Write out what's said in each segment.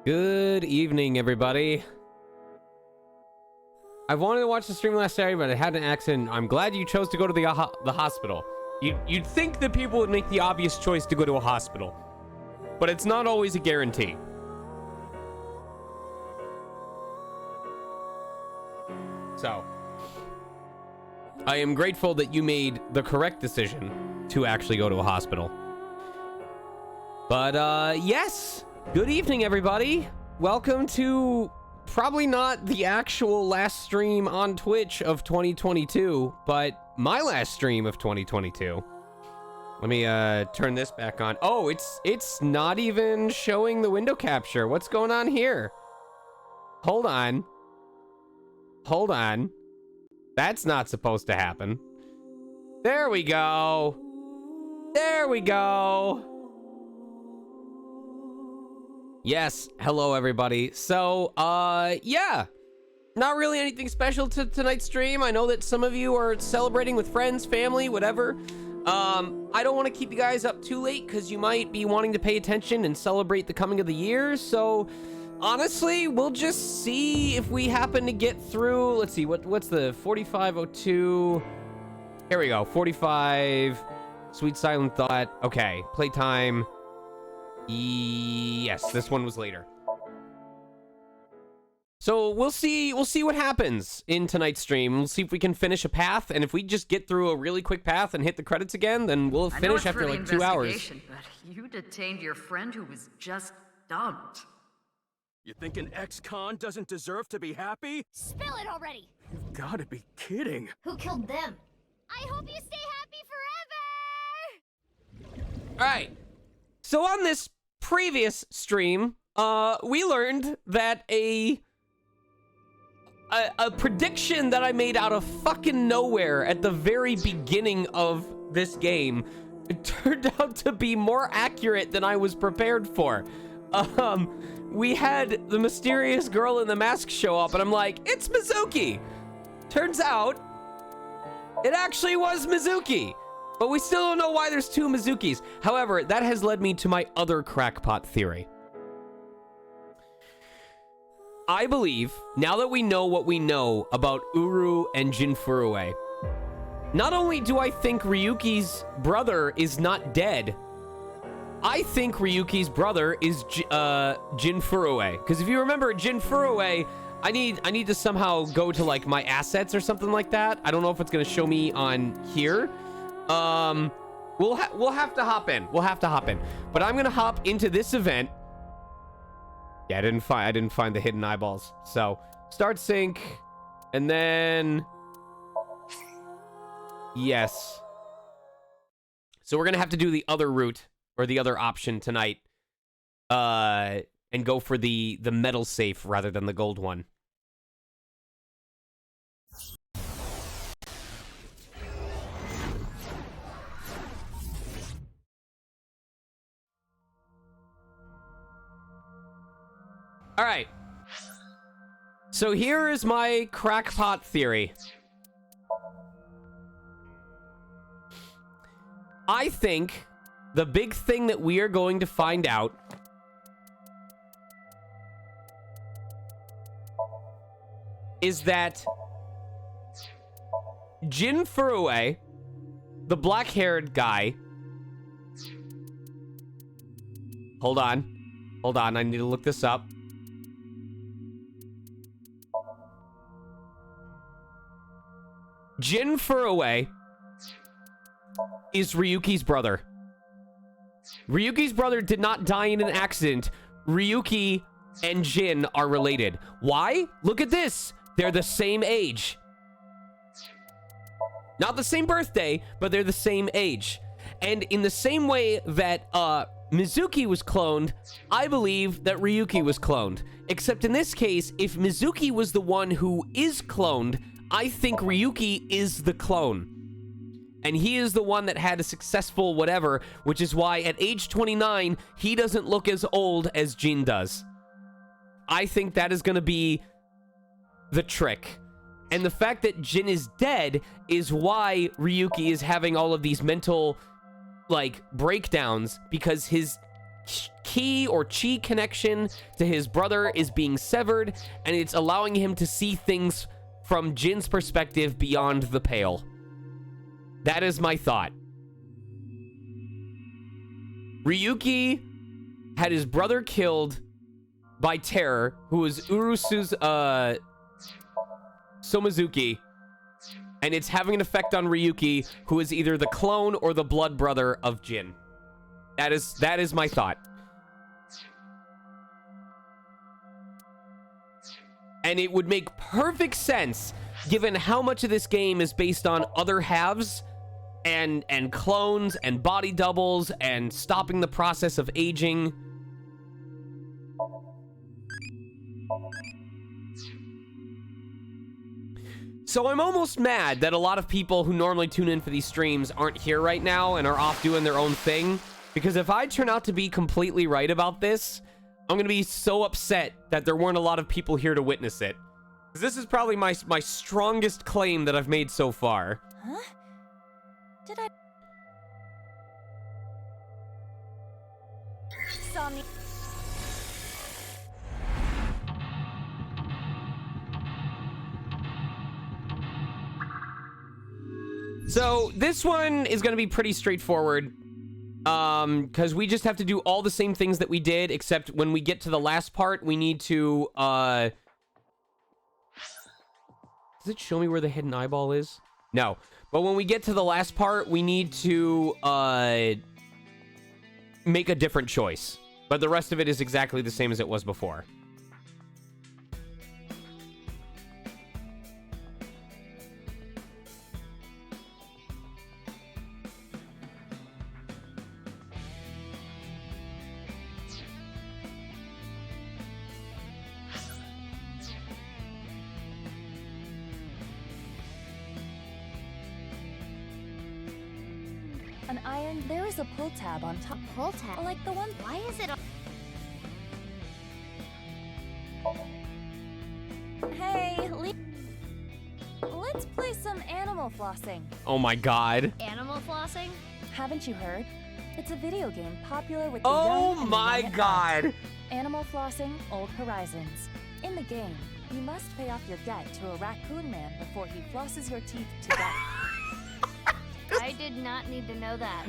Good evening, everybody. I wanted to watch the stream last Saturday, but I had an accident. I'm glad you chose to go to the hospital. You'd think that people would make the obvious choice to go to a hospital, but it's not always a guarantee. So, I am grateful that you made the correct decision to actually go to a hospital. But, yes. Good evening, everybody. Welcome to probably not the actual last stream on Twitch of 2022, but my last stream of 2022. Let me turn this back on. Oh, it's not even showing the window capture. What's going on here? Hold on. Hold on. That's not supposed to happen. There we go. There we go. Yes, hello everybody. So, yeah, not really anything special to tonight's stream. I know that some of you are celebrating with friends, family, whatever. I don't want to keep you guys up too late because you might be wanting to pay attention and celebrate the coming of the year. So, honestly, we'll just see if we happen to get through. Let's see, what's the 4502? Here we go, 45, Sweet Silent Thought. Okay, playtime. Yes, this one was later. So we'll see what happens in tonight's stream. We'll see if we can finish a path, and if we just get through a really quick path and hit the credits again, then we'll finish after like 2 hours. But you detained your friend who was just dumped. You think an ex-con doesn't deserve to be happy? Spill it already! You've gotta be kidding. Who killed them? I hope you stay happy forever! Alright. So on this previous stream, we learned that a prediction that I made out of fucking nowhere at the very beginning of this game, it turned out to be more accurate than I was prepared for. We had the mysterious girl in the mask show up, and I'm like, it's Mizuki! Turns out, it actually was Mizuki! But we still don't know why there's two Mizukis. However, that has led me to my other crackpot theory. I believe, now that we know what we know about Uru and Jinfurue, not only do I think Ryuki's brother is not dead, I think Ryuki's brother is Jinfurue. Because if you remember, Jinfurue, I need to somehow go to like my assets or something like that. I don't know if it's gonna show me on here. We'll have to hop in. We'll have to hop in. But I'm gonna hop into this event. Yeah, I didn't find the hidden eyeballs. So start sync, and then yes. So we're gonna have to do the other route or the other option tonight, and go for the metal safe rather than the gold one. All right. So here is my crackpot theory. I think the big thing that we are going to find out is that Jinfurue, the black-haired guy... Hold on, I need to look this up. Jinfurue is Ryuki's brother. Ryuki's brother did not die in an accident. Ryuki and Jin are related. Why? Look at this. They're the same age. Not the same birthday, but they're the same age. And in the same way that Mizuki was cloned, I believe that Ryuki was cloned. Except in this case, if Mizuki was the one who is cloned, I think Ryuki is the clone. And he is the one that had a successful whatever, which is why at age 29, he doesn't look as old as Jin does. I think that is going to be the trick. And the fact that Jin is dead is why Ryuki is having all of these mental, like, breakdowns, because his key or chi connection to his brother is being severed, and it's allowing him to see things from Jin's perspective beyond the pale. That is my thought. Ryuki had his brother killed by Terror, who was Urusu's Somizuki, and it's having an effect on Ryuki, who is either the clone or the blood brother of Jin. That is my thought. And it would make perfect sense given how much of this game is based on other halves and clones and body doubles and stopping the process of aging. So I'm almost mad that a lot of people who normally tune in for these streams aren't here right now and are off doing their own thing. Because if I turn out to be completely right about this, I'm going to be so upset that there weren't a lot of people here to witness it. Because this is probably my strongest claim that I've made so far. Huh? Did I... Somnium. So this one is going to be pretty straightforward. Because we just have to do all the same things that we did, except when we get to the last part, we need to, Does it show me where the hidden eyeball is? No. But when we get to the last part, we need to, make a different choice. But the rest of it is exactly the same as it was before. An iron... There is a pull tab on top. Pull tab? Like the one... Why is it? Hey, let's play some animal flossing. Oh my god. Animal flossing? Haven't you heard? It's a video game popular with the Oh young and my young at god. heart. Animal flossing, Old Horizons. In the game, you must pay off your debt to a raccoon man before he flosses your teeth to death. I did not need to know that.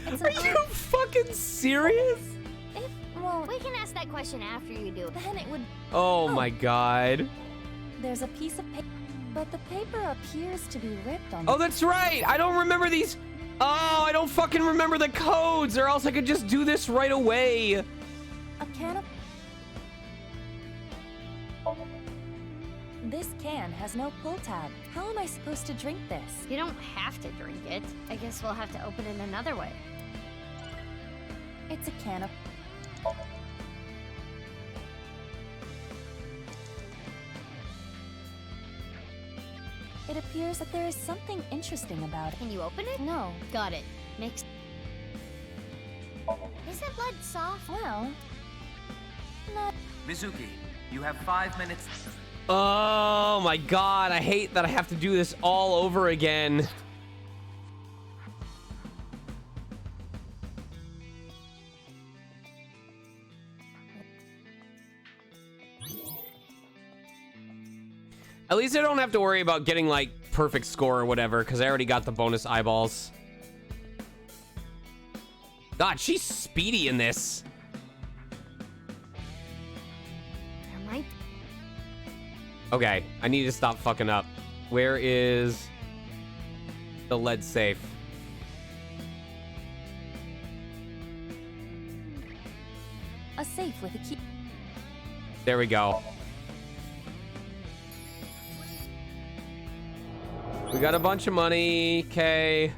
It's Are you fucking serious? Well, We can ask that question after you do it. then it would... Oh my god. There's a piece of paper, but the paper appears to be ripped on Oh, that's right. I don't remember these. Oh, I don't fucking remember the codes, or else I could just do this right away. a can of... This can has no pull tab. How am I supposed to drink this? You don't have to drink it. I guess we'll have to open it another way. It's a can of... It appears that there is something interesting about it. Can you open it? No. Got it. Mix. Isn't lead soft? Well... Not... Mizuki, you have 5 minutes. Oh my god, I hate that I have to do this all over again. At least I don't have to worry about getting, like, perfect score or whatever, because I already got the bonus eyeballs. God, she's speedy in this. There might. Okay, I need to stop fucking up. Where is the lead safe? A safe with a key. There we go. We got a bunch of money, okay.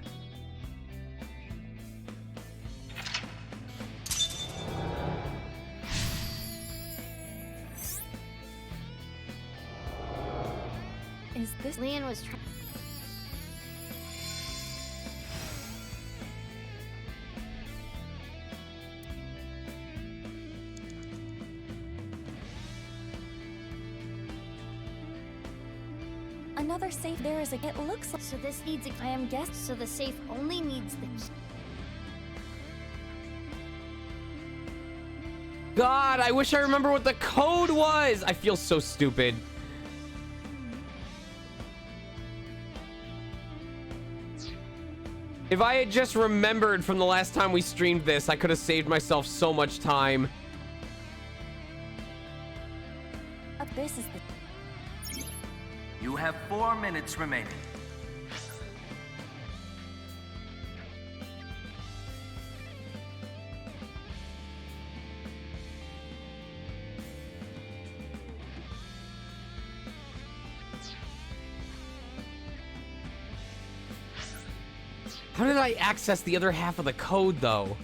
Is this... Leon was trying. Another safe. There is a... It looks like... So this needs a. I am guessed... So the safe only needs the key. God, I wish I remember what the code was. I feel so stupid. If I had just remembered from the last time we streamed this, I could have saved myself so much time. This is the... You have 4 minutes remaining. How did I access the other half of the code, though?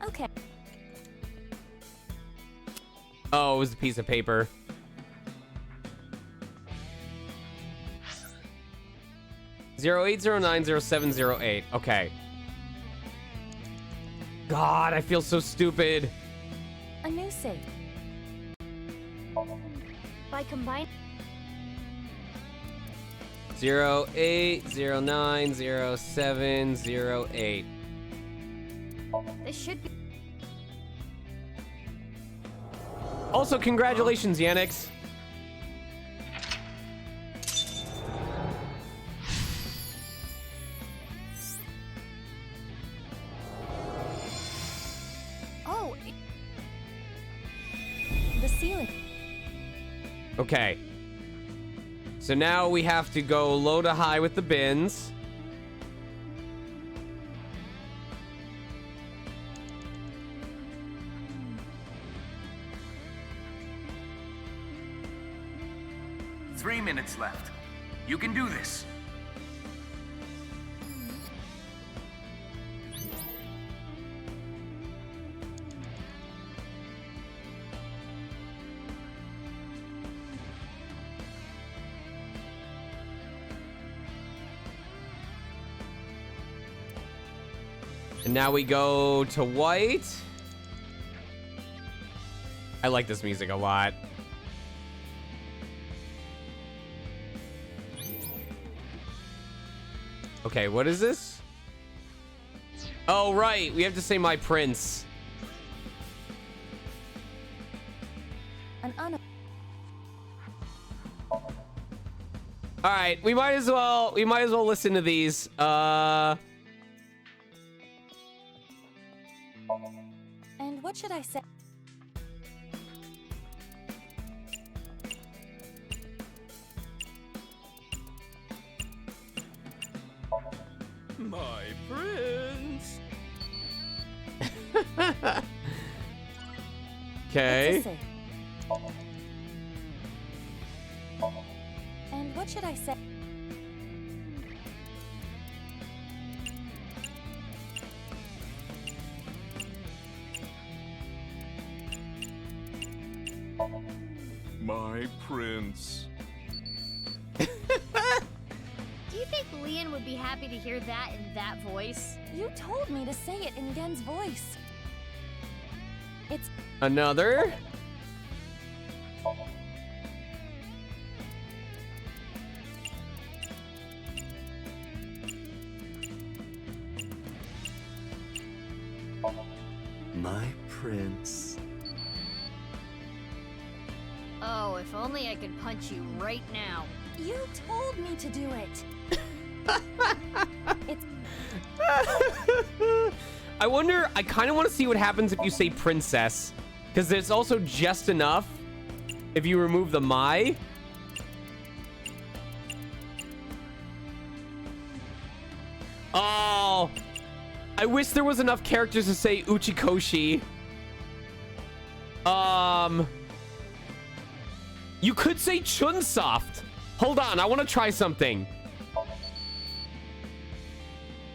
Okay. Oh, it was a piece of paper. Zero 08090708. Okay. God, I feel so stupid. A new save. By combining 08090708. this should be Also, congratulations, Yanix. Oh. The ceiling. Okay. So now we have to go low to high with the bins. Three minutes left. You can do this. And now we go to white. I like this music a lot. Okay, what is this? Oh, right. We have to say my prince. An un... All right, we might as well listen to these. And what should I say? My prince. Okay. It's a save. And what should I say? My prince. Do you think Leon would be happy to hear that in that voice? You told me to say it in Gen's voice. It's... Another. My prince. Oh, if only I could punch you right now. You told me to do it. It's... I wonder, I kind of want to see what happens if you say princess. Because there's also just enough if you remove the my. Oh, I wish there was enough characters to say Uchikoshi. You could say Chunsoft. Hold on, I want to try something.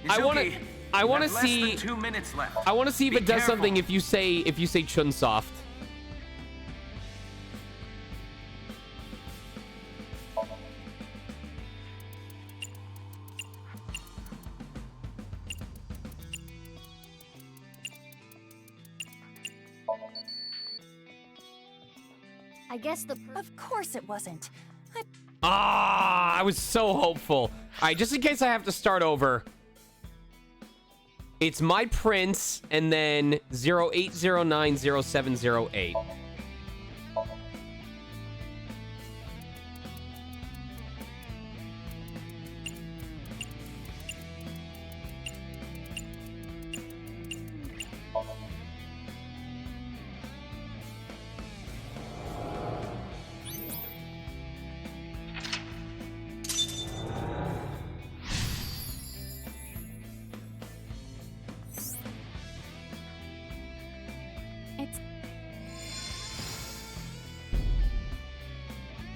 I want to You have see. less than 2 minutes left. I want to see if Be it does careful. something if you say Chunsoft. I guess the Of course it wasn't. I was so hopeful. All right, just in case I have to start over. It's my prince and then 08090708.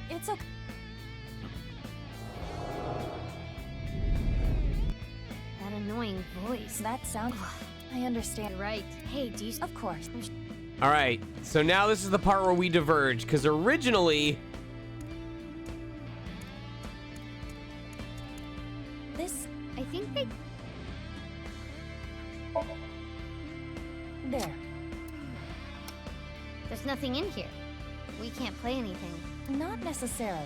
It's okay. that annoying voice. That sound. I understand. You're right. Hey, do you? Of course. All right, so now this is the part where we diverge, because originally... This. I think they. There. There's nothing in here. We can't play anything. Not necessarily.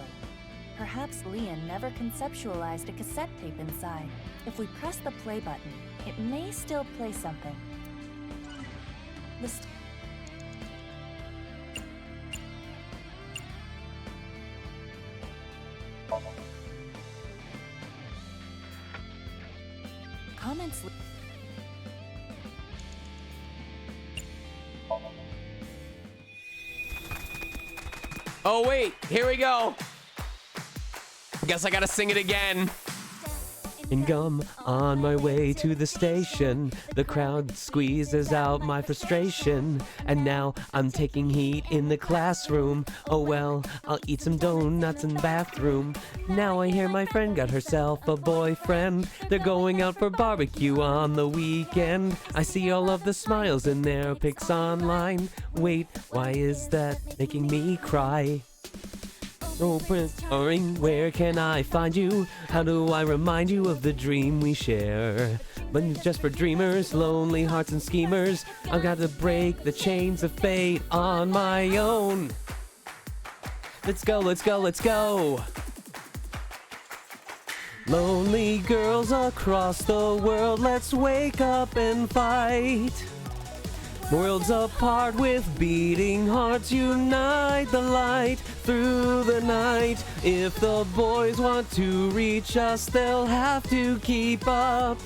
Perhaps Leon never conceptualized a cassette tape inside. If we press the play button, it may still play something. List. Comments. Oh, wait, here we go. Guess I gotta sing it again. And gum on my way to the station. The crowd squeezes out my frustration. And now I'm taking heat in the classroom. Oh well, I'll eat some donuts in the bathroom. Now I hear my friend got herself a boyfriend. They're going out for barbecue on the weekend. I see all of the smiles in their pics online. Wait, why is that making me cry? Oh, Prince Oring, where can I find you? How do I remind you of the dream we share? But just for dreamers, lonely hearts and schemers, I've got to break the chains of fate on my own. Let's go, let's go, let's go. Lonely girls across the world, let's wake up and fight. Worlds apart with beating hearts, unite the light through the night. If the boys want to reach us, they'll have to keep up.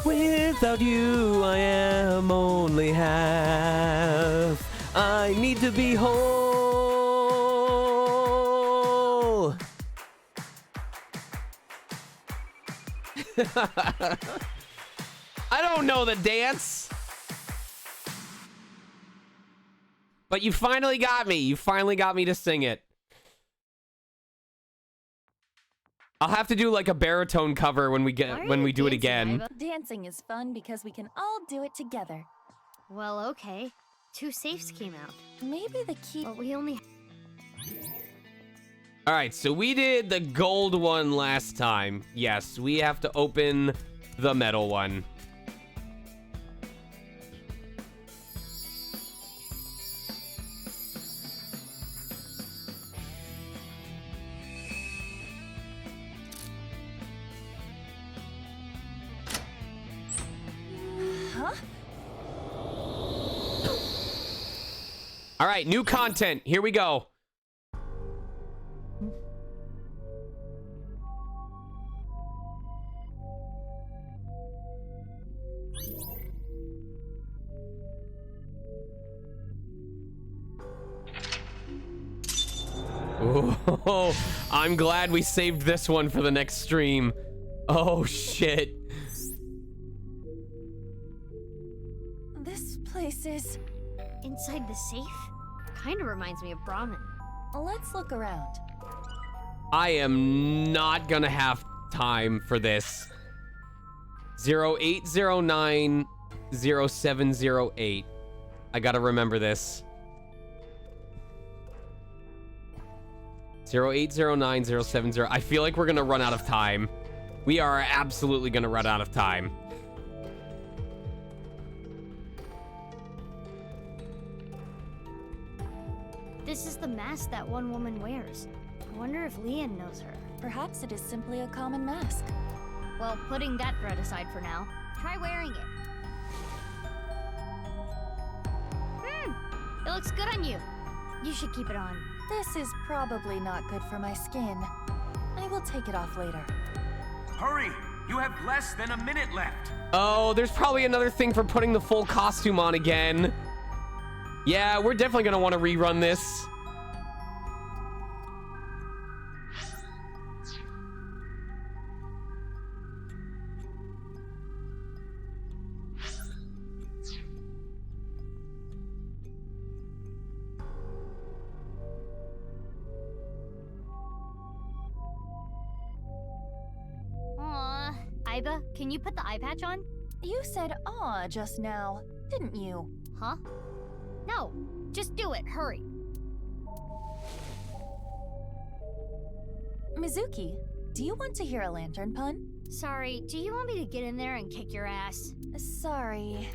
Without you, I am only half. I need to be whole. I don't know the dance. But you finally got me. You finally got me to sing it. I'll have to do like a baritone cover when we do it again. Iva? Dancing is fun because we can all do it together. Well, okay. 2 safes came out, Maybe the key. but we only. All right, so we did the gold one last time. Yes, we have to open the metal one. Huh? All right, new content. Here we go. Oh, I'm glad we saved this one for the next stream. Oh, shit. This place is. Inside the safe? Kind of reminds me of Brahmin. Let's look around. I am not gonna have time for this. 08090708. I gotta remember this. 08090708. I feel like we're gonna run out of time. We are absolutely gonna run out of time. This is the mask that one woman wears. I wonder if Leon knows her. Perhaps it is simply a common mask. Well, putting that threat aside for now, try wearing it. It looks good on you. You should keep it on. This is probably not good for my skin. I will take it off later. Hurry! You have less than a minute left. Oh, there's probably another thing for putting the full costume on again. Yeah, we're definitely gonna want to rerun this. Aw, Iba, can you put the eye patch on? You said "aw" just now, didn't you? Huh? No, just do it. Hurry. Mizuki, do you want to hear a lantern pun? Sorry, do you want me to get in there and kick your ass? Sorry.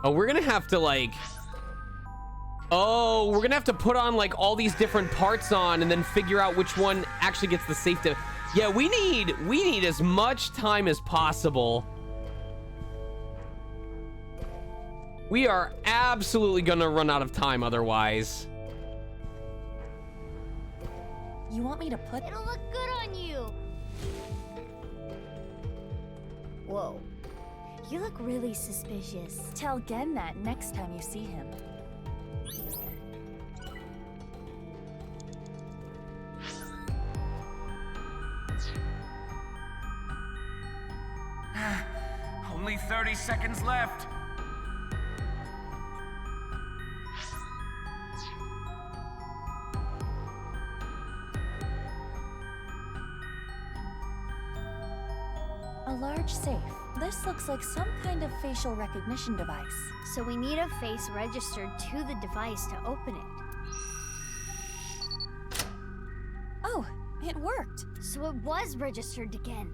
Oh, we're gonna have to like... Oh, we're gonna have to put on like all these different parts on and then figure out which one actually gets the safe to... Yeah, we need as much time as possible. We are absolutely gonna run out of time otherwise. You want me to put... It'll look good on you. Whoa. You look really suspicious. Tell Gen that next time you see him. Only 30 seconds left. A large safe. This looks like some kind of facial recognition device. So we need a face registered to the device to open it. Oh, it worked. So it was registered again.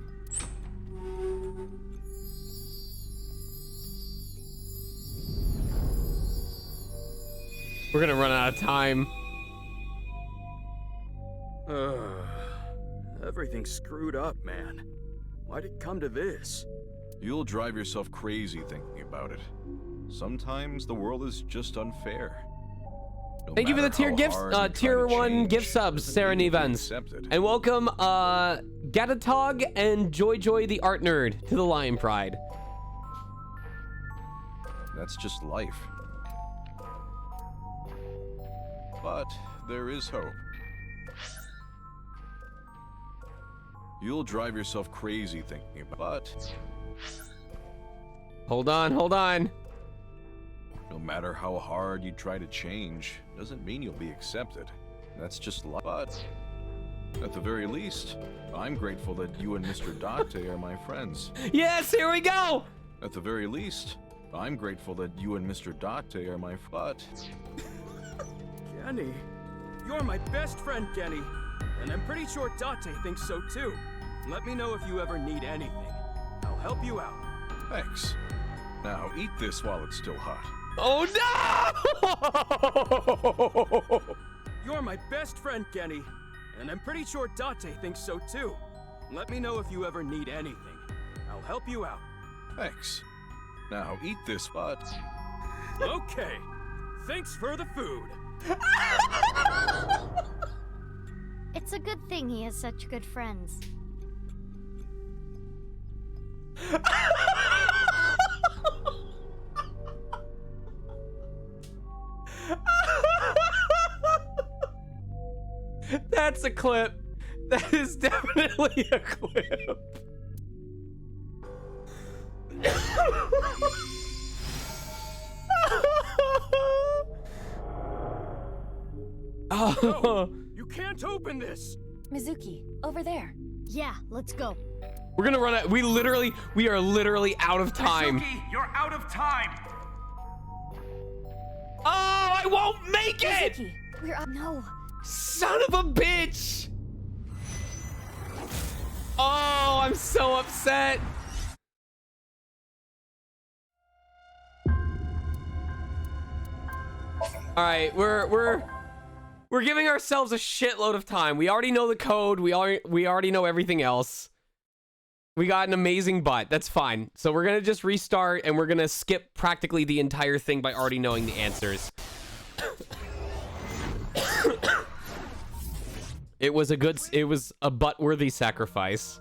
We're gonna run out of time. Everything's screwed up, man. Why'd it come to this? You'll drive yourself crazy thinking about it. Sometimes the world is just unfair. No Thank you for the matter tier how gifts, hard you try tier to 1 change, gift subs, doesn't Sarah mean you'll be Nevans. accepted. And welcome, Gatatog and Joy the Art Nerd to the Lion Pride. That's just life. But there is hope. You'll drive yourself crazy thinking about it. Hold on, hold on. No matter how hard you try to change, doesn't mean you'll be accepted. That's just life. But at the very least, I'm grateful that you and Mr. Date are my friends. Yes, here we go. At the very least, I'm grateful that you and Mr. Date are my but Kenny, you're my best friend, Kenny. And I'm pretty sure Date thinks so too. Let me know if you ever need anything. I'll help you out. thanks. Now eat this while it's still hot. Oh no! You're my best friend, Kenny. And I'm pretty sure Date thinks so too. Let me know if you ever need anything. I'll help you out. Thanks. Now eat this but Okay. Thanks for the food. It's a good thing he has such good friends. That's a clip. That is definitely a clip. No, you can't open this. Mizuki, over there. Yeah, let's go. We're gonna run out. We are literally out of time. Mizuki, you're out of time. Oh, I won't make it! Mizuki, We're up. No. Son of a bitch! Oh, I'm so upset. All right, we're giving ourselves a shitload of time. We already know the code. We already know everything else. We got an amazing butt. That's fine. So we're gonna just restart and we're gonna skip practically the entire thing by already knowing the answers. It was a butt-worthy sacrifice.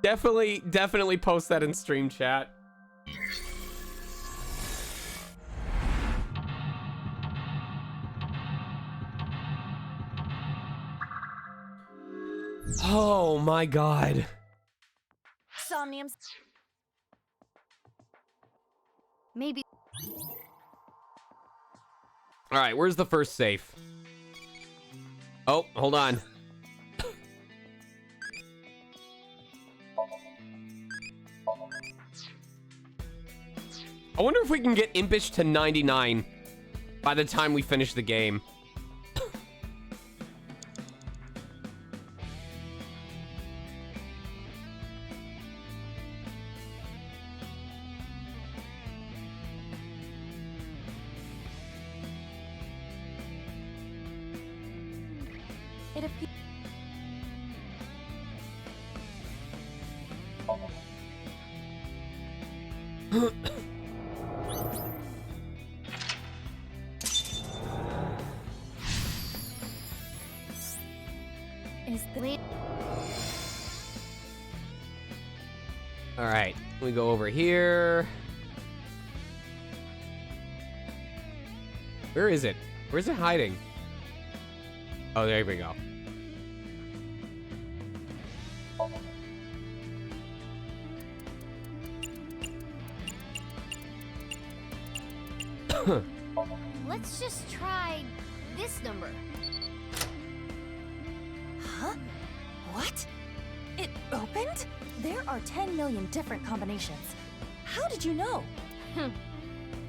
Definitely post that in stream chat. Oh my god. Somnium. Maybe. All right, where's the first safe? Oh, hold on. I wonder if we can get Impish to 99 by the time we finish the game. It appears. Is the All right, we go over here. Where is it? Where's it hiding? Oh, there we go. Let's just try this number. Huh? What? It opened? There are 10 million different combinations. How did you know?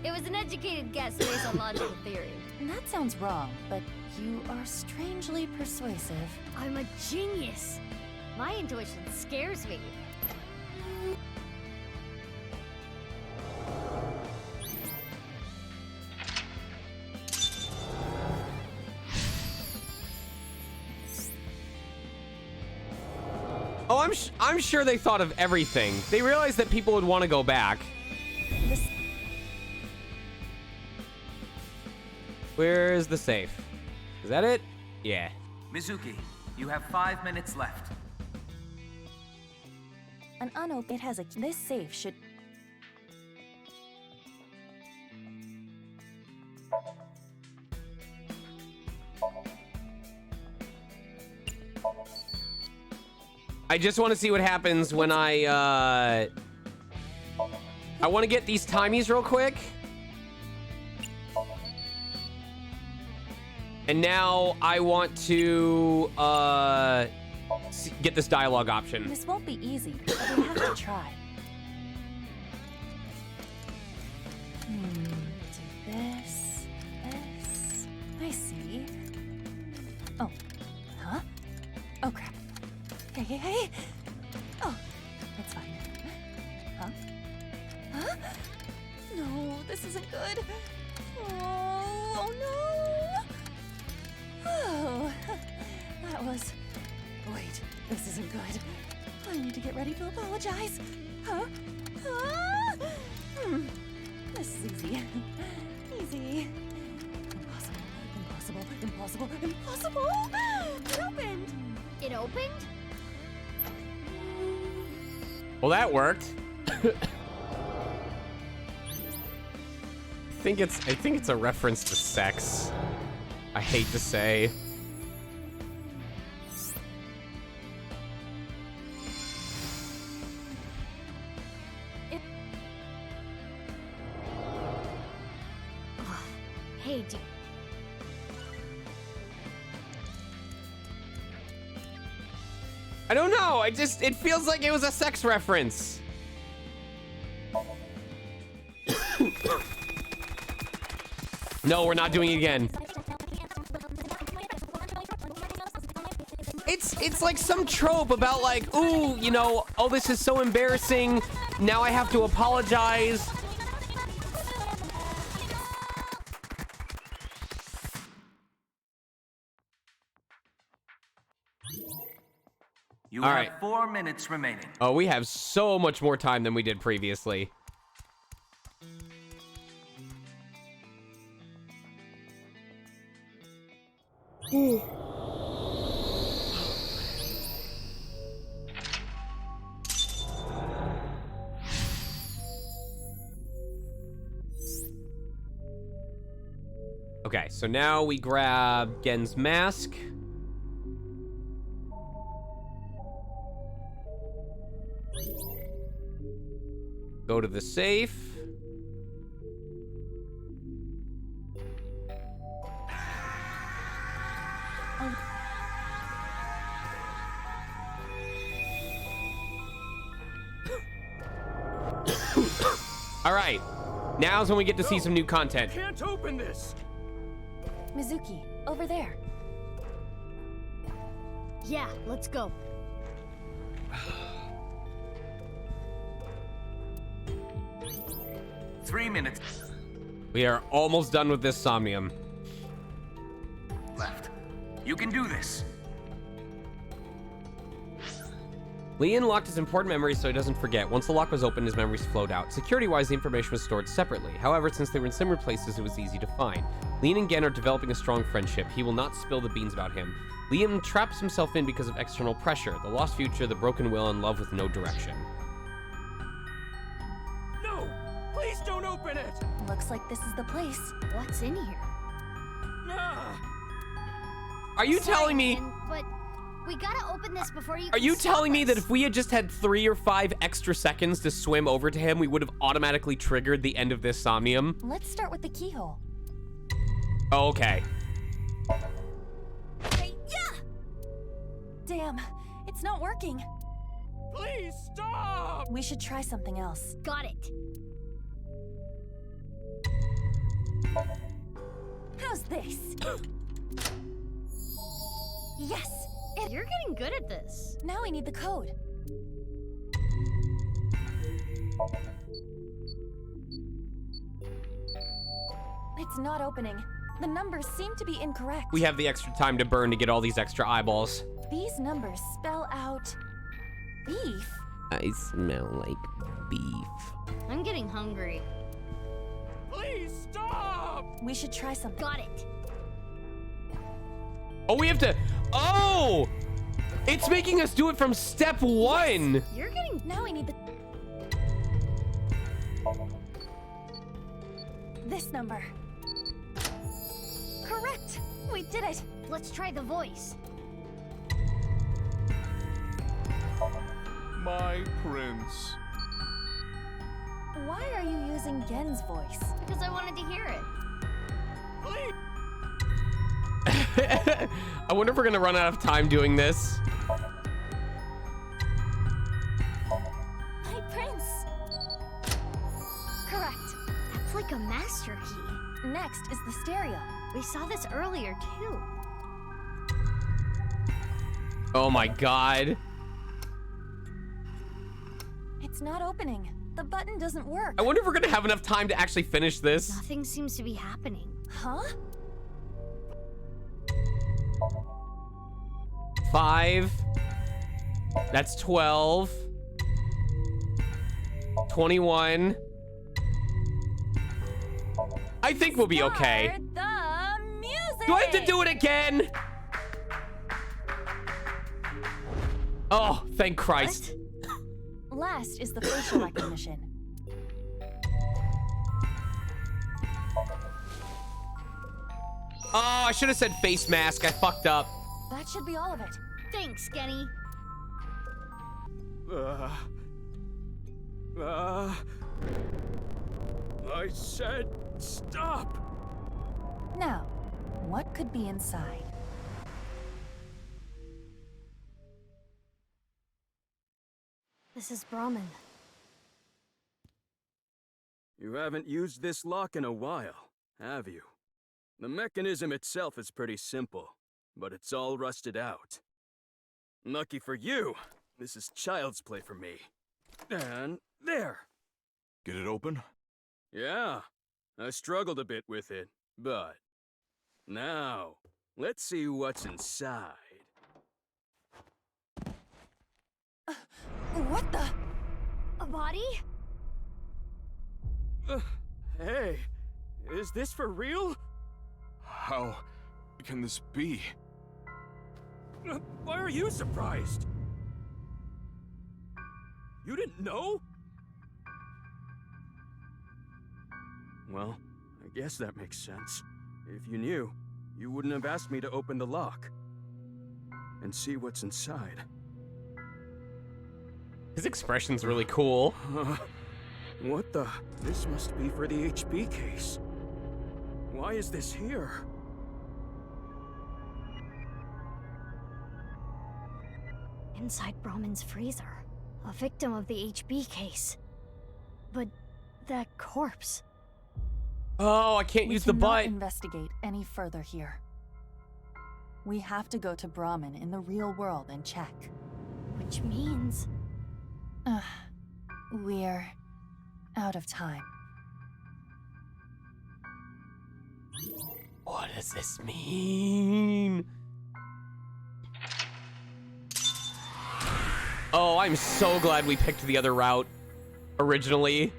It was an educated guess based on logical theory. That sounds wrong, but you are strangely persuasive. I'm a genius. My intuition scares me. Oh, I'm sure they thought of everything. They realized that people would want to go back. This Where's the safe? Is that it? Yeah. Mizuki, you have 5 minutes left. an unopened. It has a. This safe should. I just want to see what happens when I want to get these timies real quick. And now I want to get this dialogue option. This won't be easy, but we have to try. Do this. I see. Oh. Huh? Oh, crap. Hey. Oh, it's fine. Huh? Huh? No, this isn't good. Oh no! Oh, that was... Wait, this isn't good. I need to get ready to apologize. Huh? Ah! This is easy. Easy. Impossible. It opened! It opened? Well, that worked. I think it's a reference to sex. I hate to say. Hey, I don't know. It feels like it was a sex reference. No, we're not doing it again. It's like some trope about like, ooh, you know, oh, this is so embarrassing. Now I have to apologize. You All have right. 4 minutes remaining. Oh, we have so much more time than we did previously. Okay, so now we grab Gen's mask. Go to the safe. All right, now's when we get to see some new content. Can't open this. Mizuki, over there. Yeah, let's go. Three minutes We are almost done with this Somnium. left. You can do this. Leon locked his important memories so he doesn't forget. Once the lock was opened, his memories flowed out. Security-wise, the information was stored separately. However, since they were in similar places, it was easy to find. Leon and Gen are developing a strong friendship. He will not spill the beans about him. Liam traps himself in because of external pressure. The lost future, the broken will, and love with no direction. No! Please don't open it! Looks like this is the place. What's in here? Ah! Are you Sorry, telling me... Ian, but we gotta open this before you Are can you stop telling me us. that if we had just had 3 or 5 extra seconds to swim over to him, we would have automatically triggered the end of this Somnium? Let's start with the keyhole. Oh, okay. Hey, yeah! Damn, it's not working. Please stop! We should try something else. Got it. How's this? Yes! You're getting good at this. Now we need the code. It's not opening. The numbers seem to be incorrect. We have the extra time to burn to get all these extra eyeballs. These numbers spell out beef. I smell like beef. I'm getting hungry. Please stop! We should try something. Got it. Oh, we have to... Oh! It's making us do it from step 1! You're getting... Now we need the... This number. Correct! We did it! Let's try the voice. My prince. Why are you using Gen's voice? Because I wanted to hear it. Please! I wonder if we're gonna run out of time doing this. My prince! Correct. That's like a master key. Next is the stereo. We saw this earlier, too. Oh my god. It's not opening. The button doesn't work. I wonder if we're gonna have enough time to actually finish this. Nothing seems to be happening. Huh? 5. That's 12. 21. I think we'll be okay. Start the music! Do I have to do it again? Oh, thank Christ. Last is the facial recognition. Oh, I should have said face mask. I fucked up. That should be all of it. Thanks, Genny. I said stop! Now, what could be inside? This is Brahmin. You haven't used this lock in a while, have you? The mechanism itself is pretty simple, but it's all rusted out. Lucky for you, this is child's play for me. And there! Get it open? Yeah, I struggled a bit with it, but... Now, let's see what's inside. What the? A body? Hey, is this for real? How can this be? Why are you surprised? You didn't know? Well, I guess that makes sense. If you knew, you wouldn't have asked me to open the lock and see what's inside. His expression's really cool. What the? This must be for the HP case. Why is this here? Inside Brahman's freezer. A victim of the HB case. But that corpse. Oh, I can't use the We cannot butt. investigate any further here. We have to go to Brahman in the real world and check. Which means... We're out of time. What does this mean? Oh, I'm so glad we picked the other route originally.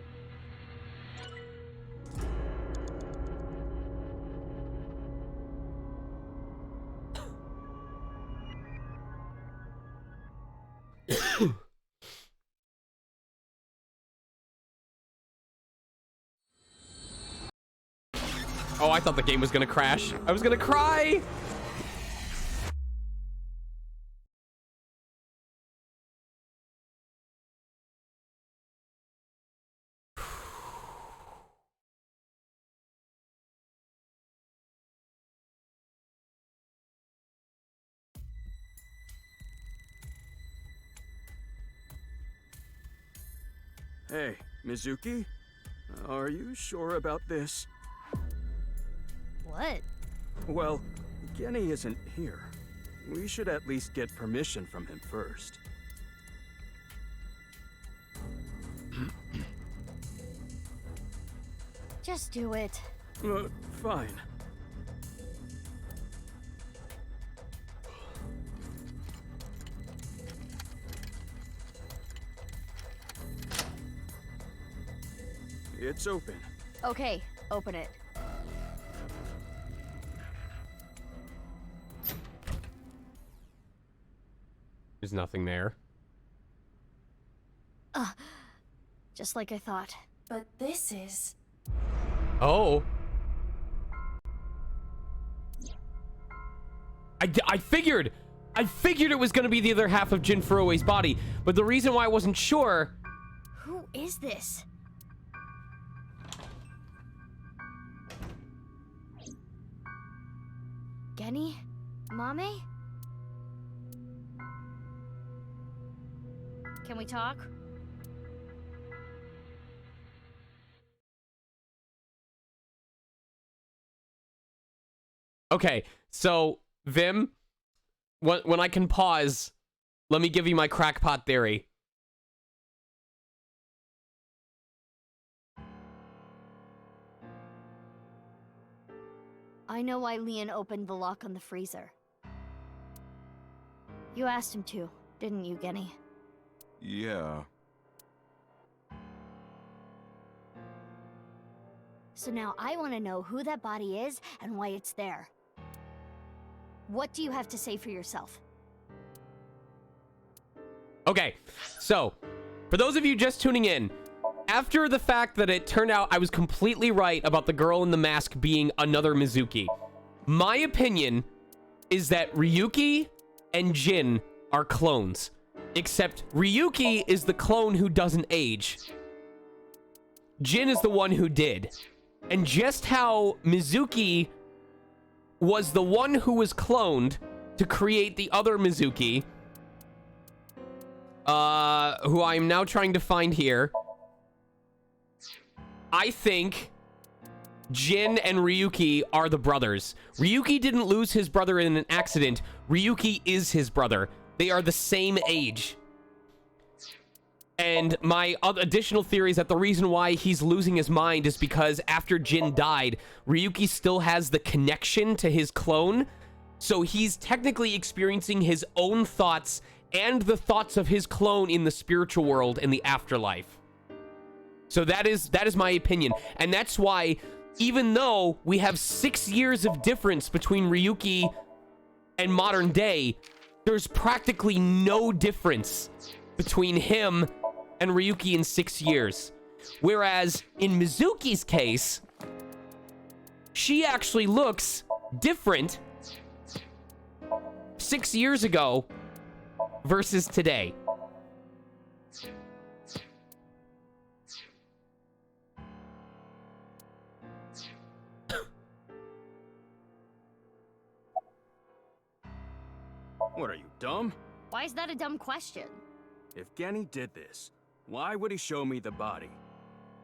Oh, I thought the game was gonna crash. I was gonna cry! Hey, Mizuki? Are you sure about this? What? Well, Genny isn't here. We should at least get permission from him first. Just do it. Fine. It's open. Okay, open it. There's nothing there. Just like I thought. But this is... Oh. I figured it was gonna be the other half of Jin Furue's body, but the reason why I wasn't sure... Who is this? Genny? Mame? Can we talk? Okay, so, Vim, when I can pause, let me give you my crackpot theory. I know why Leon opened the lock on the freezer. You asked him to, didn't you, Genny? Yeah. So now I want to know who that body is and why it's there. What do you have to say for yourself? Okay, so, for those of you just tuning in, after the fact that it turned out I was completely right about the girl in the mask being another Mizuki, my opinion is that Ryuki and Jin are clones. Except Ryuki is the clone who doesn't age. Jin is the one who did. And just how Mizuki was the one who was cloned to create the other Mizuki, who I am now trying to find here, I think Jin and Ryuki are the brothers. Ryuki didn't lose his brother in an accident. Ryuki is his brother. They are the same age. And my additional theory is that the reason why he's losing his mind is because after Jin died, Ryuki still has the connection to his clone. So he's technically experiencing his own thoughts and the thoughts of his clone in the spiritual world and the afterlife. So that is my opinion. And that's why, even though we have 6 years of difference between Ryuki and modern day, there's practically no difference between him and Ryuki in 6 years. Whereas in Mizuki's case, she actually looks different 6 years ago versus today. What are you, dumb? Why is that a dumb question? If Genny did this, why would he show me the body?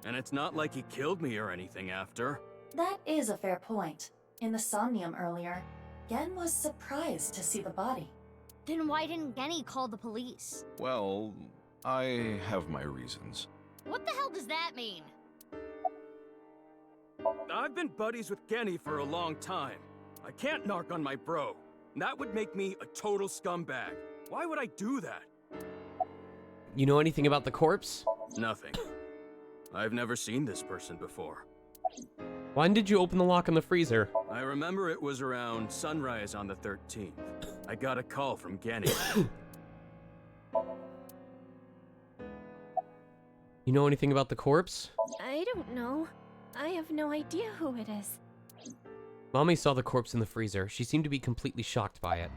And it's not like he killed me or anything after. That is a fair point. In the Somnium earlier, Gen was surprised to see the body. Then why didn't Genny call the police? Well, I have my reasons. What the hell does that mean? I've been buddies with Genny for a long time. I can't narc on my bro. That would make me a total scumbag. Why would I do that? You know anything about the corpse? Nothing. I've never seen this person before. When did you open the lock on the freezer? I remember it was around sunrise on the 13th. I got a call from Genny. You know anything about the corpse? I don't know. I have no idea who it is. Mommy saw the corpse in the freezer. She seemed to be completely shocked by it.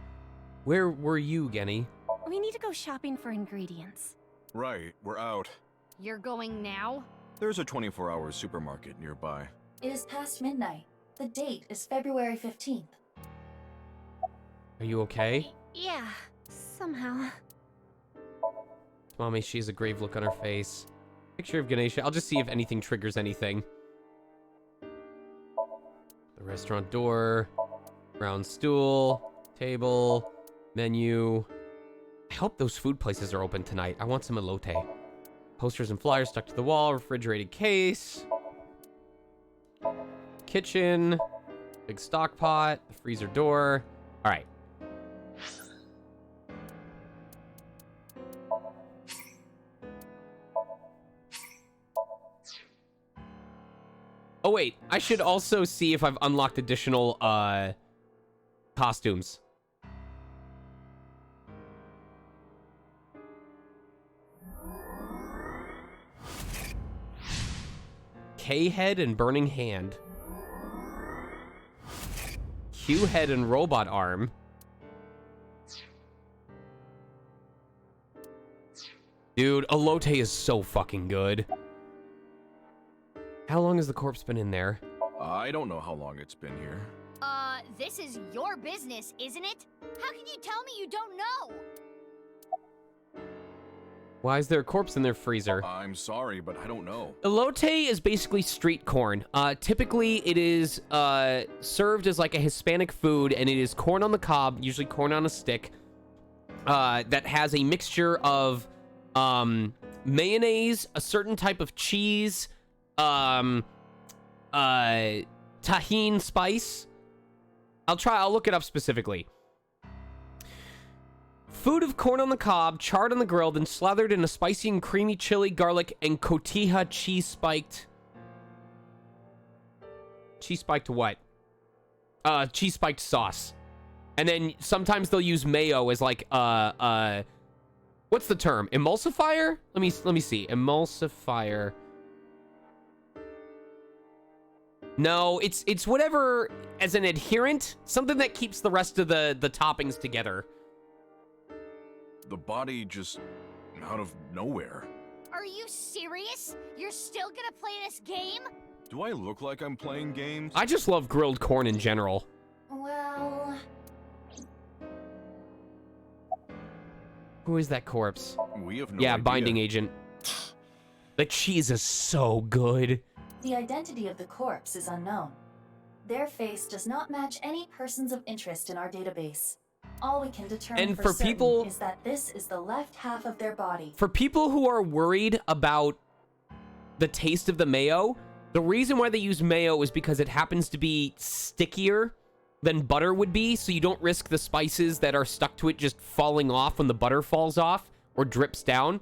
Where were you, Genny? We need to go shopping for ingredients. Right, we're out. You're going now? There's a 24-hour supermarket nearby. It is past midnight. The date is February 15th. Are you okay? Yeah, somehow. Mommy, she has a grave look on her face. Picture of Ganesha. I'll just see if anything triggers anything. The restaurant door. Round stool. Table. Menu. I hope those food places are open tonight. I want some elote. Posters and flyers stuck to the wall. Refrigerated case. Kitchen. Big stock pot. The freezer door. All right. Oh wait, I should also see if I've unlocked additional costumes. K-head and burning hand. Q-head and robot arm. Dude, elote is so fucking good. How long has the corpse been in there? I don't know how long it's been here. This is your business, isn't it? How can you tell me you don't know? Why is there a corpse in their freezer? I'm sorry, but I don't know. Elote is basically street corn. Typically, it is served as like a Hispanic food, and it is corn on the cob, usually corn on a stick, that has a mixture of mayonnaise, a certain type of cheese, tahine spice. I'll look it up specifically. Food of corn on the cob, charred on the grill, then slathered in a spicy and creamy chili, garlic, and cotija cheese-spiked... Cheese-spiked what? Cheese-spiked sauce. And then sometimes they'll use mayo as like, what's the term? Emulsifier? Let me see. Emulsifier. No, it's whatever as an adherent, something that keeps the rest of the toppings together. The body just out of nowhere. Are you serious? You're still gonna play this game? Do I look like I'm playing games? I just love grilled corn in general. Well... Who is that corpse? We have no Yeah, idea. binding agent. The cheese is so good. The identity of the corpse is unknown. Their face does not match any persons of interest in our database. All we can determine And for for certain people- is that this is the left half of their body. For people who are worried about the taste of the mayo, the reason why they use mayo is because it happens to be stickier than butter would be, so you don't risk the spices that are stuck to it just falling off when the butter falls off or drips down.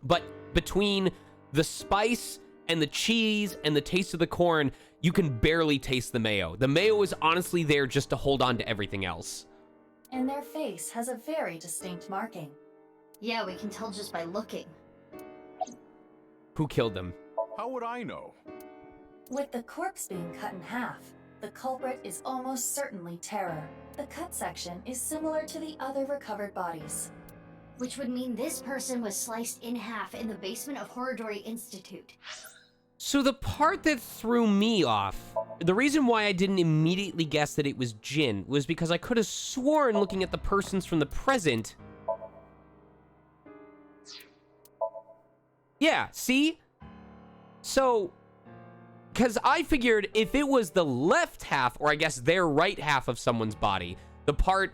But between the spice and the cheese and the taste of the corn, you can barely taste the mayo. The mayo is honestly there just to hold on to everything else. And their face has a very distinct marking. Yeah, we can tell just by looking. Who killed them? How would I know? With the corpse being cut in half, the culprit is almost certainly Terror. The cut section is similar to the other recovered bodies. Which would mean this person was sliced in half in the basement of Horridori Institute. So the part that threw me off, the reason why I didn't immediately guess that it was Jin was because I could have sworn looking at the persons from the present. Yeah, see? So, because I figured if it was the left half, or I guess their right half of someone's body, the part,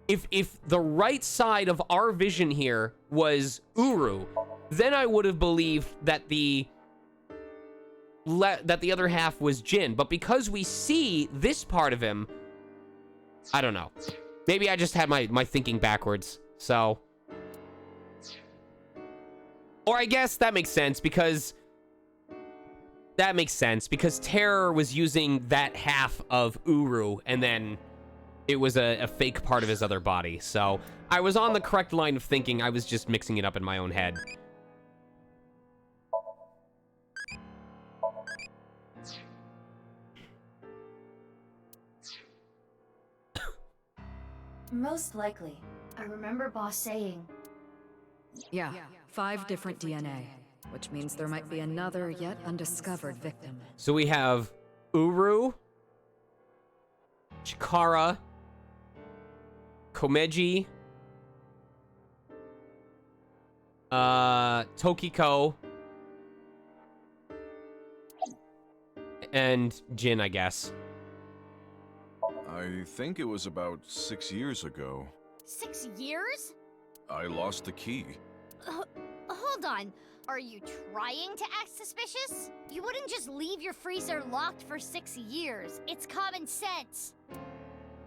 if the right side of our vision here was Uru, then I would have believed that the other half was Jin. But because we see this part of him, I don't know. Maybe I just had my thinking backwards. So, or I guess that makes sense because Terror was using that half of Uru, and then it was a fake part of his other body. So I was on the correct line of thinking. I was just mixing it up in my own head. Most likely. I remember Boss saying, Yeah, 5 different DNA, which means there might be another yet undiscovered victim. So we have Uru, Chikara, Komeji, Tokiko, and Jin, I guess. I think it was about 6 years ago. 6 years? I lost the key. Hold on. Are you trying to act suspicious? You wouldn't just leave your freezer locked for 6 years. It's common sense.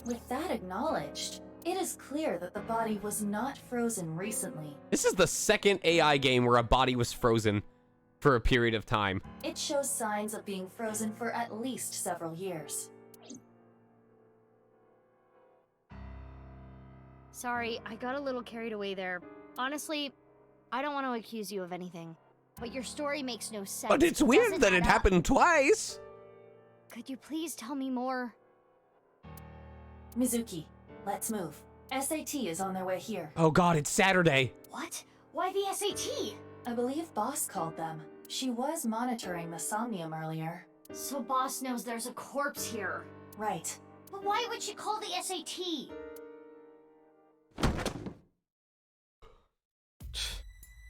With that acknowledged, it is clear that the body was not frozen recently. This is the second AI game where a body was frozen for a period of time. It shows signs of being frozen for at least several years. Sorry, I got a little carried away there. Honestly, I don't want to accuse you of anything, but your story makes no sense. But it's weird that it happened twice. Could you please tell me more? Mizuki, let's move. SAT is on their way here. Oh god, it's Saturday. What? Why the SAT? I believe Boss called them. She was monitoring the Somnium earlier. So Boss knows there's a corpse here. Right. But why would she call the SAT?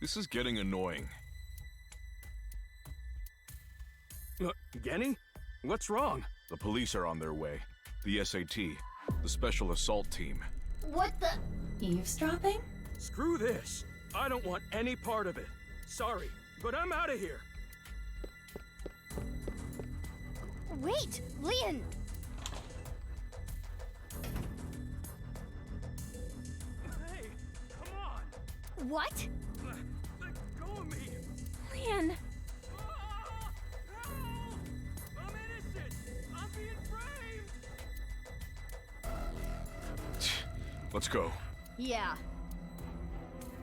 This is getting annoying. Genny? What's wrong? The police are on their way. The SAT. The Special Assault Team. What the? Eavesdropping? Screw this. I don't want any part of it. Sorry, but I'm out of here. Wait, Leon! Hey, come on! What? Let go of me! Leon! Ah! Help! I'm innocent! I'm being framed! Let's go. Yeah.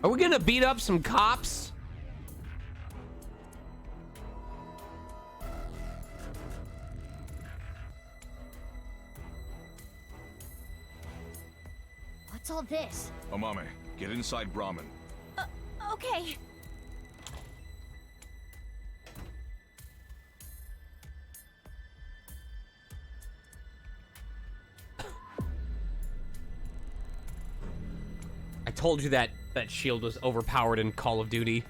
Are we gonna beat up some cops? What's all this? Amame, get inside Brahmin. Okay. I told you that shield was overpowered in Call of Duty.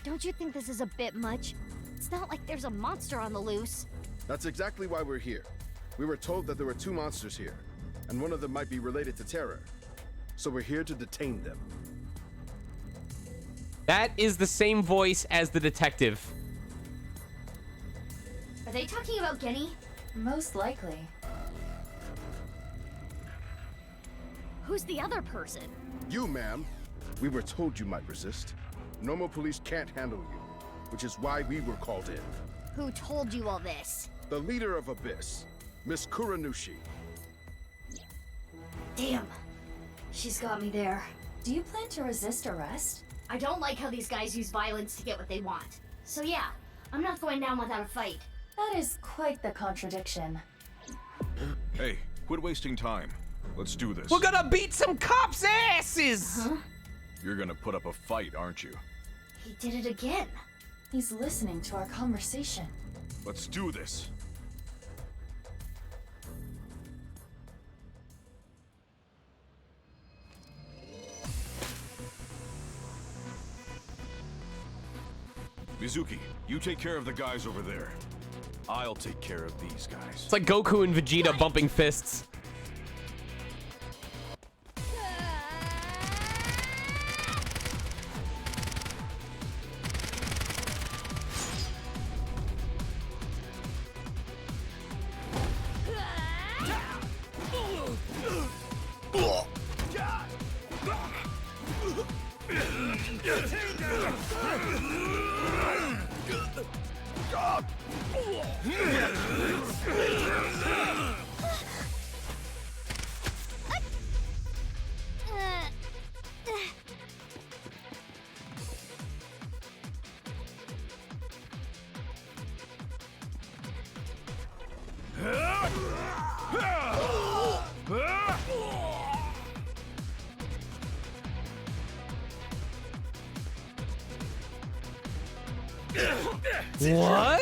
Don't you think this is a bit much? It's not like there's a monster on the loose. That's exactly why we're here. We were told that there were 2 monsters here, and one of them might be related to Terror. So we're here to detain them. That is the same voice as the detective. Are they talking about Genny? Most likely. Who's the other person? You, ma'am. We were told you might resist. Normal police can't handle you, which is why we were called in. Who told you all this? The leader of Abyss, Miss Kuranushi. Damn. She's got me there. Do you plan to resist arrest? I don't like how these guys use violence to get what they want. So yeah, I'm not going down without a fight. That is quite the contradiction. Hey, quit wasting time. Let's do this. We're gonna beat some cops' asses! Huh? You're gonna put up a fight, aren't you? He did it again. He's listening to our conversation. Let's do this. Mizuki, you take care of the guys over there. I'll take care of these guys. It's like Goku and Vegeta bumping fists. What?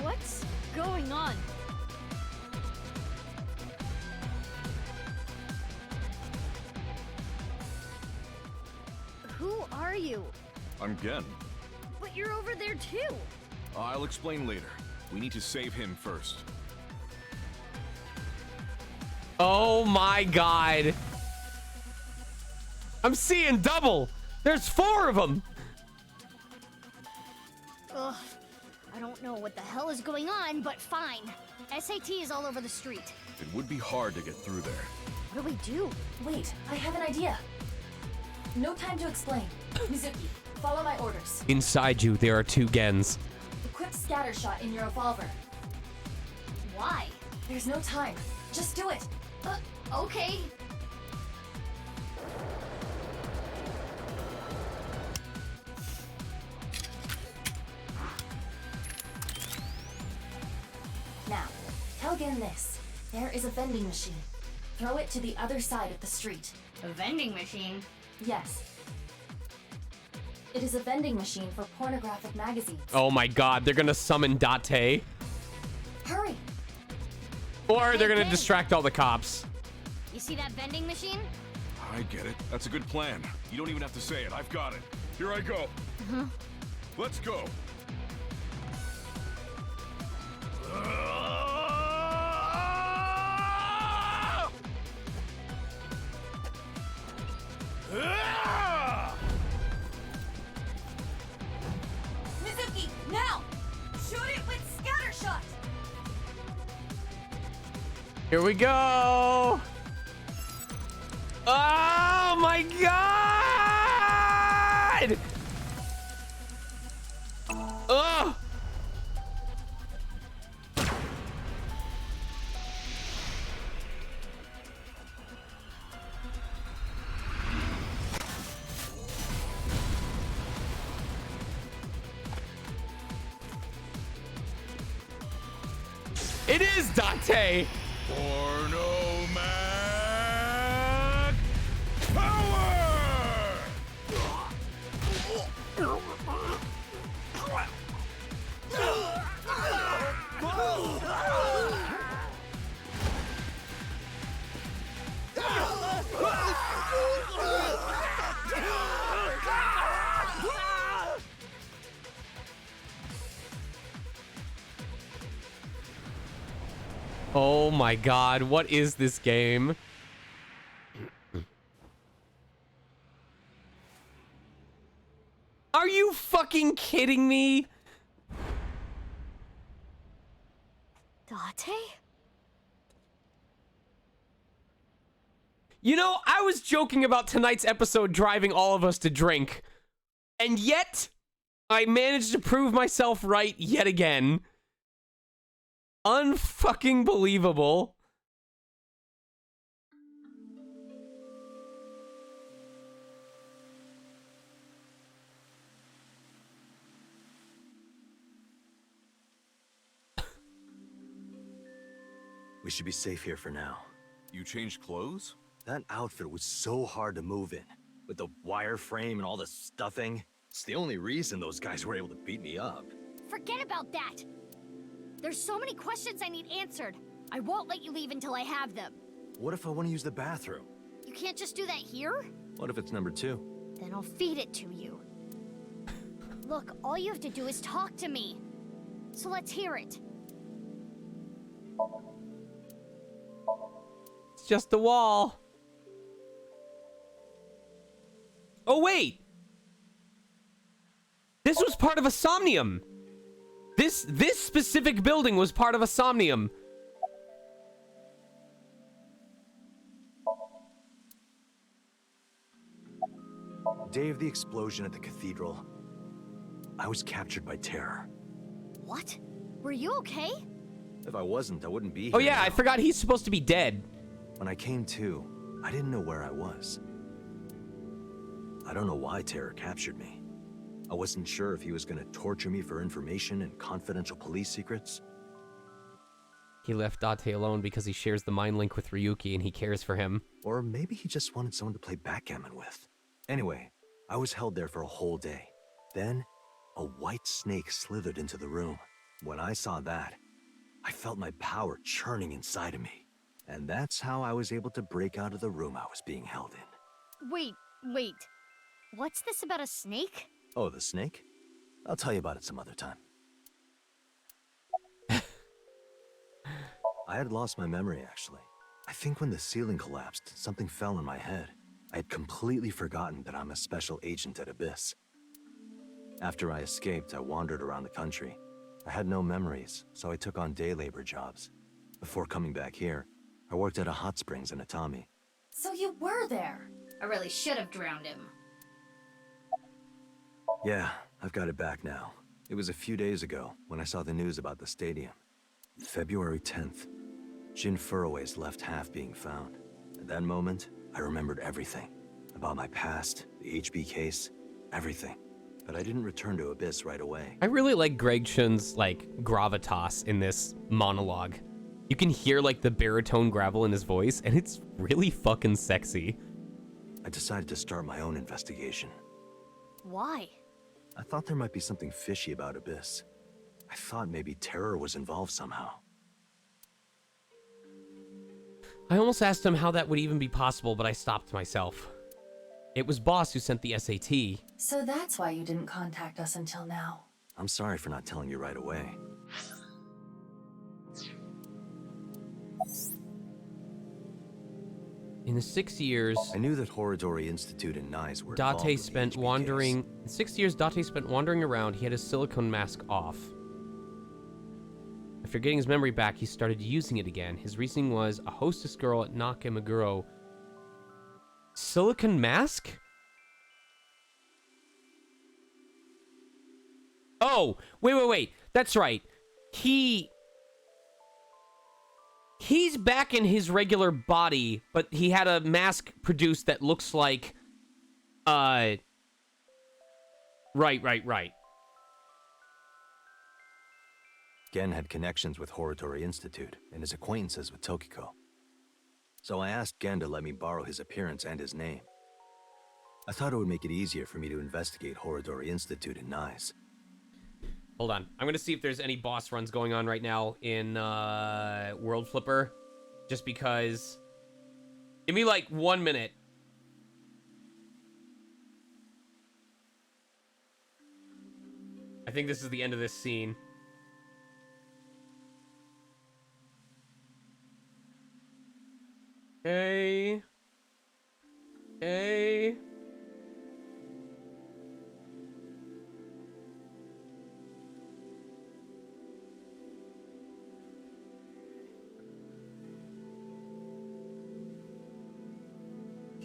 What's going on? Who are you? I'm Gen. But you're over there too. I'll explain later. We need to save him first. Oh my god. I'm seeing double. There's 4 of them. Ugh. I don't know what the hell is going on, but fine. SAT is all over the street. It would be hard to get through there. What do we do? Wait, I have an idea. No time to explain. Mizuki, follow my orders. Inside you, there are 2 Gens. Equip scatter shot in your revolver. Why? There's no time. Just do it. Okay. Now, tell Gen this. There is a vending machine. Throw it to the other side of the street. A vending machine? Yes. It is a vending machine for pornographic magazines. Oh my god, they're gonna summon Date. Hurry! Or they're gonna distract all the cops. You see that vending machine? I get it. That's a good plan. You don't even have to say it. I've got it. Here I go. Let's go. Mizuki, now! Shoot it with scatter shot! Here we go. Oh my god! Ugh! It is Date! Porno Mac Power! Oh my god, what is this game? Are you fucking kidding me? Date? You know, I was joking about tonight's episode driving all of us to drink. And yet, I managed to prove myself right yet again. Unfucking believable. We should be safe here for now. You changed clothes? That outfit was so hard to move in. With the wireframe and all the stuffing. It's the only reason those guys were able to beat me up. Forget about that! There's so many questions I need answered. I won't let you leave until I have them. What if I want to use the bathroom? You can't just do that here? What if it's number 2? Then I'll feed it to you. Look, all you have to do is talk to me. So let's hear it. It's just a wall. Oh, wait. This was part of a Somnium. This specific building was part of a Somnium. Day of the explosion at the cathedral. I was captured by terror. What? Were you okay? If I wasn't, I wouldn't be here. Oh yeah, now. I forgot he's supposed to be dead. When I came to, I didn't know where I was. I don't know why Terror captured me. I wasn't sure if he was going to torture me for information and confidential police secrets. He left Date alone because he shares the mind link with Ryuki and he cares for him. Or maybe he just wanted someone to play backgammon with. Anyway, I was held there for a whole day. Then, a white snake slithered into the room. When I saw that, I felt my power churning inside of me. And that's how I was able to break out of the room I was being held in. Wait. What's this about a snake? Oh, the snake? I'll tell you about it some other time. I had lost my memory, actually. I think when the ceiling collapsed, something fell in my head. I had completely forgotten that I'm a special agent at Abyss. After I escaped, I wandered around the country. I had no memories, so I took on day labor jobs. Before coming back here, I worked at a hot springs in Atami. So you were there. I really should have drowned him. Yeah, I've got it back now. It was a few days ago when I saw the news about the stadium. February 10th. Jin Furue's left half being found. At that moment, I remembered everything. About my past, the HB case, everything. But I didn't return to Abyss right away. I really like Greg Chun's, like, gravitas in this monologue. You can hear, like, the baritone gravel in his voice, and it's really fucking sexy. I decided to start my own investigation. Why? I thought there might be something fishy about Abyss. I thought maybe Terror was involved somehow. I almost asked him how that would even be possible, but I stopped myself. It was Boss who sent the SAT. So that's why you didn't contact us until now. I'm sorry for not telling you right away. In the 6 years, I knew that Horodori Institute and NICE were involved Date with the spent HB wandering. case. In 6 years, Date spent wandering around. He had his silicone mask off. After getting his memory back, he started using it again. His reasoning was a hostess girl at Nakameguro. Silicone mask? Oh, wait. That's right. He's back in his regular body, but he had a mask produced that looks like, Right. Gen had connections with Horodori Institute and his acquaintances with Tokiko. So I asked Gen to let me borrow his appearance and his name. I thought it would make it easier for me to investigate Horodori Institute and NICE. Hold on. I'm going to see if there's any boss runs going on right now in World Flipper. Just because... Give me like 1 minute. I think this is the end of this scene. Okay.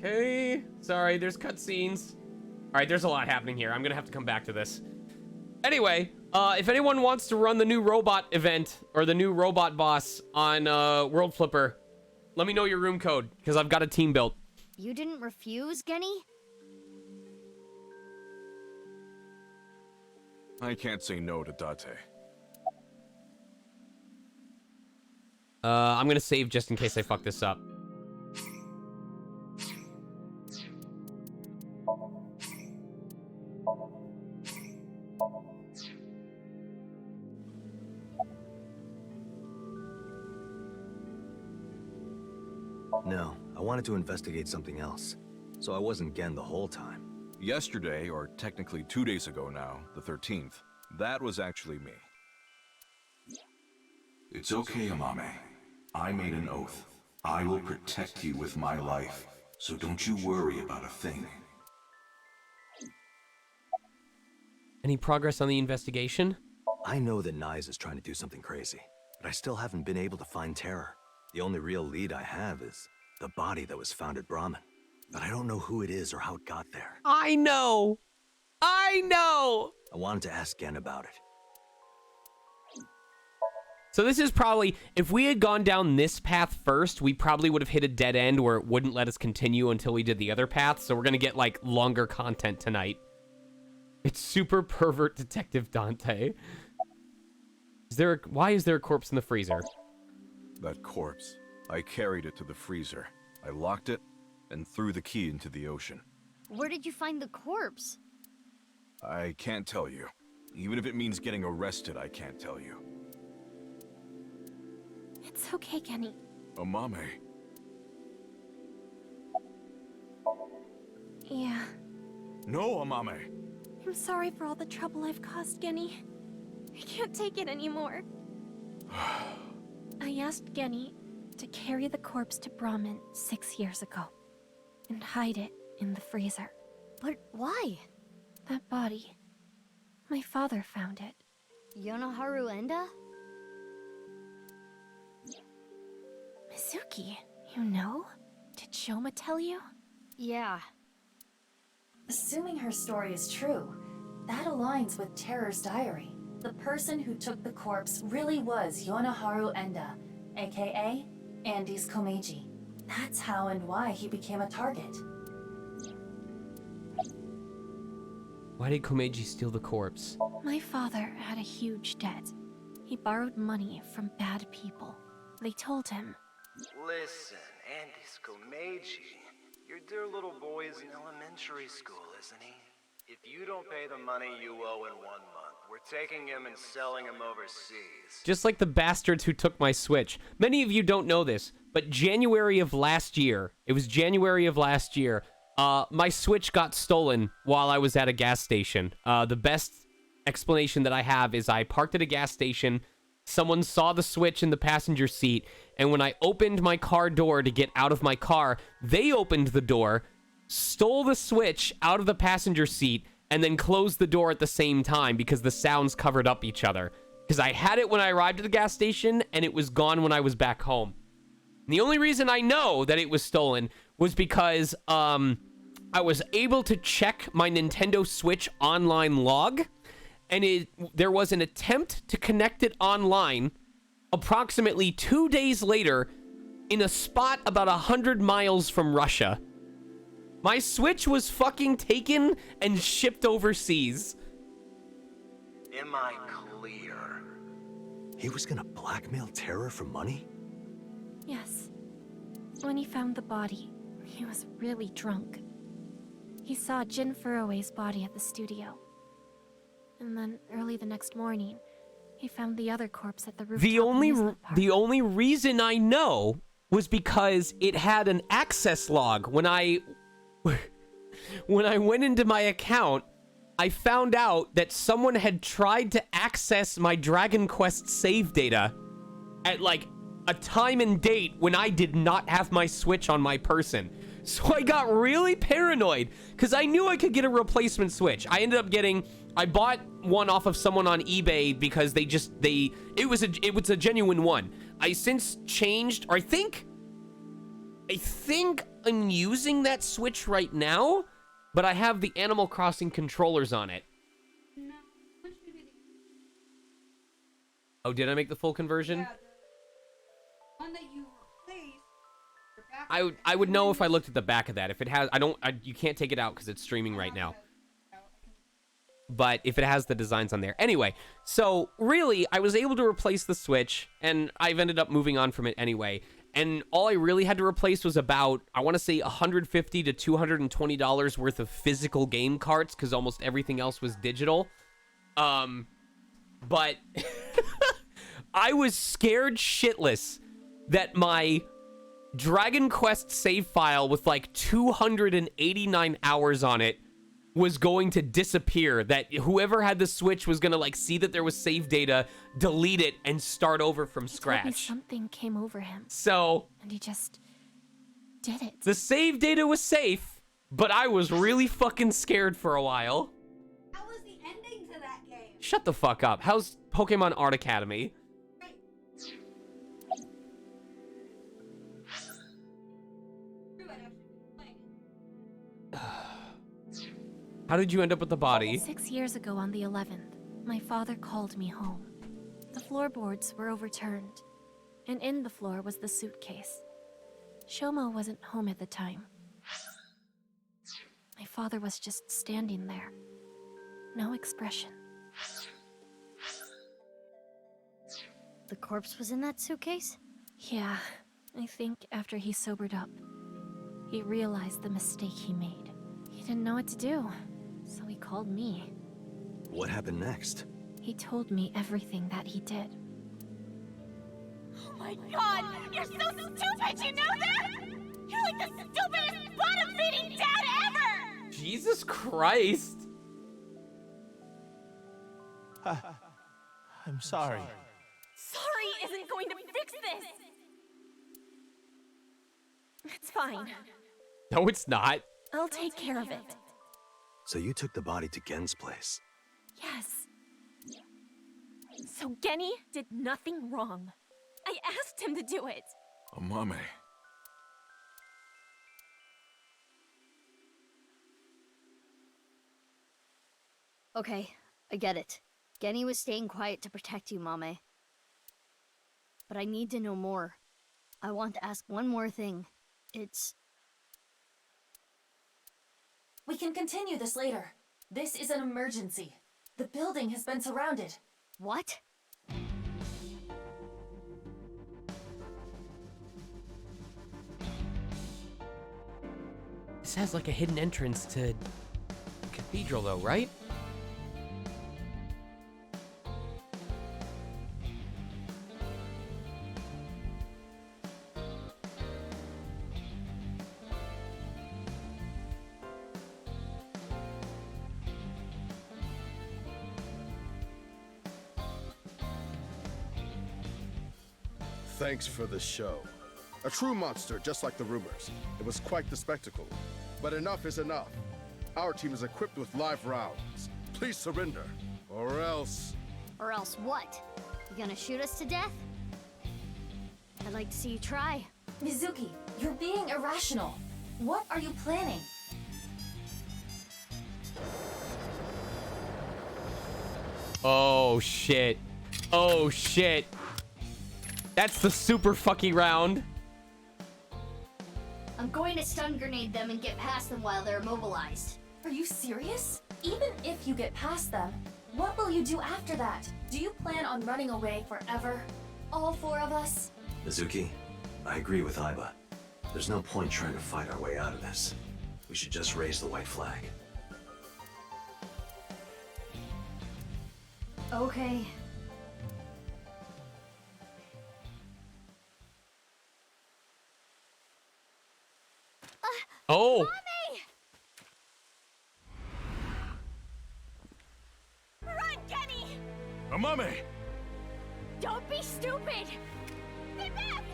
Okay. Sorry, there's cutscenes. All right, there's a lot happening here. I'm gonna have to come back to this. Anyway, if anyone wants to run the new robot event or the new robot boss on World Flipper, let me know your room code because I've got a team built. You didn't refuse, Genny? I can't say no to Date. I'm gonna save just in case I fuck this up. No, I wanted to investigate something else. So I wasn't Gen the whole time. Yesterday, or technically 2 days ago now, the 13th, that was actually me. It's okay, Amame. I made an oath. I will protect you with my life, so don't you worry about a thing. Any progress on the investigation? I know that Nyes is trying to do something crazy, but I still haven't been able to find Terror. The only real lead I have is the body that was found at Brahmin. But I don't know who it is or how it got there. I know! I know! I wanted to ask Gen about it. So this is probably, if we had gone down this path first, we probably would have hit a dead end where it wouldn't let us continue until we did the other path. So we're going to get like longer content tonight. It's super pervert detective Dante. Why is there a corpse in the freezer? That corpse. I carried it to the freezer. I locked it and threw the key into the ocean. Where did you find the corpse? I can't tell you. Even if it means getting arrested, I can't tell you. It's okay, Genny. Amame. Yeah. No, Amame. I'm sorry for all the trouble I've caused, Genny. I can't take it anymore. I asked Genny to carry the corpse to Brahmin 6 years ago and hide it in the freezer. But why? That body. My father found it. Yonoharu Enda? Mizuki, you know? Did Shoma tell you? Yeah. Assuming her story is true, that aligns with Terror's diary. The person who took the corpse really was Yonoharu Enda, aka Andy's Komeiji. That's how and why he became a target. Why did Komeiji steal the corpse? My father had a huge debt. He borrowed money from bad people. They told him, "Listen, Andy's Komeiji. Your dear little boy is in elementary school, isn't he? If you don't pay the money you owe in 1 month, we're taking him and selling him overseas." Just like the bastards who took my Switch. Many of you don't know this, but January of last year, my Switch got stolen while I was at a gas station. The best explanation that I have is I parked at a gas station, someone saw the Switch in the passenger seat, and when I opened my car door to get out of my car, they opened the door, stole the Switch out of the passenger seat, and then closed the door at the same time because the sounds covered up each other. Because I had it when I arrived at the gas station, and it was gone when I was back home. And the only reason I know that it was stolen was because I was able to check my Nintendo Switch online log, and there was an attempt to connect it online approximately 2 days later in a spot about 100 miles from Russia. My Switch was fucking taken and shipped overseas. Am I clear? He was gonna blackmail Terror for money? yes. When he found the body, he was really drunk. He saw Jin Furue's body at the studio. And then early the next morning, he found the other corpse at the rooftop amusement park. The only reason I know was because it had an access log. When I went into my account, I found out that someone had tried to access my Dragon Quest save data at like a time and date when I did not have my Switch on my person. So I got really paranoid because I knew I could get a replacement Switch. I bought one off of someone on eBay because it was a genuine one. I since changed, or I think I'm using that Switch right now, but I have the Animal Crossing controllers on it. No, what should be the Oh, did I make the full conversion? yeah, the one that you replaced? your back- I would know if I looked at the back of that. If it has, you can't take it out because it's streaming right now. But if it has the designs on there. Anyway, so really, I was able to replace the Switch, and I've ended up moving on from it anyway. And all I really had to replace was about, I want to say, $150 to $220 worth of physical game carts, because almost everything else was digital. But I was scared shitless that my Dragon Quest save file with like 289 hours on it was going to disappear, that whoever had the Switch was going to like see that there was save data, delete it, and start over from scratch. Told me something came over him. So, and he just did it. The save data was safe, but I was really fucking scared for a while. How was the ending to that game? Shut the fuck up. How's Pokemon Art Academy? How did you end up with the body? 6 years ago on the 11th, my father called me home. The floorboards were overturned, and in the floor was the suitcase. Shomo wasn't home at the time. My father was just standing there. No expression. The corpse was in that suitcase? Yeah, I think after he sobered up, he realized the mistake he made. He didn't know what to do, so he called me. What happened next? He told me everything that he did. Oh my god! You're so stupid, you know that? You're like the stupidest bottom-feeding dad ever! Jesus Christ! I'm sorry. Sorry isn't going to fix this! It's fine. No, it's not. I'll take care of it. So you took the body to Gen's place? Yes. So Genny did nothing wrong. I asked him to do it. Oh, Mame. Okay, I get it. Genny was staying quiet to protect you, Mame. But I need to know more. I want to ask one more thing. It's... We can continue this later. This is an emergency. The building has been surrounded. What? This has like a hidden entrance to Cathedral though, right? Thanks for the show. A true monster, just like the rumors. It was quite the spectacle. But enough is enough. Our team is equipped with live rounds. Please surrender, or else... Or else what? You gonna shoot us to death? I'd like to see you try. Mizuki, you're being irrational. What are you planning? Oh shit. Oh shit. That's the super fucky round. I'm going to stun grenade them and get past them while they're immobilized. Are you serious? Even if you get past them, what will you do after that? Do you plan on running away forever? All four of us? Mizuki, I agree with Aiba. There's no point trying to fight our way out of this. We should just raise the white flag. Okay. Oh! Mommy! Run, Genny! Mame! Don't be stupid! Stay back!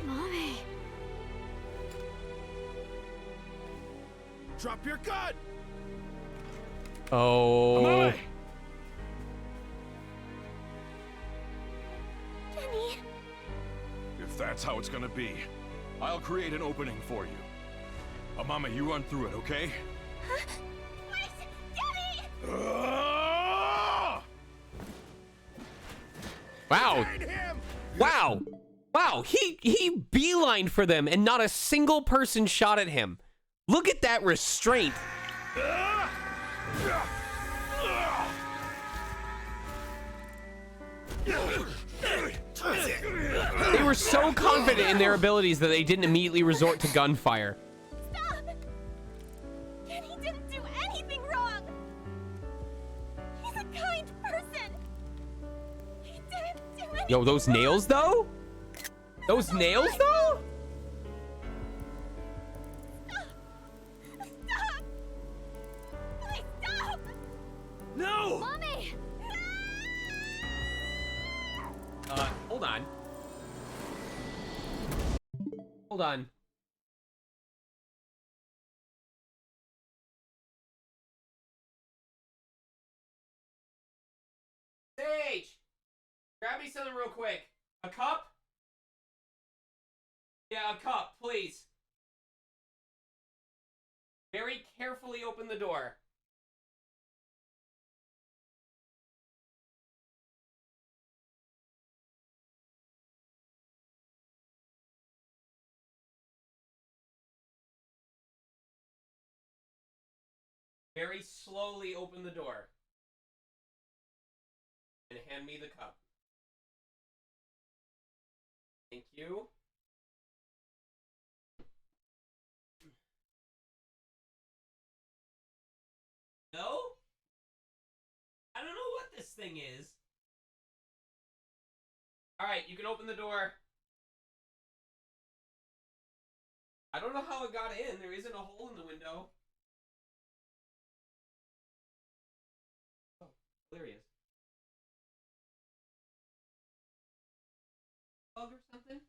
Mommy. Drop your gun! Oh. Mame! Genny! If that's how it's gonna be, I'll create an opening for you. Amame, you run through it, okay? Huh? Wait! Daddy! Wow. Wow. Wow. He beelined for them and not a single person shot at him. Look at that restraint. They were so confident in their abilities that they didn't immediately resort to gunfire. Stop! Kenny didn't do anything wrong! He's a kind person! He didn't do anything Yo, those nails though? Those nails though? Stop! Please stop! No! Mommy! Hold on. Hold on. Sage! Grab me something real quick. A cup? Yeah, a cup, please. Very carefully open the door. Very slowly open the door. And hand me the cup. Thank you. No? I don't know what this thing is. Alright, you can open the door. I don't know how it got in. There isn't a hole in the window. Oh, there he is. Bug or something?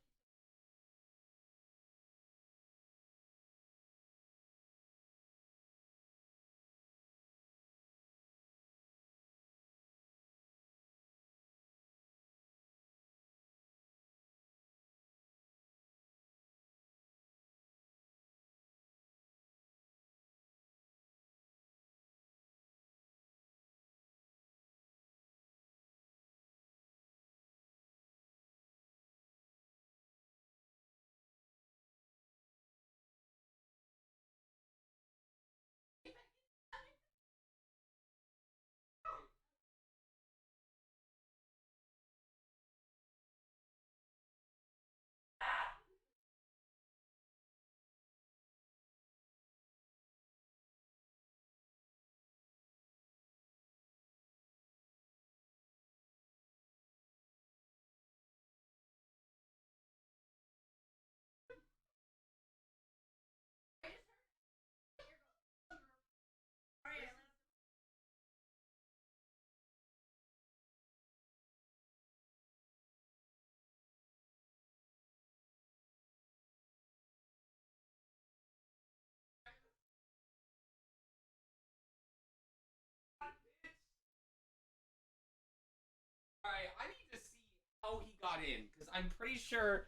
Alright, I need to see how he got in, because I'm pretty sure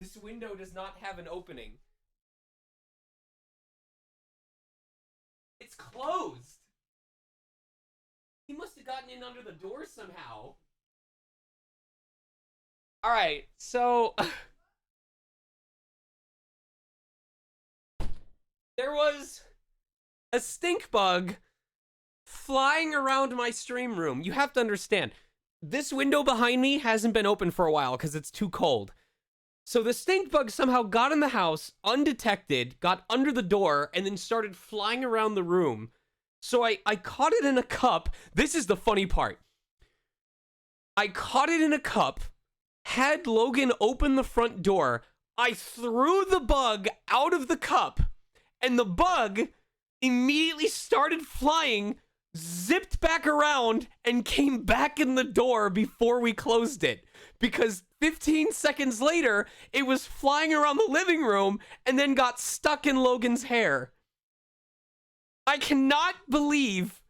this window does not have an opening. It's closed! He must have gotten in under the door somehow. Alright, so... there was a stink bug flying around my stream room. You have to understand, this window behind me hasn't been open for a while because it's too cold. So the stink bug somehow got in the house undetected, got under the door, and then started flying around the room. So I caught it in a cup. This is the funny part. I caught it in a cup, had Logan open the front door. I threw the bug out of the cup, and the bug immediately started flying, zipped back around, and came back in the door before we closed it. Because 15 seconds later, it was flying around the living room and then got stuck in Logan's hair. I cannot believe...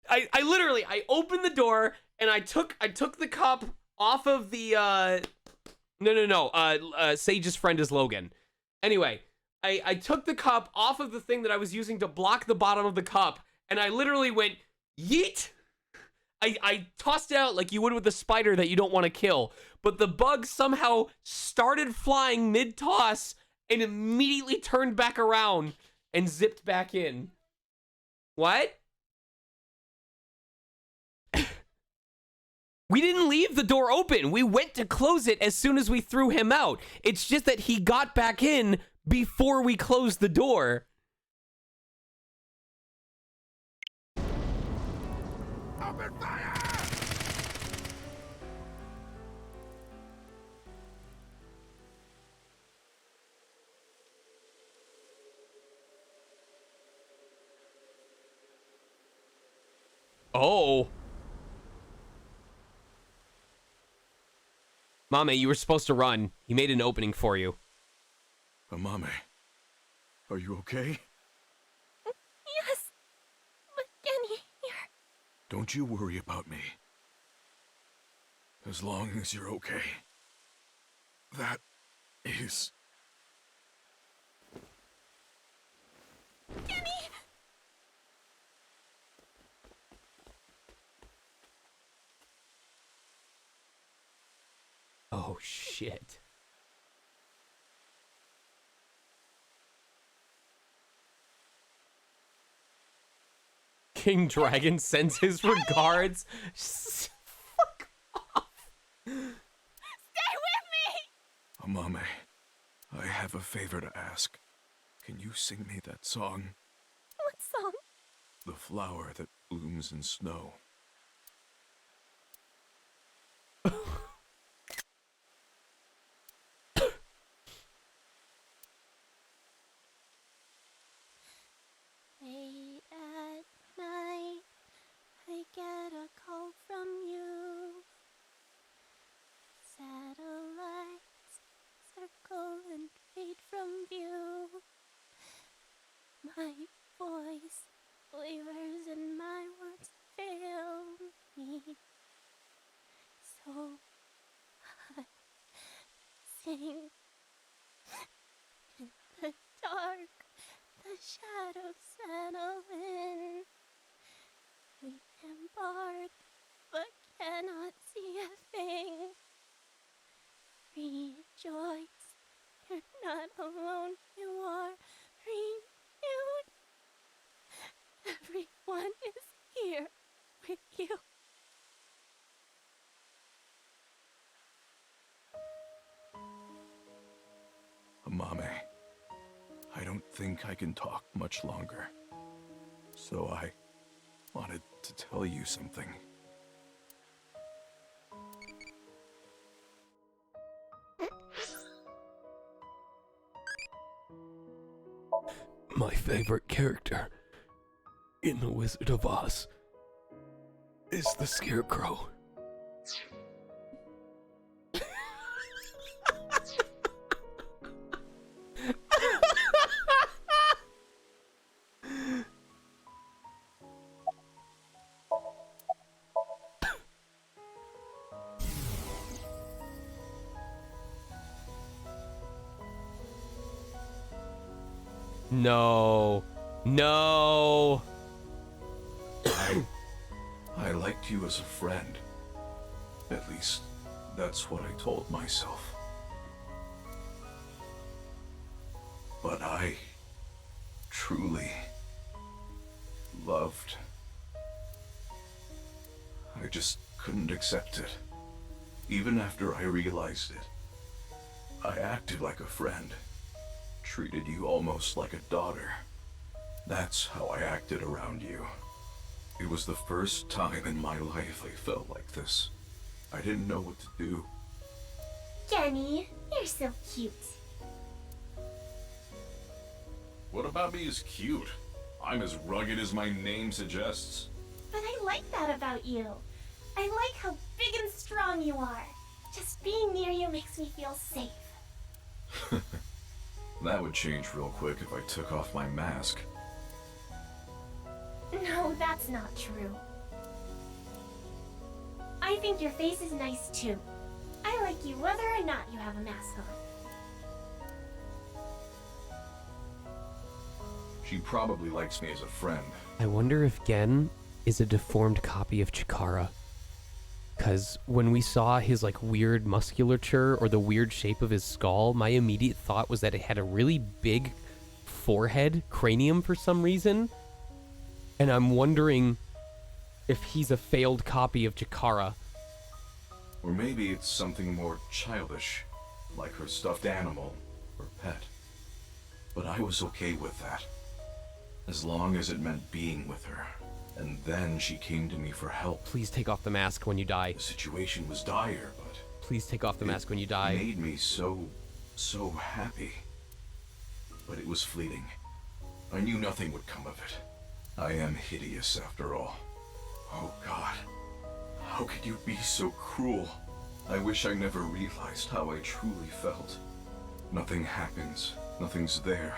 I literally, I opened the door and I took the cup off of the, Sage's friend is Logan. Anyway, I took the cup off of the thing that I was using to block the bottom of the cup, and I literally went, yeet! I tossed it out like you would with a spider that you don't want to kill, but the bug somehow started flying mid-toss and immediately turned back around and zipped back in. What? We didn't leave the door open. We went to close it as soon as we threw him out. It's just that he got back in before we closed the door. Open fire! Oh. Mame, you were supposed to run. He made an opening for you. Mame, are you okay? Yes. But Genny, here. Don't you worry about me. As long as you're okay. That is... Genny! Oh, shit. King Dragon sends his regards. Fuck off. Stay with me! Mame, I have a favor to ask. Can you sing me that song? What song? The flower that blooms in snow. Late at night, I get a call from you. Satellites circle and fade from view. My voice wavers and my words fail me. So I sing in the dark. The shadows settle in. We embark, but cannot see a thing. Rejoice, you're not alone, you are renewed. Everyone is here with you. Mame, I don't think I can talk much longer. So I wanted to tell you something. My favorite character in The Wizard of Oz is the Scarecrow. No. No. I liked you as a friend. At least, that's what I told myself. But I truly loved. I just couldn't accept it. Even after I realized it, I acted like a friend. Treated you almost like a daughter. That's how I acted around you. It was the first time in my life I felt like this. I didn't know what to do. Genny, you're so cute. What about me is cute? I'm as rugged as my name suggests. But I like that about you. I like how big and strong you are. Just being near you makes me feel safe. That would change real quick if I took off my mask. No, that's not true. I think your face is nice too. I like you whether or not you have a mask on. She probably likes me as a friend. I wonder if Gen is a deformed copy of Chikara. Because when we saw his like weird musculature or the weird shape of his skull, my immediate thought was that it had a really big forehead, cranium for some reason. And I'm wondering if he's a failed copy of Chikara. Or maybe it's something more childish, like her stuffed animal or pet. But I was okay with that, as long as it meant being with her. And then she came to me for help. Please take off the mask when you die. The situation was dire, but... Please take off the mask when you die. It made me so happy. But it was fleeting. I knew nothing would come of it. I am hideous after all. Oh God. How could you be so cruel? I wish I never realized how I truly felt. Nothing happens. Nothing's there.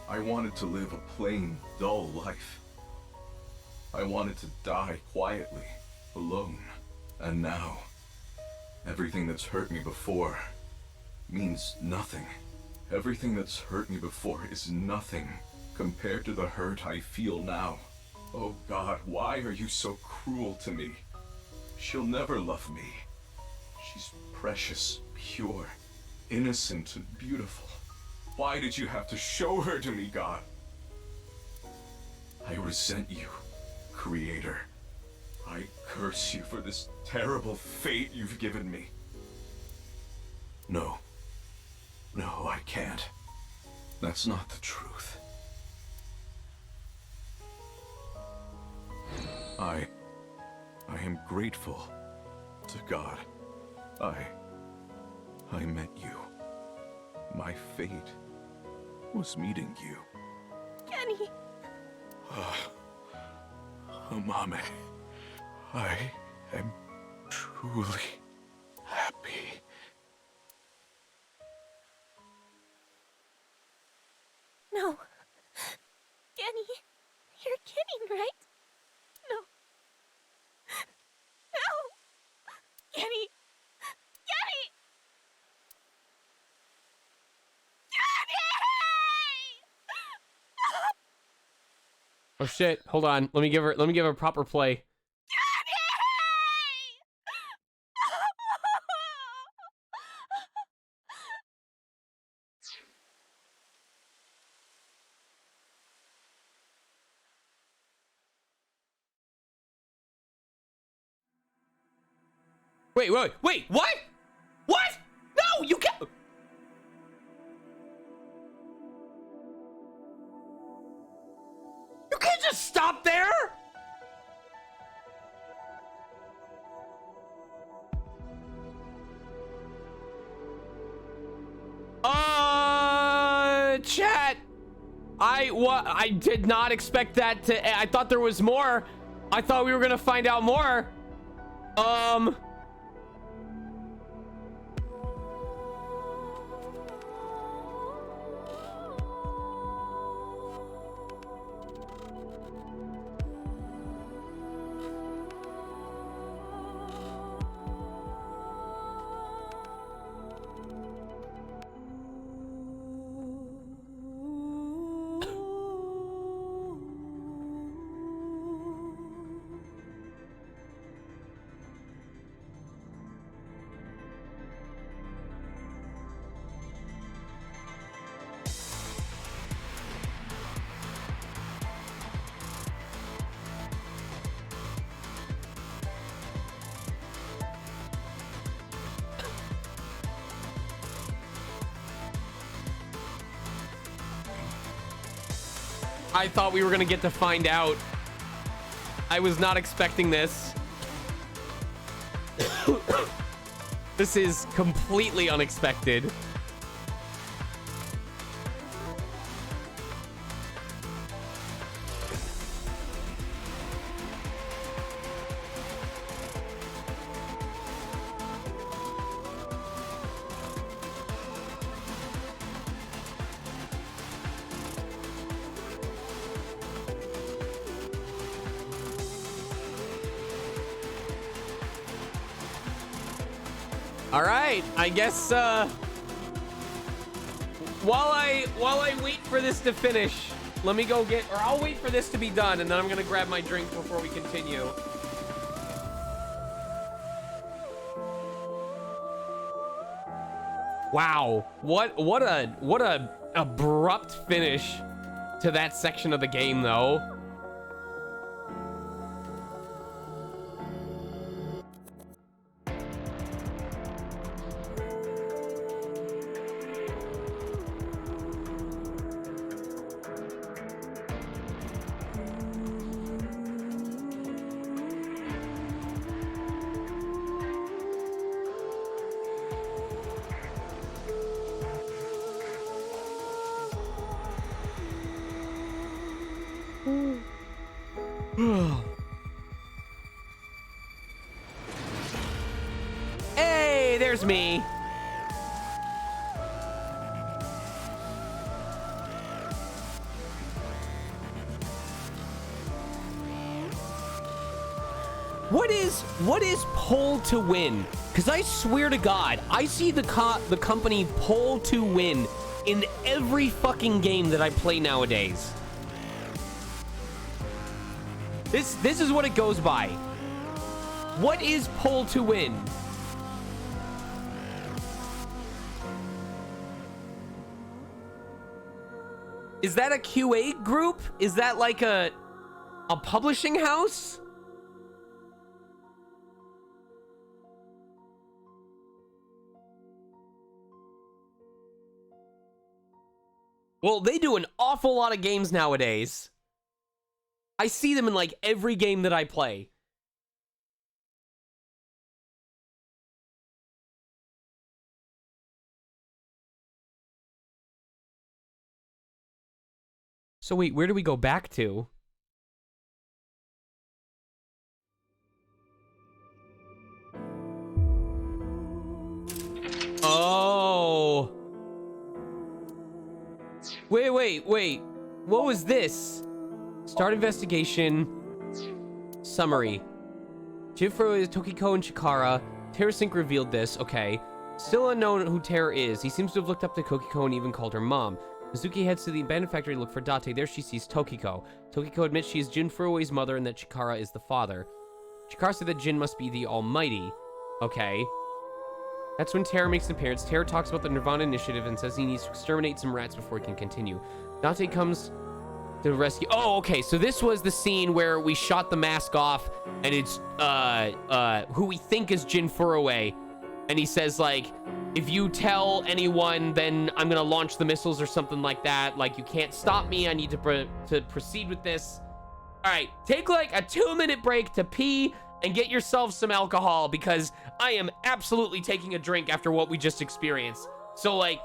I wanted to live a plain, dull life. I wanted to die quietly, alone. And now, everything that's hurt me before means nothing. Everything that's hurt me before is nothing compared to the hurt I feel now. Oh God, why are you so cruel to me? She'll never love me. She's precious, pure, innocent, and beautiful. Why did you have to show her to me, God? I resent you, Creator. I curse you for this terrible fate you've given me. No. No, I can't. That's not the truth. I am grateful to God. I met you. My fate was meeting you. Kenny! Mame, I am truly happy. No. Kenny, you're kidding, right? No. No! Kenny! Kenny! Oh shit, hold on. Let me give her proper play. Wait, what? What? No, you can't. You can't just stop there. Chat. I did not expect that to. I thought there was more. I thought we were gonna find out more. I thought we were gonna get to find out. I was not expecting this. This is completely unexpected. All right, I guess while I wait for this to finish, let me go get, or I'll wait for this to be done, and then I'm gonna grab my drink before we continue. Wow, what a abrupt finish to that section of the game, though. Hey, there's me. What is pull to win? Because I swear to God, I see the company pull to win in every fucking game that I play nowadays. This is what it goes by. What is pull to win? Is that a QA group? Is that like a publishing house? Well, they do an awful lot of games nowadays. I see them in like every game that I play. So wait, where do we go back to? Oh. Wait. What was this? Start investigation. Summary. Jifro is Tokiko and Chikara. TerraSync revealed this. Okay. Still unknown who Terra is. He seems to have looked up to Kokiko and even called her mom. Mizuki heads to the abandoned factory to look for Date. There she sees Tokiko. Tokiko admits she is Jin Furue's mother and that Chikara is the father. Chikara said that Jin must be the Almighty. Okay. That's when Terra makes an appearance. Terra talks about the Nirvana initiative and says he needs to exterminate some rats before he can continue. Date comes to rescue. Oh, okay. So this was the scene where we shot the mask off and it's who we think is Jin Furue. And he says, like, if you tell anyone, then I'm gonna launch the missiles or something like that. Like, you can't stop me. I need to proceed with this. All right, take like a 2-minute break to pee and get yourself some alcohol because I am absolutely taking a drink after what we just experienced. So like,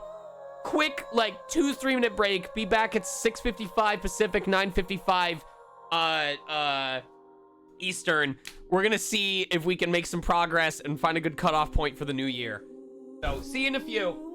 quick, like 2-3 minute break. Be back at 6:55 Pacific, 9:55 Eastern. We're gonna see if we can make some progress and find a good cutoff point for the new year. So see you in a few.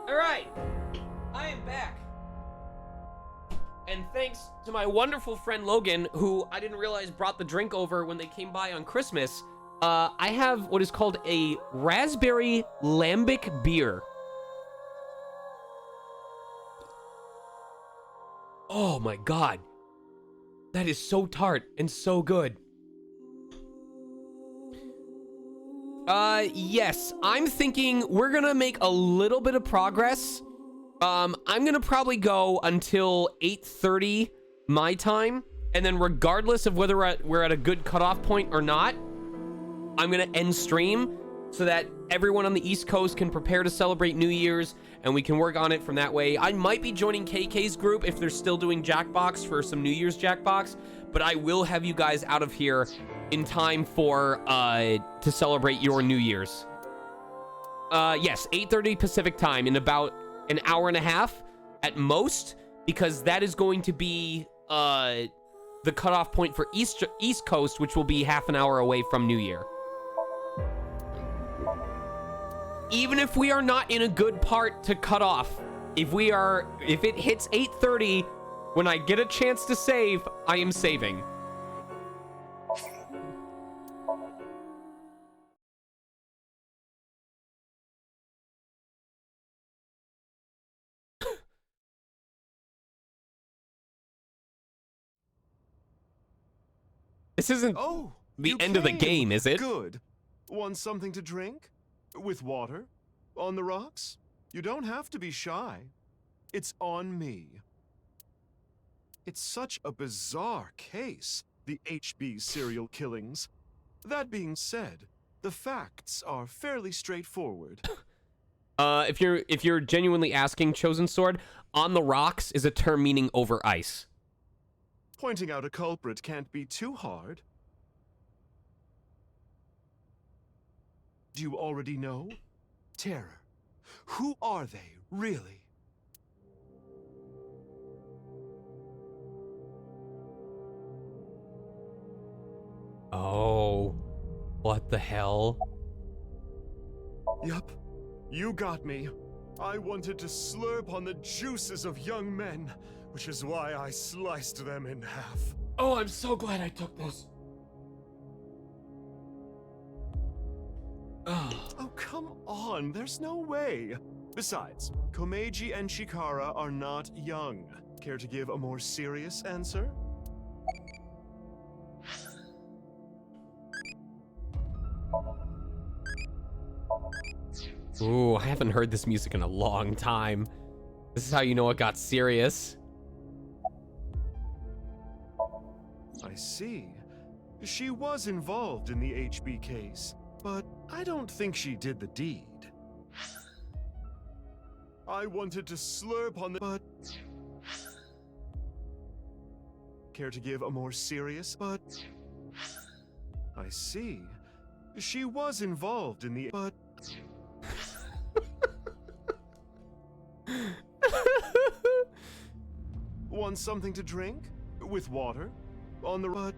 All right, I am back. And thanks to my wonderful friend Logan, who I didn't realize brought the drink over when they came by on Christmas, I have what is called a raspberry lambic beer. Oh my god. That is so tart and so good. Yes, I'm thinking we're gonna make a little bit of progress. I'm gonna probably go until 8:30 my time, and then regardless of whether we're at a good cutoff point or not, I'm gonna end stream so that everyone on the East Coast can prepare to celebrate New Year's, and we can work on it from that way. I might be joining KK's group if they're still doing Jackbox for some New Year's Jackbox, but I will have you guys out of here in time for to celebrate your New Year's. Yes, 8:30 Pacific time in about an hour and a half at most, because that is going to be the cutoff point for East Coast, which will be half an hour away from New Year. Even if we are not in a good part to cut off, if it hits 8:30, when I get a chance to save, I am saving. This isn't the end of the game, is it? Good. Want something to drink? With water? On the rocks? You don't have to be shy. It's on me. It's such a bizarre case, the HB serial killings. That being said, the facts are fairly straightforward. If you're genuinely asking, Chosen Sword, on the rocks is a term meaning over ice. Pointing out a culprit can't be too hard. Do you already know? Terror. Who are they, really? Oh, what the hell? Yup, you got me. I wanted to slurp on the juices of young men, which is why I sliced them in half. Oh, I'm so glad I took this. Oh, come on, there's no way. Besides, Komeiji and Chikara are not young. Care to give a more serious answer? Ooh, I haven't heard this music in a long time. This is how you know it got serious. I see. She was involved in the HB case, but I don't think she did the deed. I wanted to slurp on the... but... Care to give a more serious... but... I see. She was involved in the... but... Want something to drink? With water? On the... but...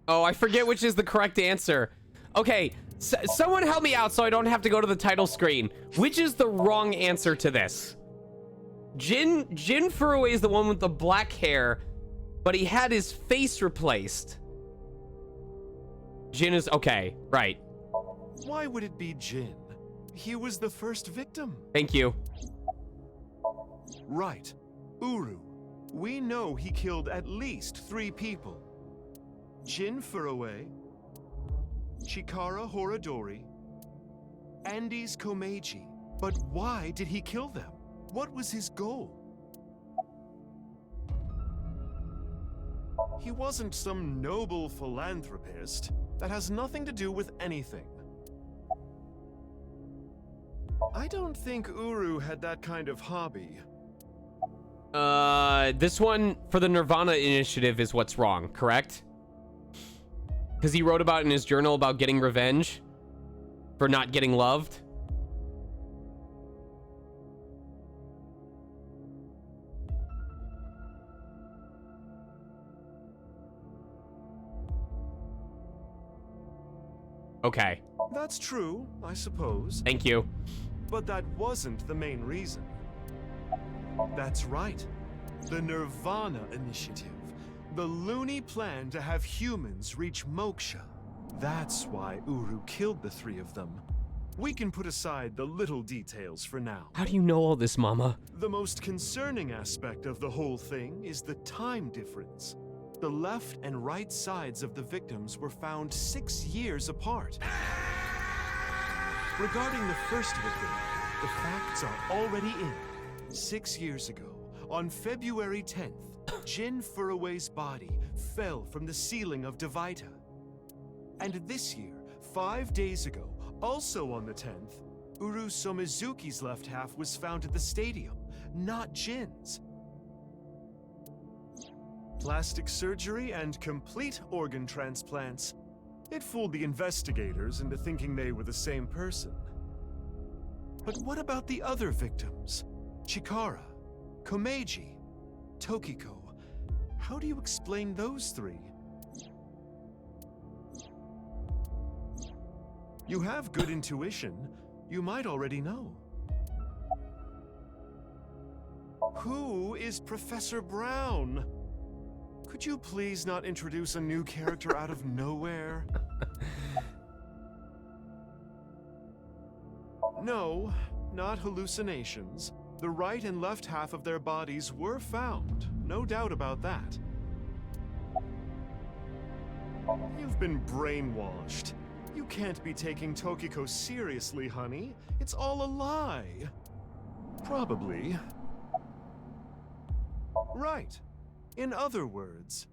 Oh, I forget which is the correct answer. Okay, someone help me out so I don't have to go to the title screen. Which is the wrong answer to this? Jin Furue is the one with the black hair, but he had his face replaced. Jin is... okay, right. Why would it be Jin? He was the first victim. Thank you. Right. Uru. We know he killed at least 3 people. Jin Furue, Chikara Horadori, Andes Komeiji. But why did he kill them? What was his goal? He wasn't some noble philanthropist. That has nothing to do with anything. I don't think Uru had that kind of hobby. This one for the Nirvana initiative is what's wrong, correct? Because he wrote about in his journal about getting revenge for not getting loved. Okay. That's true, I suppose. Thank you. But that wasn't the main reason. That's right. The Nirvana initiative. The loony plan to have humans reach moksha. That's why Uru killed the 3 of them. We can put aside the little details for now. How do you know all this, Mama? The most concerning aspect of the whole thing is the time difference. The left and right sides of the victims were found 6 years apart. Regarding the first victim, the facts are already in. 6 years ago, on February 10th, Jin Furue's body fell from the ceiling of Devaita. And this year, 5 days ago, also on the 10th, Uru Somizuki's left half was found at the stadium, not Jin's. Plastic surgery and complete organ transplants. It fooled the investigators into thinking they were the same person. But what about the other victims? Chikara, Komeiji, Tokiko. How do you explain those 3? You have good intuition. You might already know. Who is Professor Brown? Could you please not introduce a new character out of nowhere? No, not hallucinations. The right and left half of their bodies were found. No doubt about that. You've been brainwashed. You can't be taking Tokiko seriously, honey. It's all a lie. Probably. Right. In other words,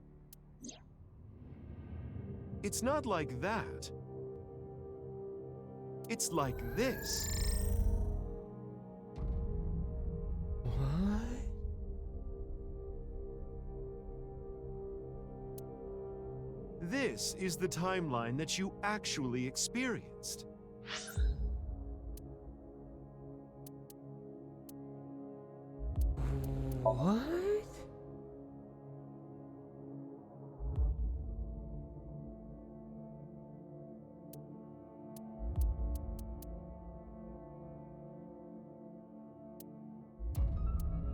it's not like that. It's like this. What? This is the timeline that you actually experienced. What?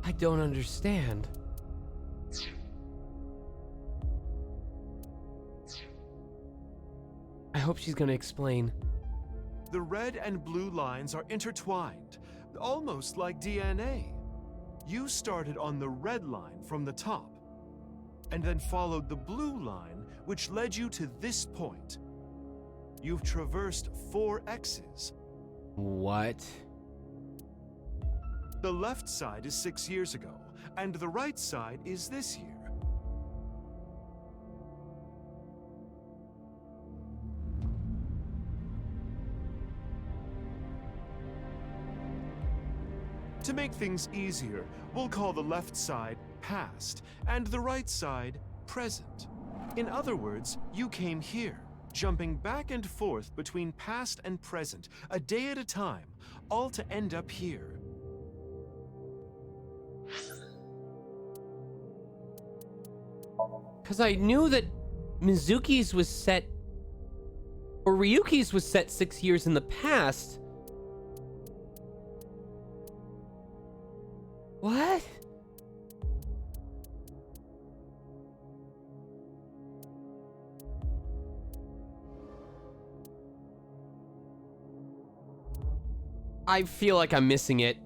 I don't understand. I hope she's gonna explain. The red and blue lines are intertwined, almost like DNA. You started on the red line from the top, and then followed the blue line, which led you to this point. You've traversed 4 X's. What? The left side is 6 years ago, and the right side is this year. To make things easier, we'll call the left side past, and the right side present. In other words, you came here, jumping back and forth between past and present, a day at a time, all to end up here. Because I knew that Mizuki's was set, or Ryuki's was set 6 years in the past. What? I feel like I'm missing it.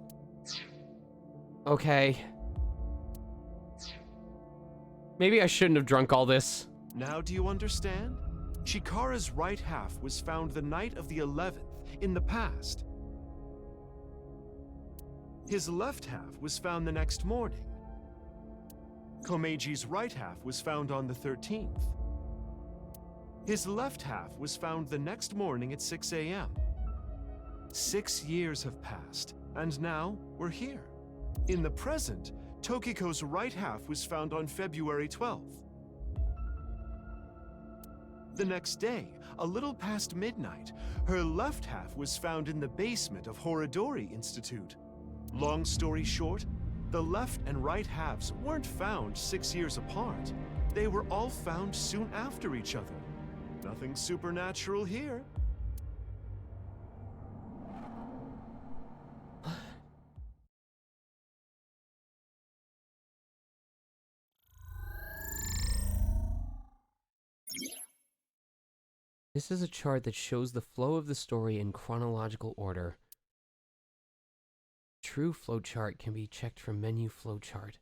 Okay. Maybe I shouldn't have drunk all this. Now do you understand? Chikara's right half was found the night of the 11th, in the past. His left half was found the next morning. Komeji's right half was found on the 13th. His left half was found the next morning at 6 a.m. 6 years have passed, and now we're here. In the present, Tokiko's right half was found on February 12th. The next day, a little past midnight, her left half was found in the basement of Horodori Institute. Long story short, the left and right halves weren't found 6 years apart. They were all found soon after each other. Nothing supernatural here. This is a chart that shows the flow of the story in chronological order. True flowchart can be checked from menu flowchart.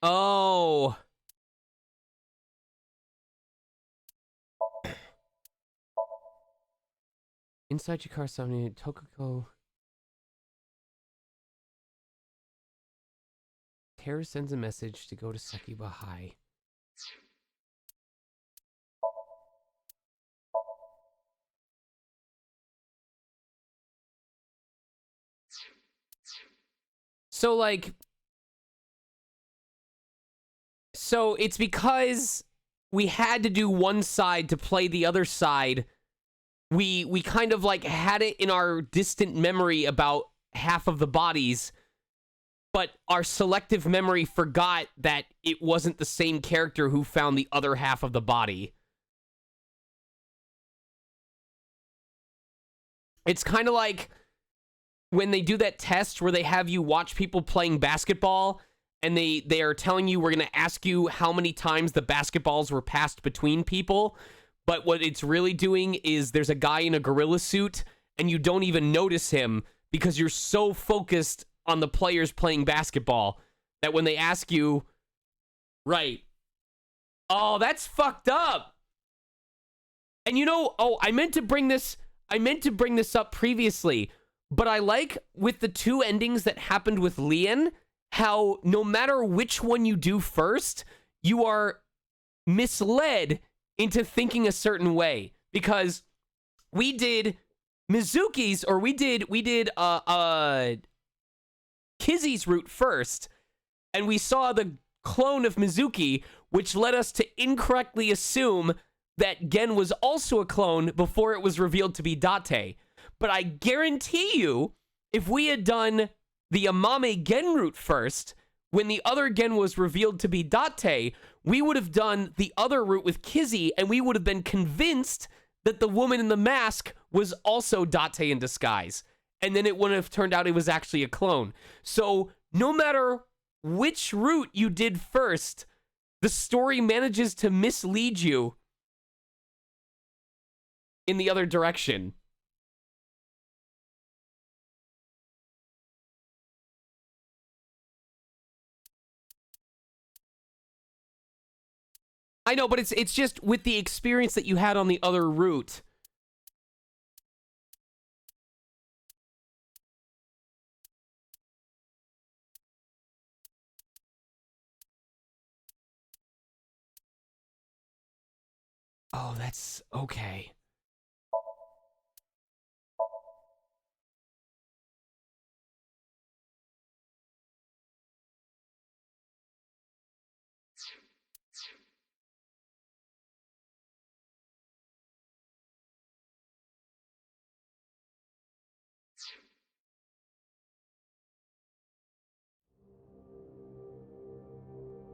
Oh. Inside Chikara Somnium, Tokiko. Terra sends a message to go to Sekiba High. So, like... So, it's because we had to do one side to play the other side. We kind of like had it in our distant memory about half of the bodies, but our selective memory forgot that it wasn't the same character who found the other half of the body. It's kind of like when they do that test where they have you watch people playing basketball and they are telling you we're going to ask you how many times the basketballs were passed between people, but what it's really doing is there's a guy in a gorilla suit and you don't even notice him because you're so focused on the players playing basketball that when they ask you, right, oh, that's fucked up. And you know, oh, I meant to bring this up previously, but I like with the two endings that happened with Lian, how no matter which one you do first, you are misled into thinking a certain way. Because we did Mizuki's, or we did Kizzy's route first, and we saw the clone of Mizuki, which led us to incorrectly assume that Gen was also a clone before it was revealed to be Date. But I guarantee you, if we had done the Amame Gen route first, when the other Gen was revealed to be Date, we would have done the other route with Kizzy, and we would have been convinced that the woman in the mask was also Date in disguise. And then it wouldn't have turned out it was actually a clone. So no matter which route you did first, the story manages to mislead you in the other direction. I know, but it's just with the experience that you had on the other route. Oh, that's okay.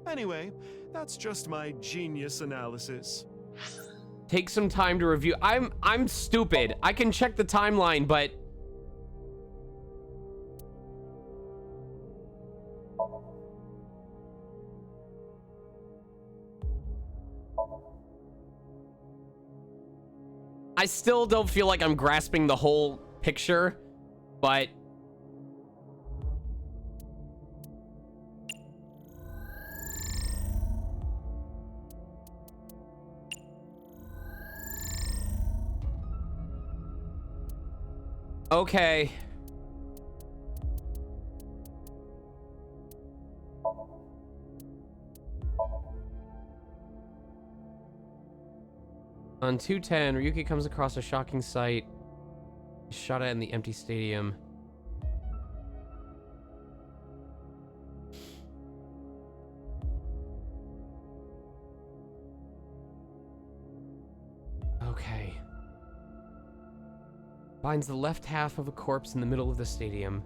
Anyway, that's just my genius analysis. Take some time to review. I'm stupid. I can check the timeline, but I still don't feel like I'm grasping the whole picture, but okay. On 210, Ryuki comes across a shocking sight. Shot at in the empty stadium. Okay. Finds the left half of a corpse in the middle of the stadium.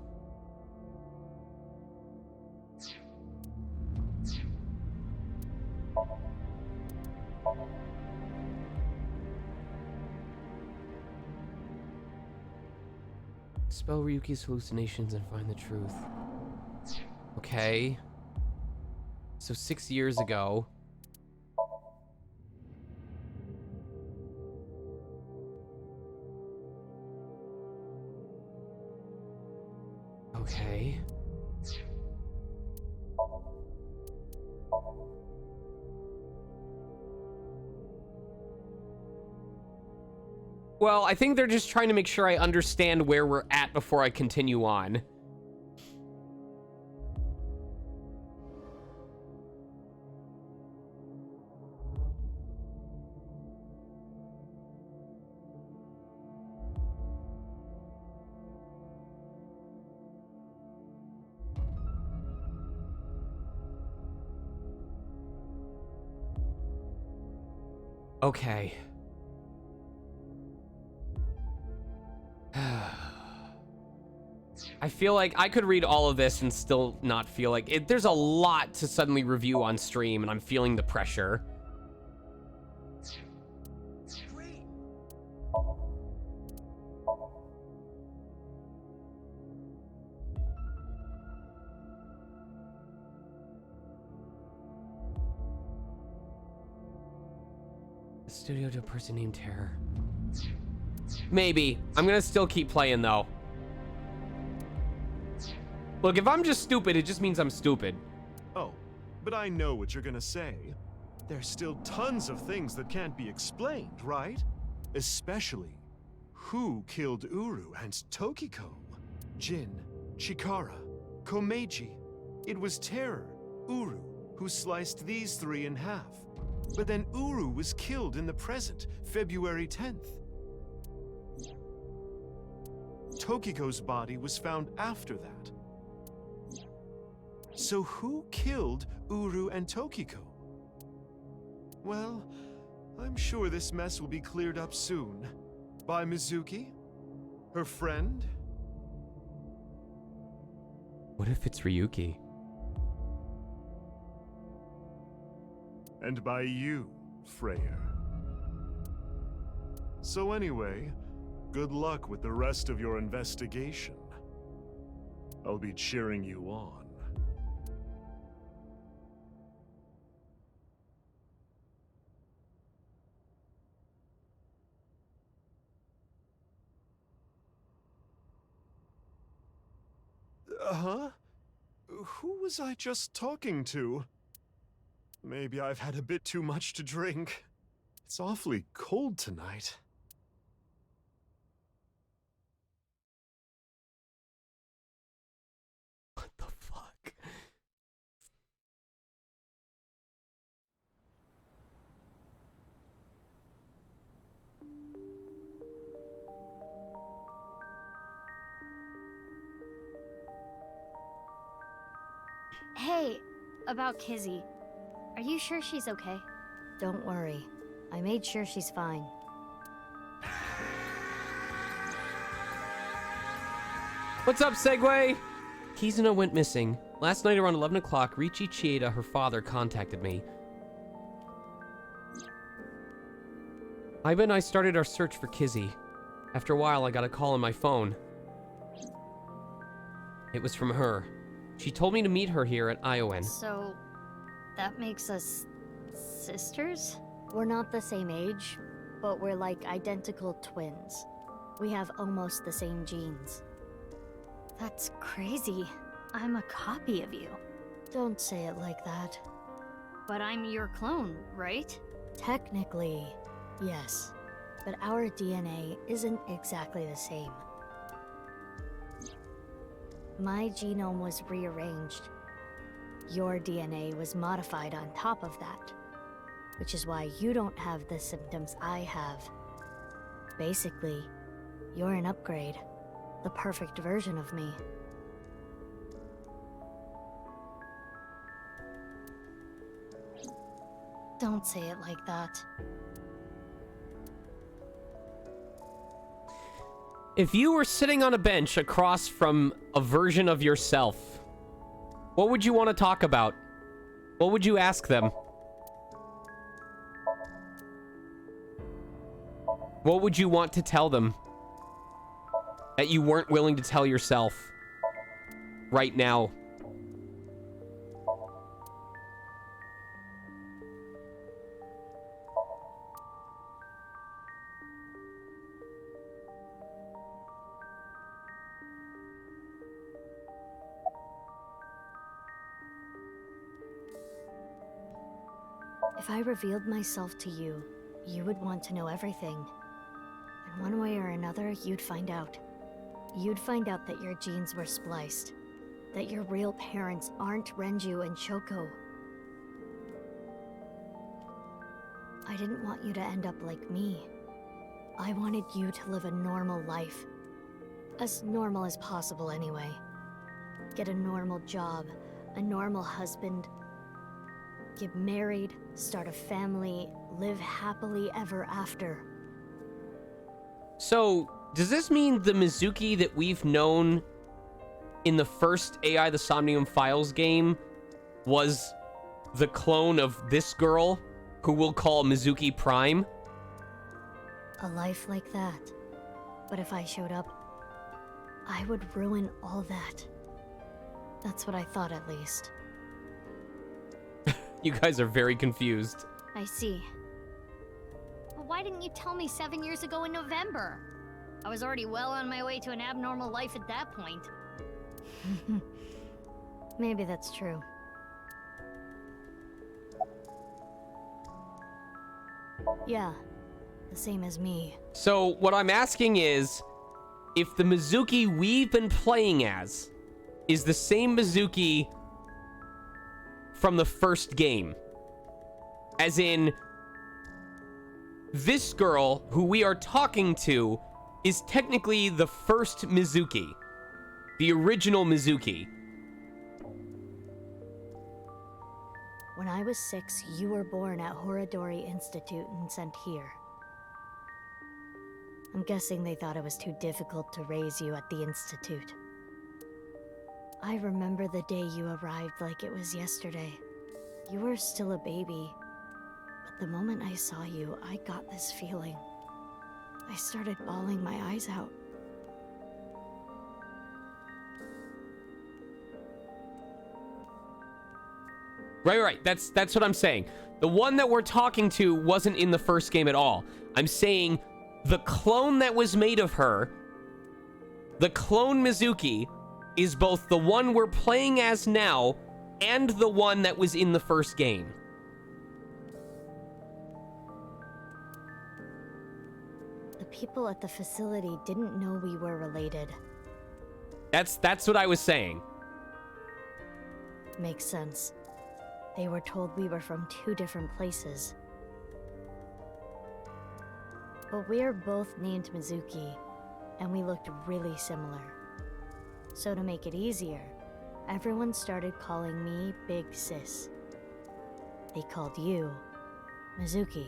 Expel Ryuki's hallucinations and find the truth. Okay. So 6 years ago. Okay. Well, I think they're just trying to make sure I understand where we're at before I continue on. Okay. I feel like I could read all of this and still not feel like it. There's a lot to suddenly review on stream, and I'm feeling the pressure. The studio to a person named Terror. Maybe. I'm gonna still keep playing, though. Look, if I'm just stupid, it just means I'm stupid. Oh, but I know what you're gonna say. There's still tons of things that can't be explained, right? Especially, who killed Uru and Tokiko? Jin, Chikara, Komeiji. It was Terror, Uru, who sliced these three in half. But then Uru was killed in the present, February 10th. Tokiko's body was found after that. So who killed Uru and Tokiko? Well, I'm sure this mess will be cleared up soon. By Mizuki? Her friend? What if it's Ryuki? And by you, Freyr. So anyway, good luck with the rest of your investigation. I'll be cheering you on. Huh? Who was I just talking to? Maybe I've had a bit too much to drink. It's awfully cold tonight. What the fuck? Hey, about Kizzy. Are you sure she's okay? Don't worry. I made sure she's fine. What's up, Segway? Kizuna went missing. Last night around 11 o'clock, Richi Chieda, her father, contacted me. Iba and I started our search for Kizzy. After a while, I got a call on my phone. It was from her. She told me to meet her here at Iowen. So, that makes us sisters? We're not the same age, but we're like identical twins. We have almost the same genes. That's crazy. I'm a copy of you. Don't say it like that. But I'm your clone, right? Technically, yes. But our DNA isn't exactly the same. My genome was rearranged. Your DNA was modified on top of that. Which is why you don't have the symptoms I have. Basically, you're an upgrade. The perfect version of me. Don't say it like that. If you were sitting on a bench across from a version of yourself, what would you want to talk about? What would you ask them? What would you want to tell them that you weren't willing to tell yourself right now? If I revealed myself to you, you would want to know everything. And one way or another, you'd find out. You'd find out that your genes were spliced. That your real parents aren't Renju and Choco. I didn't want you to end up like me. I wanted you to live a normal life. As normal as possible, anyway. Get a normal job, a normal husband. Get married, start a family, live happily ever after. So, does this mean the Mizuki that we've known in the first AI the Somnium Files game was the clone of this girl, who we'll call Mizuki Prime? A life like that. But if I showed up, I would ruin all that. That's what I thought, at least. You guys are very confused. I see. But why didn't you tell me 7 years ago in November? I was already well on my way to an abnormal life at that point. Maybe that's true. Yeah, the same as me. So what I'm asking is, if the Mizuki we've been playing as is the same Mizuki from the first game, as in, this girl who we are talking to is technically the first Mizuki, the original Mizuki. When I was 6, you were born at Horadori Institute and sent here. I'm guessing they thought it was too difficult to raise you at the Institute. I remember the day you arrived like it was yesterday. You were still a baby, but the moment I saw you, I got this feeling. I started bawling my eyes out. Right. That's what I'm saying. The one that we're talking to wasn't in the first game at all. I'm saying the clone that was made of her, the clone Mizuki, is both the one we're playing as now and the one that was in the first game. The people at the facility didn't know we were related. That's what I was saying. Makes sense. They were told we were from 2 different places. But we're both named Mizuki, and we looked really similar. So to make it easier, everyone started calling me Big Sis. They called you Mizuki.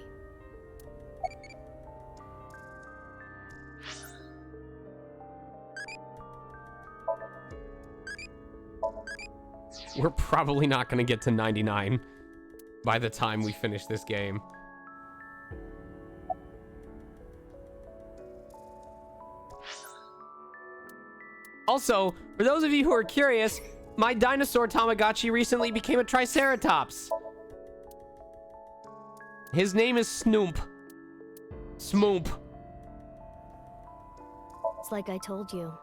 We're probably not going to get to 99 by the time we finish this game. Also, for those of you who are curious, my dinosaur Tamagotchi recently became a Triceratops. His name is Snoop. Smoop. It's like I told you.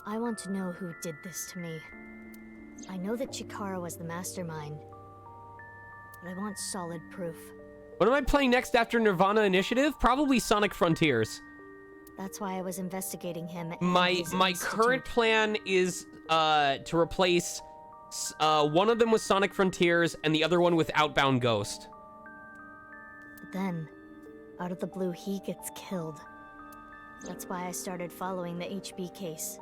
I want to know who did this to me. I know that Chikara was the mastermind, but I want solid proof. What am I playing next after Nirvana Initiative? Probably Sonic Frontiers. That's why I was investigating him. My current plan is to replace one of them with Sonic Frontiers and the other one with Outbound Ghost. But then, out of the blue, he gets killed. That's why I started following the HB case.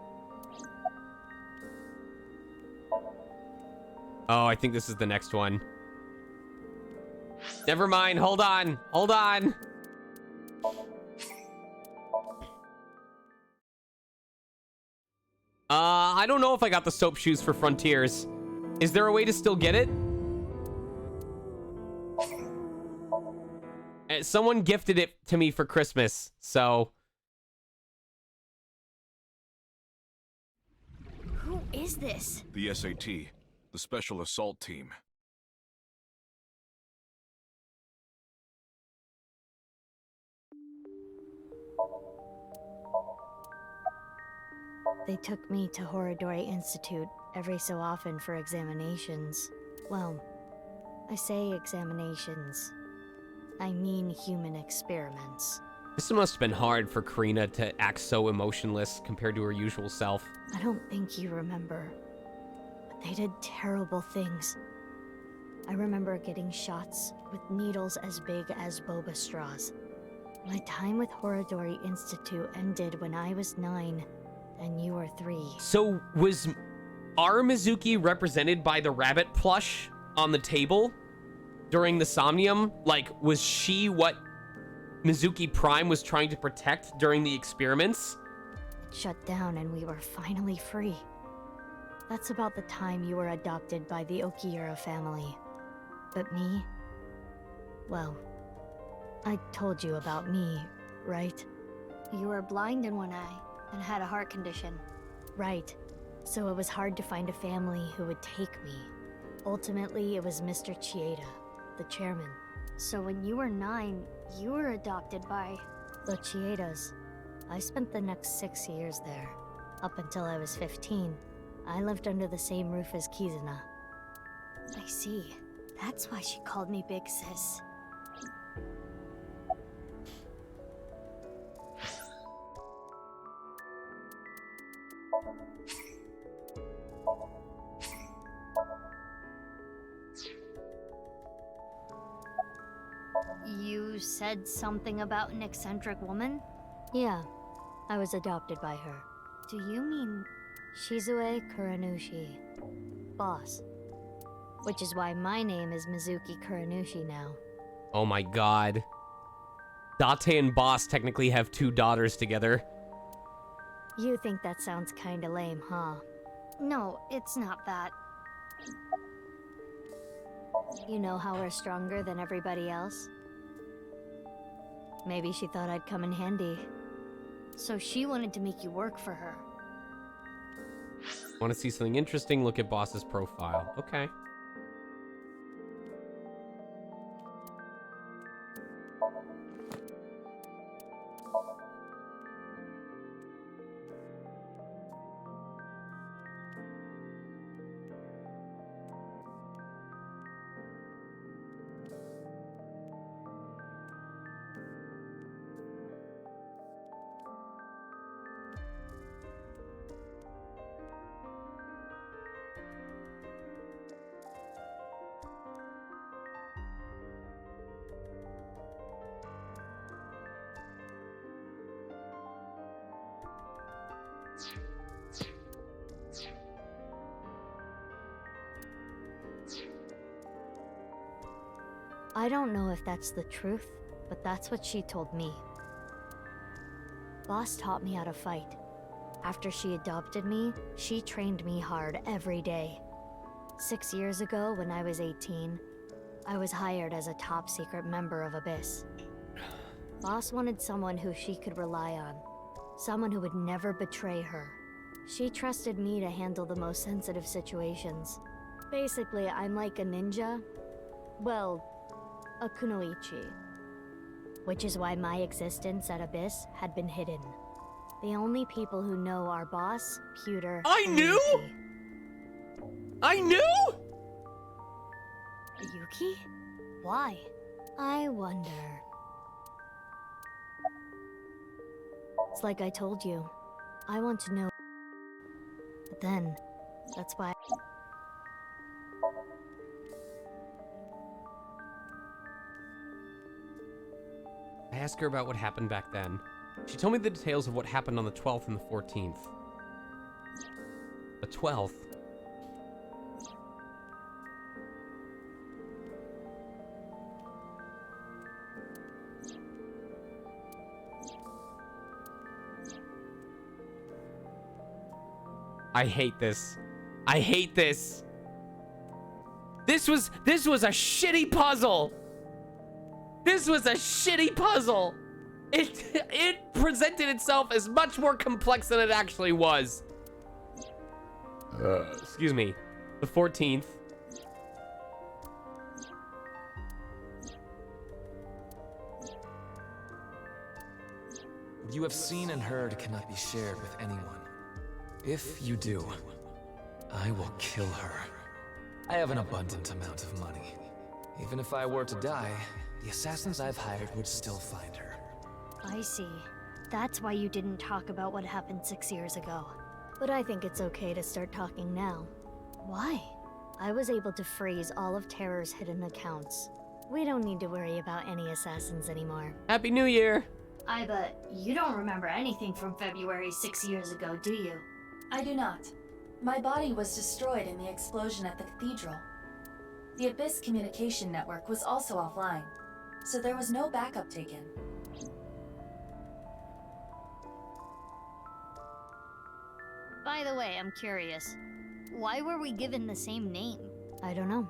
Oh, I think this is the next one. Never mind. Hold on. Hold on. I don't know if I got the soap shoes for Frontiers. Is there a way to still get it? Someone gifted it to me for Christmas, so... Who is this? The SAT, the Special Assault Team. They took me to Horadori Institute every so often for examinations. Well, I say examinations. I mean human experiments. This must have been hard for Karina to act so emotionless compared to her usual self. I don't think you remember, but they did terrible things. I remember getting shots with needles as big as boba straws. My time with Horadori Institute ended when I was 9, and you were 3. So was our Mizuki represented by the rabbit plush on the table during the Somnium? Like, was she what Mizuki Prime was trying to protect during the experiments? It shut down and we were finally free. That's about the time you were adopted by the Okiura family. But me? Well, I told you about me, right? You were blind in one eye and had a heart condition. Right. So it was hard to find a family who would take me. Ultimately, it was Mr. Chieda, the chairman. So when you were 9, you were adopted by the Chiedas. I spent the next 6 years there. Up until I was 15, I lived under the same roof as Kizuna. I see. That's why she called me Big Sis. You said something about an eccentric woman? Yeah, I was adopted by her. Do you mean... Shizue Kuranushi. Boss. Which is why my name is Mizuki Kuranushi now. Oh my god. Date and Boss technically have 2 daughters together. You think that sounds kinda lame, huh? No, it's not that. You know how we're stronger than everybody else? Maybe she thought I'd come in handy. So she wanted to make you work for her. Want to see something interesting? Look at Boss's profile. Okay. I don't know if that's the truth, but that's what she told me. Boss taught me how to fight. After she adopted me, she trained me hard every day. 6 years ago, when I was 18, I was hired as a top-secret member of Abyss. Boss wanted someone who she could rely on. Someone who would never betray her. She trusted me to handle the most sensitive situations. Basically, I'm like a ninja. Well, a kunoichi. Which is why my existence at Abyss had been hidden. The only people who know are Boss, Pewter, I and knew? Yuki. I knew? Yuki? Why? I wonder. It's like I told you. I want to know. But then, that's why. I asked her about what happened back then. She told me the details of what happened on the 12th and the 14th. The 12th? I hate this. I hate this. This was a shitty puzzle. This was a shitty puzzle. It presented itself as much more complex than it actually was. Excuse me. The 14th. What you have seen and heard cannot be shared with anyone. If you do, I will kill her. I have an abundant amount of money. Even if I were to die, the assassins I've hired would still find her. I see. That's why you didn't talk about what happened 6 years ago. But I think it's okay to start talking now. Why? I was able to freeze all of Terror's hidden accounts. We don't need to worry about any assassins anymore. Happy New Year! I bet you don't remember anything from February 6 years ago, do you? I do not. My body was destroyed in the explosion at the cathedral. The Abyss communication network was also offline, so there was no backup taken. By the way, I'm curious. Why were we given the same name? I don't know.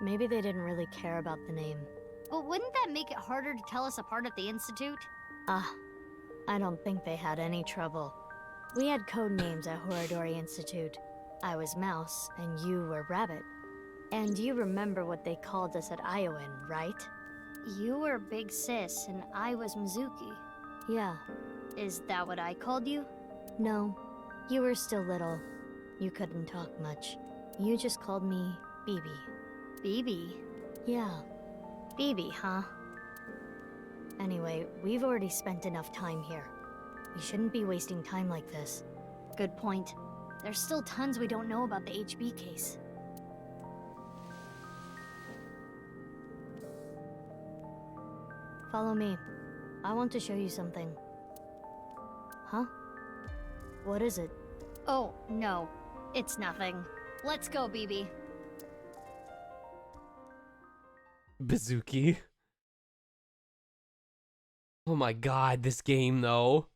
Maybe they didn't really care about the name. But wouldn't that make it harder to tell us apart at the Institute? I don't think they had any trouble. We had code names at Horadori Institute. I was Mouse, and you were Rabbit. And you remember what they called us at Iowan, right? You were Big Sis and I was Mizuki. Yeah. Is that what I called you? No. You were still little. You couldn't talk much. You just called me BB. BB? Yeah. BB, huh? Anyway, we've already spent enough time here. We shouldn't be wasting time like this. Good point. There's still tons we don't know about the HB case. Follow me. I want to show you something. Huh? What is it? Oh, no. It's nothing. Let's go, BB. Bazooki. Oh my god, this game though.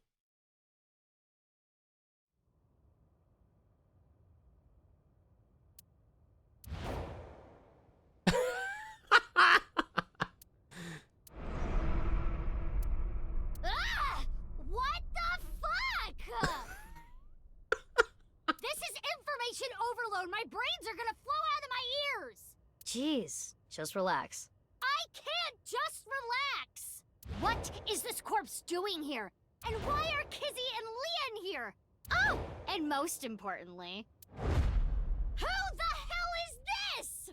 Ah! What the fuck? This is information overload. My brains are gonna flow out of my ears. Jeez, just relax. I can't just relax. What is this corpse doing here? And why are Kizzy and Leon here? Oh, and most importantly, who the hell is this?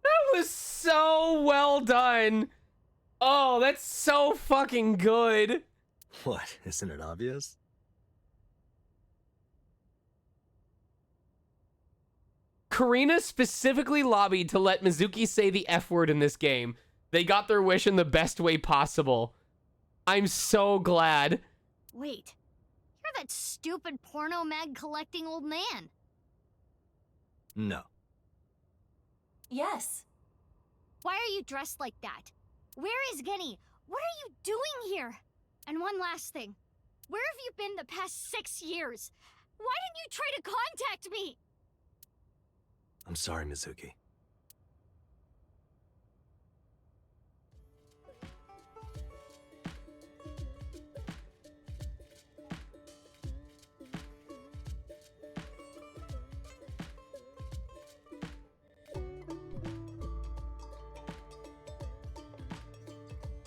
That was so well done. Oh, that's so fucking good. What? Isn't it obvious? Karina specifically lobbied to let Mizuki say the F word in this game. They got their wish in the best way possible. I'm so glad. Wait, you're that stupid porno mag collecting old man. No. Yes. Why are you dressed like that? Where is Genny? What are you doing here? And one last thing. Where have you been the past 6 years? Why didn't you try to contact me? I'm sorry, Mizuki.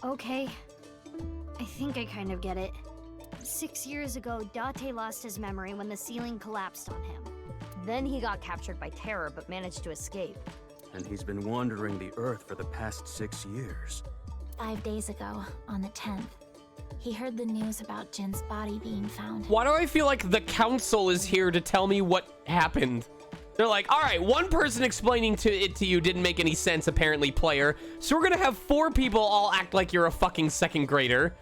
Okay. I think I kind of get it. 6 years ago, Date lost his memory when the ceiling collapsed on him. Then he got captured by terror but managed to escape. And he's been wandering the Earth for the past 6 years. 5 days ago, on the 10th, he heard the news about Jin's body being found. Why do I feel like the council is here to tell me what happened? They're like, all right, one person explaining it to you didn't make any sense, apparently, player. So we're gonna have 4 people all act like you're a fucking second grader.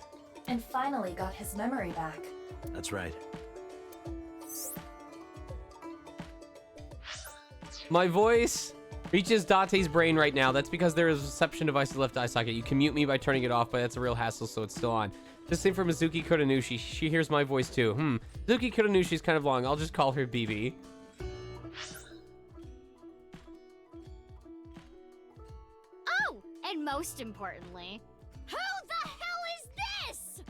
And finally got his memory back. That's right. My voice reaches Date's brain right now. That's because there is a reception device in the left eye socket. You can mute me by turning it off, but that's a real hassle, so it's still on. Just same for Mizuki Kodanushi. She hears my voice too. Mizuki Kodanushi's kind of long. I'll just call her BB. Oh, and most importantly, who the hell is this?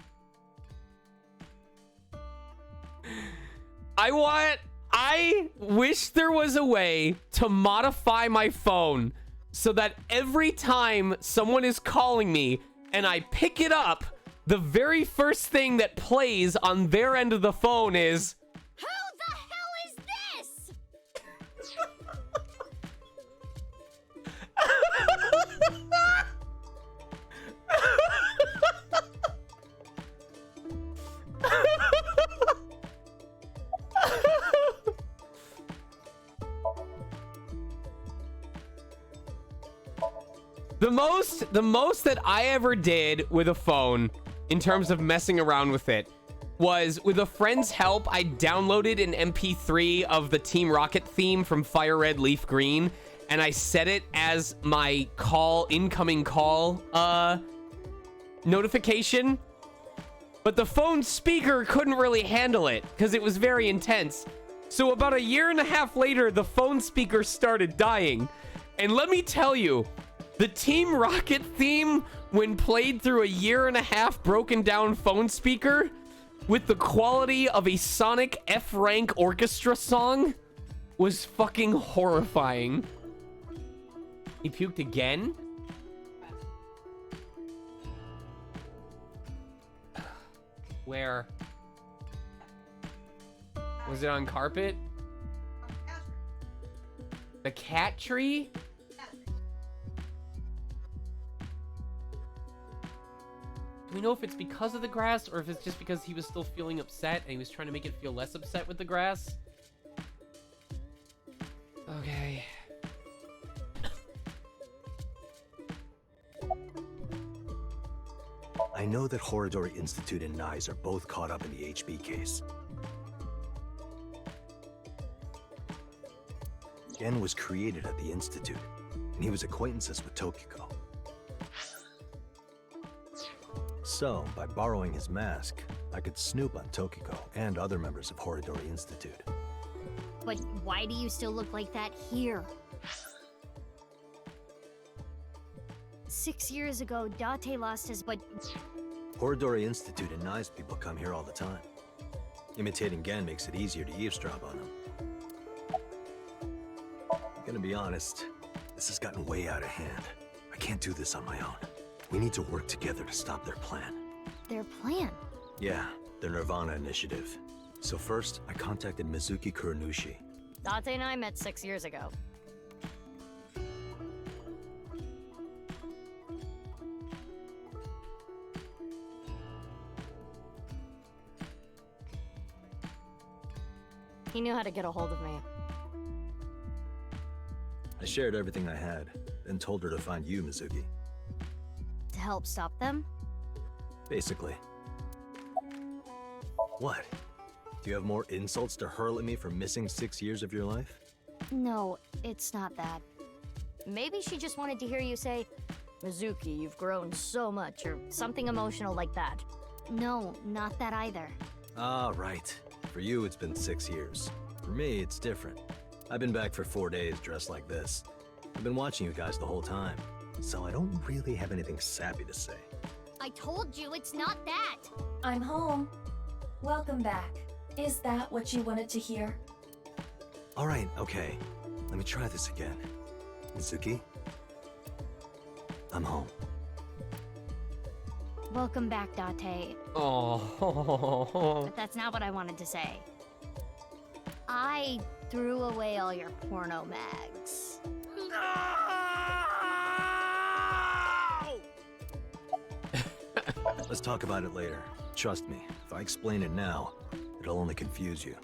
I wish there was a way to modify my phone so that every time someone is calling me and I pick it up, the very first thing that plays on their end of the phone is, Who the hell is this? The most that I ever did with a phone in terms of messing around with it was with a friend's help. I downloaded an MP3 of the Team Rocket theme from Fire Red Leaf Green, and I set it as my incoming call notification. But the phone speaker couldn't really handle it because it was very intense. So about 1.5 years later, the phone speaker started dying. And let me tell you, the Team Rocket theme, when played through 1.5 years broken down phone speaker, with the quality of a Sonic F-rank orchestra song was fucking horrifying. He puked again? Where? Was it on carpet? The cat tree? Do we know if it's because of the grass or if it's just because he was still feeling upset and he was trying to make it feel less upset with the grass? Okay. I know that Horadori Institute and Nyes are both caught up in the HB case. Gen was created at the Institute, and he was acquaintances with Tokiko. So, by borrowing his mask, I could snoop on Tokiko and other members of Horadori Institute. But why do you still look like that here? 6 years ago, Date lost his but... Horadori Institute and Nyes people come here all the time. Imitating Gen makes it easier to eavesdrop on them. I'm gonna be honest, this has gotten way out of hand. I can't do this on my own. We need to work together to stop their plan. Their plan? Yeah, their Nirvana initiative. So first, I contacted Mizuki Kuranushi. Date and I met 6 years ago. He knew how to get a hold of me. I shared everything I had, then told her to find you, Mizuki. To help stop them? Basically. What? Do you have more insults to hurl at me for missing 6 years of your life? No, it's not that. Maybe she just wanted to hear you say, Mizuki, you've grown so much, or something emotional like that. No, not that either. Ah, right. For you, it's been 6 years. For me, it's different. I've been back for 4 days dressed like this. I've been watching you guys the whole time, so I don't really have anything sappy to say. I told you it's not that. I'm home. Welcome back. Is that what you wanted to hear? All right, okay. Let me try this again. Mizuki? I'm home. Welcome back, Date. Oh. But that's not what I wanted to say. I threw away all your porno mags. Let's talk about it later. Trust me, if I explain it now, it'll only confuse you.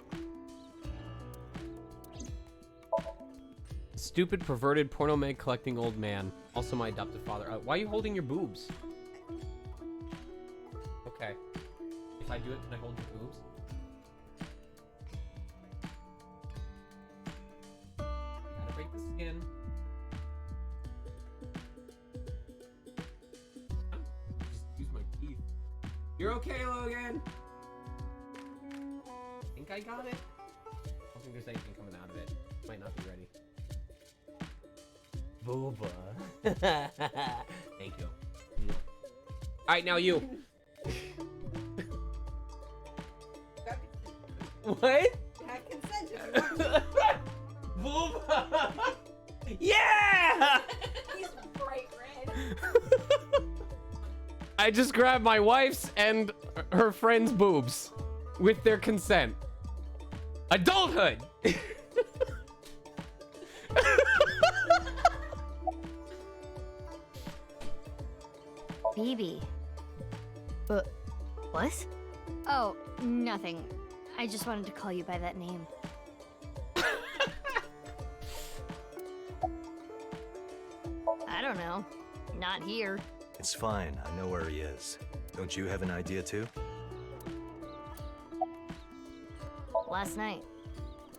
Stupid, perverted, porno mag collecting old man. Also my adoptive father. Why are you holding your boobs? Okay. If I do it, can I hold your boobs? Gotta break the skin. Just use my teeth. You're okay, Logan? I think I got it. I don't think there's anything coming out of it. Might not be ready. Booba. Thank you. Alright, now you. What? Booba! Yeah! He's bright red. I just grabbed my wife's and her friend's boobs with their consent. Adulthood! BB. What? Oh, nothing. I just wanted to call you by that name. I don't know. Not here. It's fine, I know where he is. Don't you have an idea too? Last night,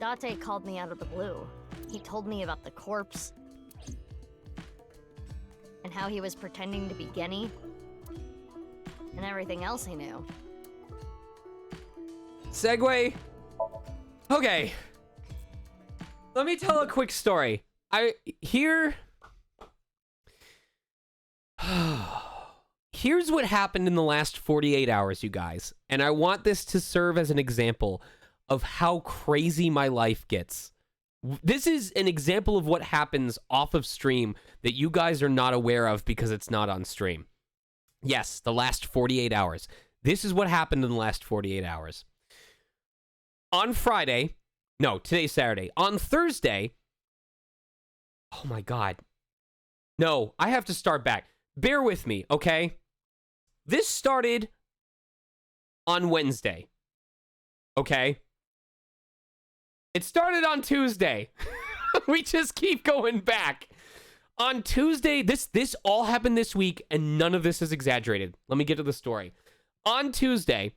Date called me out of the blue. He told me about the corpse. And how he was pretending to be Genny. And everything else he knew. Segue. Okay. Let me tell a quick story. Here Here's what happened in the last 48 hours, you guys. And I want this to serve as an example of how crazy my life gets. This is an example of what happens off of stream that you guys are not aware of because it's not on stream. Yes, the last 48 hours. This is what happened in the last 48 hours. On Friday, no, today's Saturday. On Thursday, oh my God. No, I have to start back. Bear with me, okay? This started on Wednesday, okay? It started on Tuesday. We just keep going back. On Tuesday, this all happened this week, and none of this is exaggerated. Let me get to the story. On Tuesday,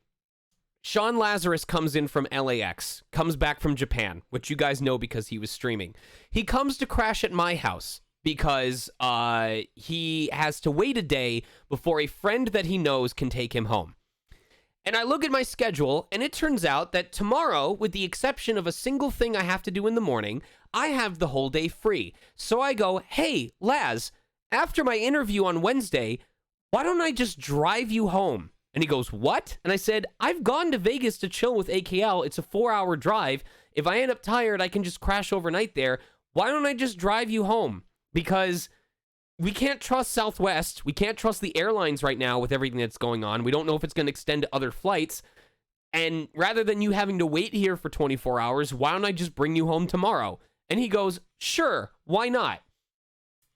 Sean Lazarus comes in from LAX, comes back from Japan, which you guys know because he was streaming. He comes to crash at my house because he has to wait a day before a friend that he knows can take him home. And I look at my schedule, and it turns out that tomorrow, with the exception of a single thing I have to do in the morning, I have the whole day free. So I go, hey, Laz, after my interview on Wednesday, why don't I just drive you home? And he goes, what? And I said, I've gone to Vegas to chill with AKL. It's a 4-hour drive. If I end up tired, I can just crash overnight there. Why don't I just drive you home? Because we can't trust Southwest. We can't trust the airlines right now with everything that's going on. We don't know if it's going to extend to other flights. And rather than you having to wait here for 24 hours, why don't I just bring you home tomorrow? And he goes, sure, why not?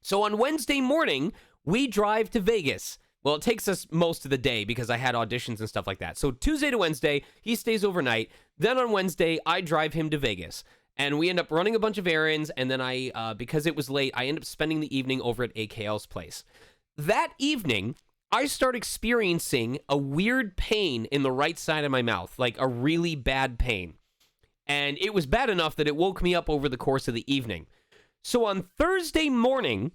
So on Wednesday morning, we drive to Vegas. Well, it takes us most of the day because I had auditions and stuff like that. So Tuesday to Wednesday, he stays overnight. Then on Wednesday, I drive him to Vegas. And we end up running a bunch of errands, and then I, because it was late, I end up spending the evening over at AKL's place. That evening, I start experiencing a weird pain in the right side of my mouth, like a really bad pain. And it was bad enough that it woke me up over the course of the evening. So on Thursday morning,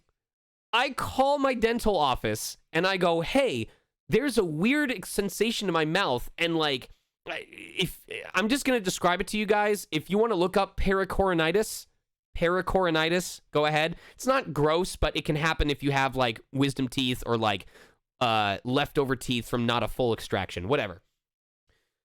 I call my dental office, and I go, hey, there's a weird sensation in my mouth, and like, if I'm just going to describe it to you guys. If you want to look up pericoronitis, go ahead. It's not gross, but it can happen if you have like wisdom teeth or like leftover teeth from not a full extraction, whatever.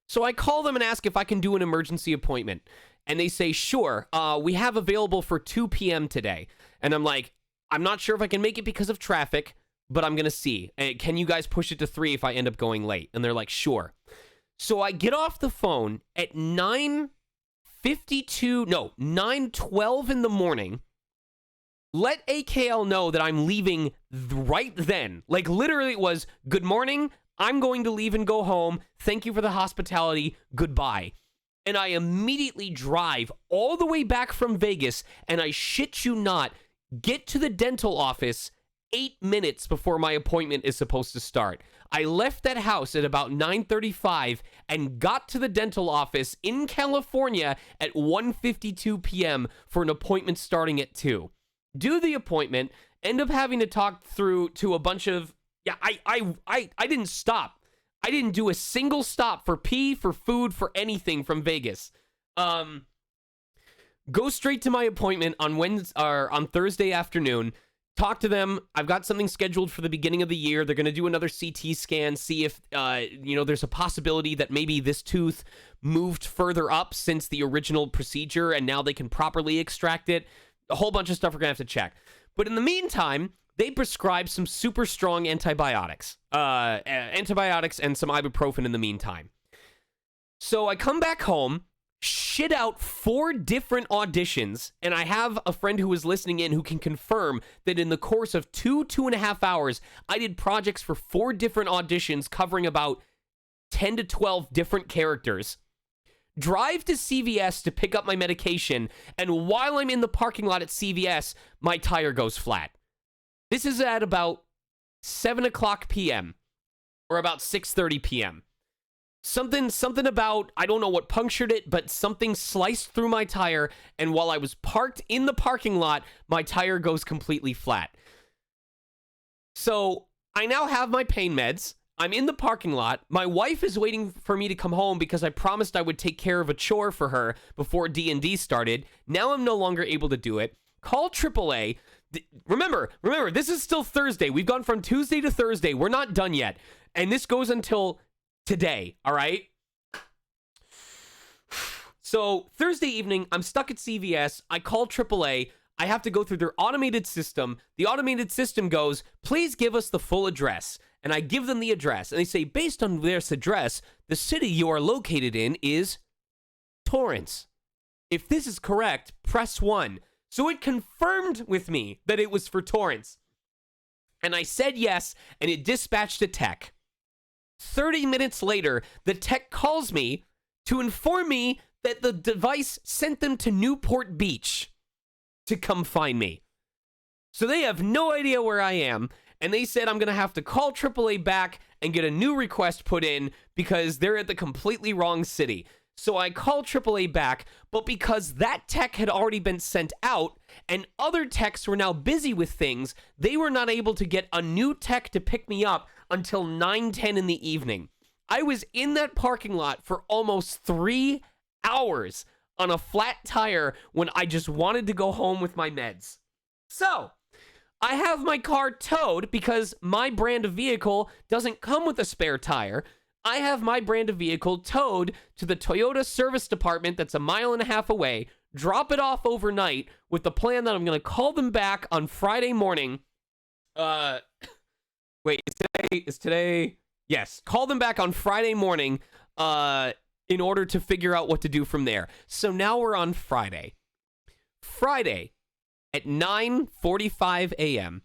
So I call them and ask if I can do an emergency appointment. And they say, sure, we have available for 2 p.m. today. And I'm like, I'm not sure if I can make it because of traffic, but I'm going to see. Can you guys push it to 3 if I end up going late? And they're like, sure. So I get off the phone at 9:12 in the morning, let AKL know that I'm leaving right then. Like, literally it was, good morning, I'm going to leave and go home. Thank you for the hospitality. Goodbye. And I immediately drive all the way back from Vegas, and I shit you not, get to the dental office 8 minutes before my appointment is supposed to start. I left that house at about 9:35 and got to the dental office in California at 1:52 p.m. for an appointment starting at 2. Do the appointment, end up having to talk through to a bunch of, I didn't stop. I didn't do a single stop for pee, for food, for anything from Vegas. Go straight to my appointment on on Thursday afternoon. Talk to them. I've got something scheduled for the beginning of the year. They're going to do another CT scan, see if, there's a possibility that maybe this tooth moved further up since the original procedure, and now they can properly extract it. A whole bunch of stuff we're going to have to check. But in the meantime, they prescribe some super strong antibiotics. Antibiotics and some ibuprofen in the meantime. So I come back home, shit out 4 different auditions, and I have a friend who was listening in who can confirm that in the course of 2.5 hours, I did projects for 4 different auditions covering about 10 to 12 different characters. Drive to CVS to pick up my medication, and while I'm in the parking lot at CVS, my tire goes flat. This is at about 7 o'clock p.m. or about 6:30 p.m. Something about, I don't know what punctured it, but something sliced through my tire, and while I was parked in the parking lot, my tire goes completely flat. So I now have my pain meds. I'm in the parking lot. My wife is waiting for me to come home because I promised I would take care of a chore for her before D&D started. Now I'm no longer able to do it. Call AAA. Remember, this is still Thursday. We've gone from Tuesday to Thursday. We're not done yet. And this goes until today, all right? So Thursday evening, I'm stuck at CVS. I call AAA. I have to go through their automated system. The automated system goes, please give us the full address. And I give them the address. And they say, based on this address, the city you are located in is Torrance. If this is correct, press 1. So it confirmed with me that it was for Torrance. And I said yes, and it dispatched a tech. 30 minutes later, the tech calls me to inform me that the device sent them to Newport Beach to come find me. So they have no idea where I am, and they said I'm going to have to call AAA back and get a new request put in because they're at the completely wrong city. So I call AAA back, but because that tech had already been sent out and other techs were now busy with things, they were not able to get a new tech to pick me up until 9:10 in the evening. I was in that parking lot for almost 3 hours on a flat tire when I just wanted to go home with my meds. So, I have my car towed because my brand of vehicle doesn't come with a spare tire. I have my brand of vehicle towed to the Toyota service department that's 1.5 miles away, drop it off overnight with the plan that I'm going to call them back on Friday morning. Wait, is today? Yes, call them back on Friday morning in order to figure out what to do from there. So now we're on Friday. Friday at 9:45 a.m.,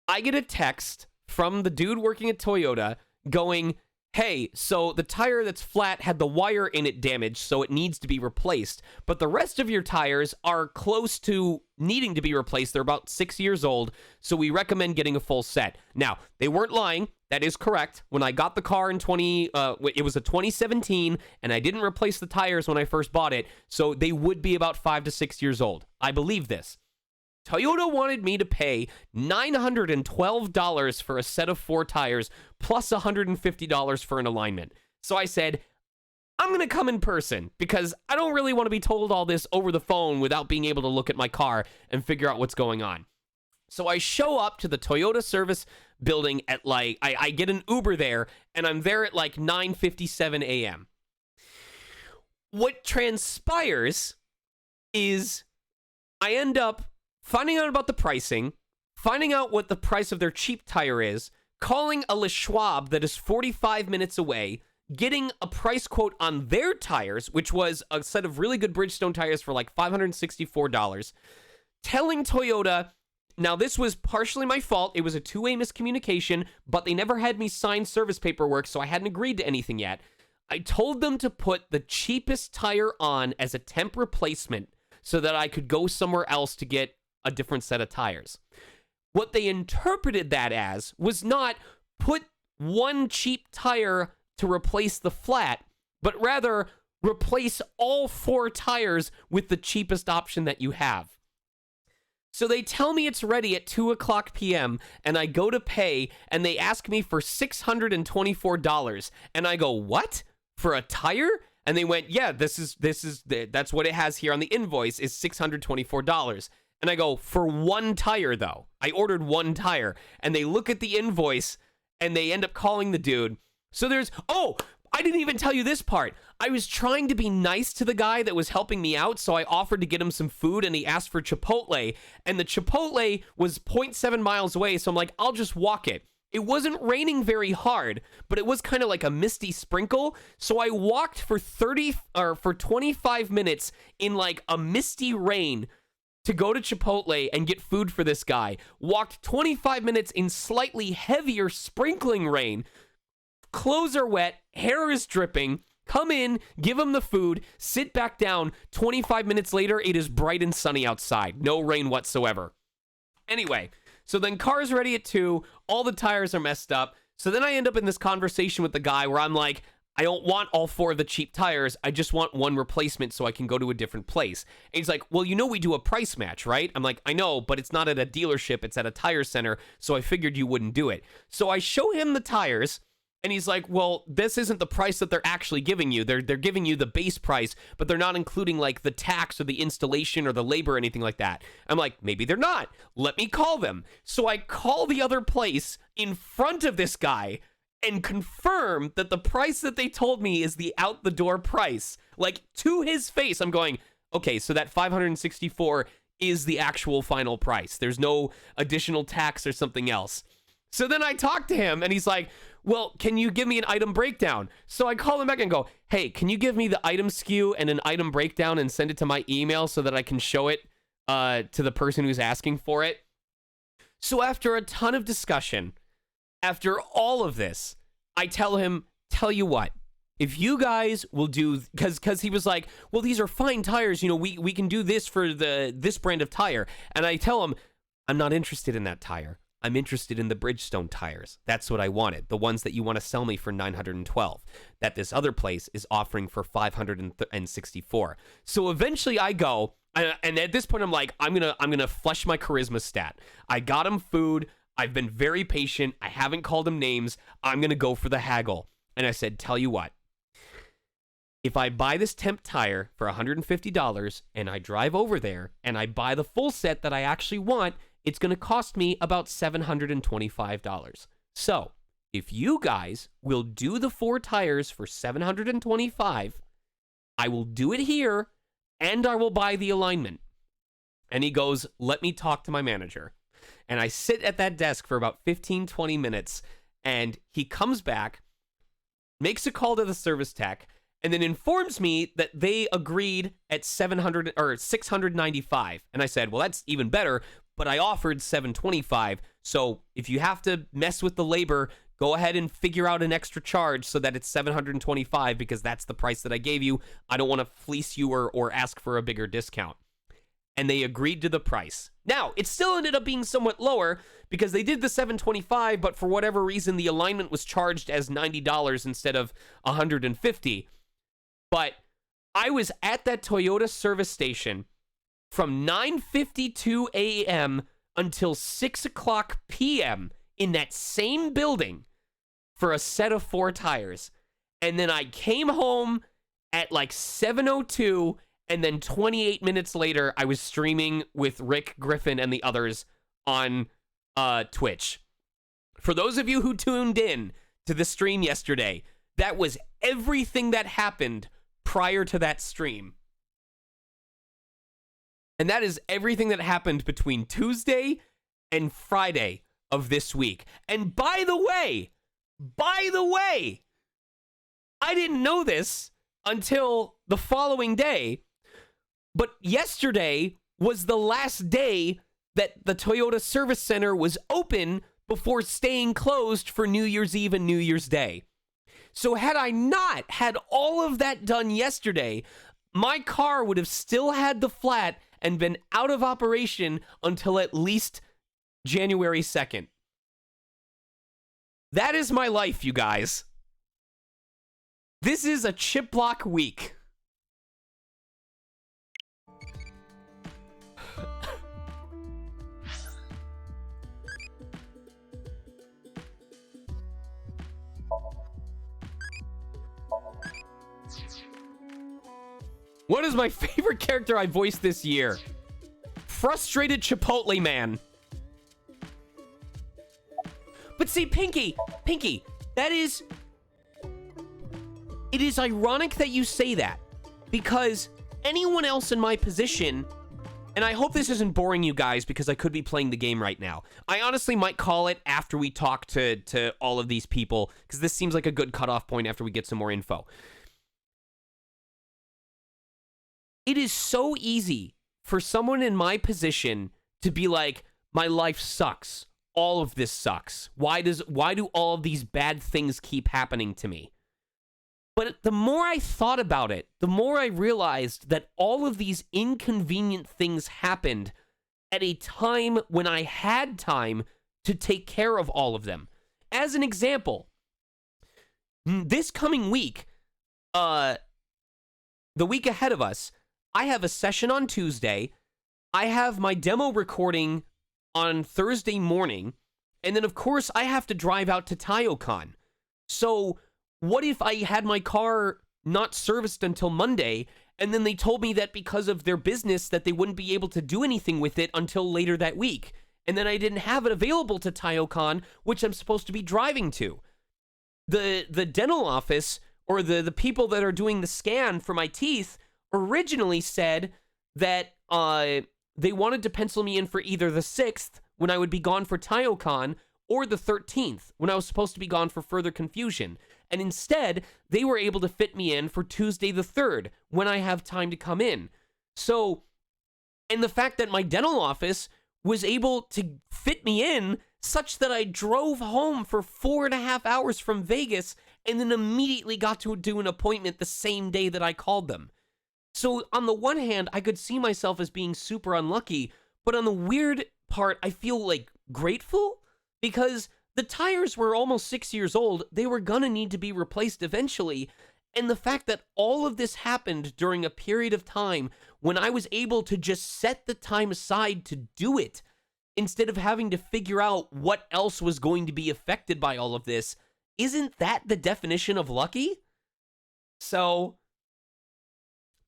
I get a text from the dude working at Toyota going, hey, so the tire that's flat had the wire in it damaged, so it needs to be replaced. But the rest of your tires are close to needing to be replaced. They're about 6 years old, so we recommend getting a full set. Now, they weren't lying. That is correct. When I got the car in it was a 2017, and I didn't replace the tires when I first bought it, so they would be about 5 to 6 years old. I believe this. Toyota wanted me to pay $912 for a set of 4 tires, plus $150 for an alignment. So I said, I'm going to come in person, because I don't really want to be told all this over the phone without being able to look at my car and figure out what's going on. So I show up to the Toyota service building at I get an Uber there, and I'm there at 9:57 a.m. What transpires is I end up finding out about the pricing, finding out what the price of their cheap tire is, calling a Le Schwab that is 45 minutes away, getting a price quote on their tires, which was a set of really good Bridgestone tires for $564, telling Toyota, now this was partially my fault, it was a two-way miscommunication, but they never had me sign service paperwork, so I hadn't agreed to anything yet. I told them to put the cheapest tire on as a temp replacement so that I could go somewhere else to get a different set of tires. What they interpreted that as was not put one cheap tire to replace the flat, but rather replace all 4 tires with the cheapest option that you have. So they tell me it's ready at 2:00 p.m. and I go to pay and they ask me for $624 and I go, what? For a tire? And they went, yeah, that's what it has here on the invoice is $624. And I go, for one tire, though. I ordered 1 tire. And they look at the invoice, and they end up calling the dude. So I didn't even tell you this part. I was trying to be nice to the guy that was helping me out, so I offered to get him some food, and he asked for Chipotle. And the Chipotle was 0.7 miles away, so I'm like, I'll just walk it. It wasn't raining very hard, but it was kind of like a misty sprinkle. So I walked for 25 minutes in a misty rain to go to Chipotle and get food for this guy. Walked 25 minutes in slightly heavier sprinkling rain. Clothes are wet, hair is dripping. Come in, give him the food, sit back down. 25 minutes later, it is bright and sunny outside. No rain whatsoever. Anyway, so then car's ready at 2. All the tires are messed up. So then I end up in this conversation with the guy where I'm like, I don't want all 4 of the cheap tires. I just want 1 replacement so I can go to a different place. And he's like, well, we do a price match, right? I'm like, I know, but it's not at a dealership. It's at a tire center. So I figured you wouldn't do it. So I show him the tires And he's like, well, this isn't the price that they're actually giving you. They're giving you the base price, but they're not including like the tax or the installation or the labor or anything like that. I'm like, maybe they're not. Let me call them. So I call the other place in front of this guy and confirm that the price that they told me is the out the door price. Like to his face, I'm going, okay, so that 564 is the actual final price. There's no additional tax or something else. So then I talk to him and he's like, well, can you give me an item breakdown? So I call him back and go, hey, can you give me the item SKU and an item breakdown and send it to my email so that I can show it to the person who's asking for it? So after a ton of discussion, after all of this, I tell him, tell you what, if you guys will do, because he was like, well, these are fine tires, you know, we can do this for this brand of tire. And I tell him, I'm not interested in that tire. I'm interested in the Bridgestone tires. That's what I wanted. The ones that you want to sell me for 912 that this other place is offering for 564. So eventually I go, and at this point I'm like, I'm gonna flush my charisma stat. I got him food. I've been very patient. I haven't called him names. I'm gonna go for the haggle. And I said, tell you what, if I buy this temp tire for $150 and I drive over there and I buy the full set that I actually want, it's going to cost me about $725. So, if you guys will do the 4 tires for $725, I will do it here and I will buy the alignment. And he goes, let me talk to my manager. And I sit at that desk for about 15, 20 minutes and he comes back, makes a call to the service tech, and then informs me that they agreed at $695. And I said, well, that's even better, but I offered $725. So if you have to mess with the labor, go ahead and figure out an extra charge so that it's $725 because that's the price that I gave you. I don't want to fleece you or ask for a bigger discount. And they agreed to the price. Now, it still ended up being somewhat lower because they did the $725, but for whatever reason, the alignment was charged as $90 instead of $150. But I was at that Toyota service station from 9:52 a.m. until 6 o'clock p.m. in that same building for a set of 4 tires. And then I came home at like 7:02, and then 28 minutes later, I was streaming with Rick Griffin and the others on Twitch. For those of you who tuned in to the stream yesterday, that was everything that happened prior to that stream. And that is everything that happened between Tuesday and Friday of this week. And by the way, I didn't know this until the following day, but yesterday was the last day that the Toyota Service Center was open before staying closed for New Year's Eve and New Year's Day. So had I not had all of that done yesterday, my car would have still had the flat and been out of operation until at least January 2nd. That is my life, you guys. This is a chip block week. What is my favorite character I voiced this year? Frustrated Chipotle Man. But see, Pinky, that is... It is ironic that you say that, because anyone else in my position, and I hope this isn't boring you guys because I could be playing the game right now. I honestly might call it after we talk to all of these people, because this seems like a good cutoff point after we get some more info. It is so easy for someone in my position to be like, my life sucks. All of this sucks. Why do all of these bad things keep happening to me? But the more I thought about it, the more I realized that all of these inconvenient things happened at a time when I had time to take care of all of them. As an example, this coming week, the week ahead of us, I have a session on Tuesday. I have my demo recording on Thursday morning. And then, of course, I have to drive out to TaioCon. So what if I had my car not serviced until Monday, and then they told me that because of their business that they wouldn't be able to do anything with it until later that week, and then I didn't have it available to Taiyocon, which I'm supposed to be driving to. The dental office, or the people that are doing the scan for my teeth, originally said that they wanted to pencil me in for either the 6th, when I would be gone for Taiyocon, or the 13th, when I was supposed to be gone for further confusion. And instead, they were able to fit me in for Tuesday the 3rd, when I have time to come in. So, and the fact that my dental office was able to fit me in such that I drove home for 4.5 hours from Vegas and then immediately got to do an appointment the same day that I called them. So on the one hand, I could see myself as being super unlucky, but on the weird part, I feel like grateful because the tires were almost 6 years old. They were gonna need to be replaced eventually. And the fact that all of this happened during a period of time when I was able to just set the time aside to do it, instead of having to figure out what else was going to be affected by all of this, isn't that the definition of lucky? So,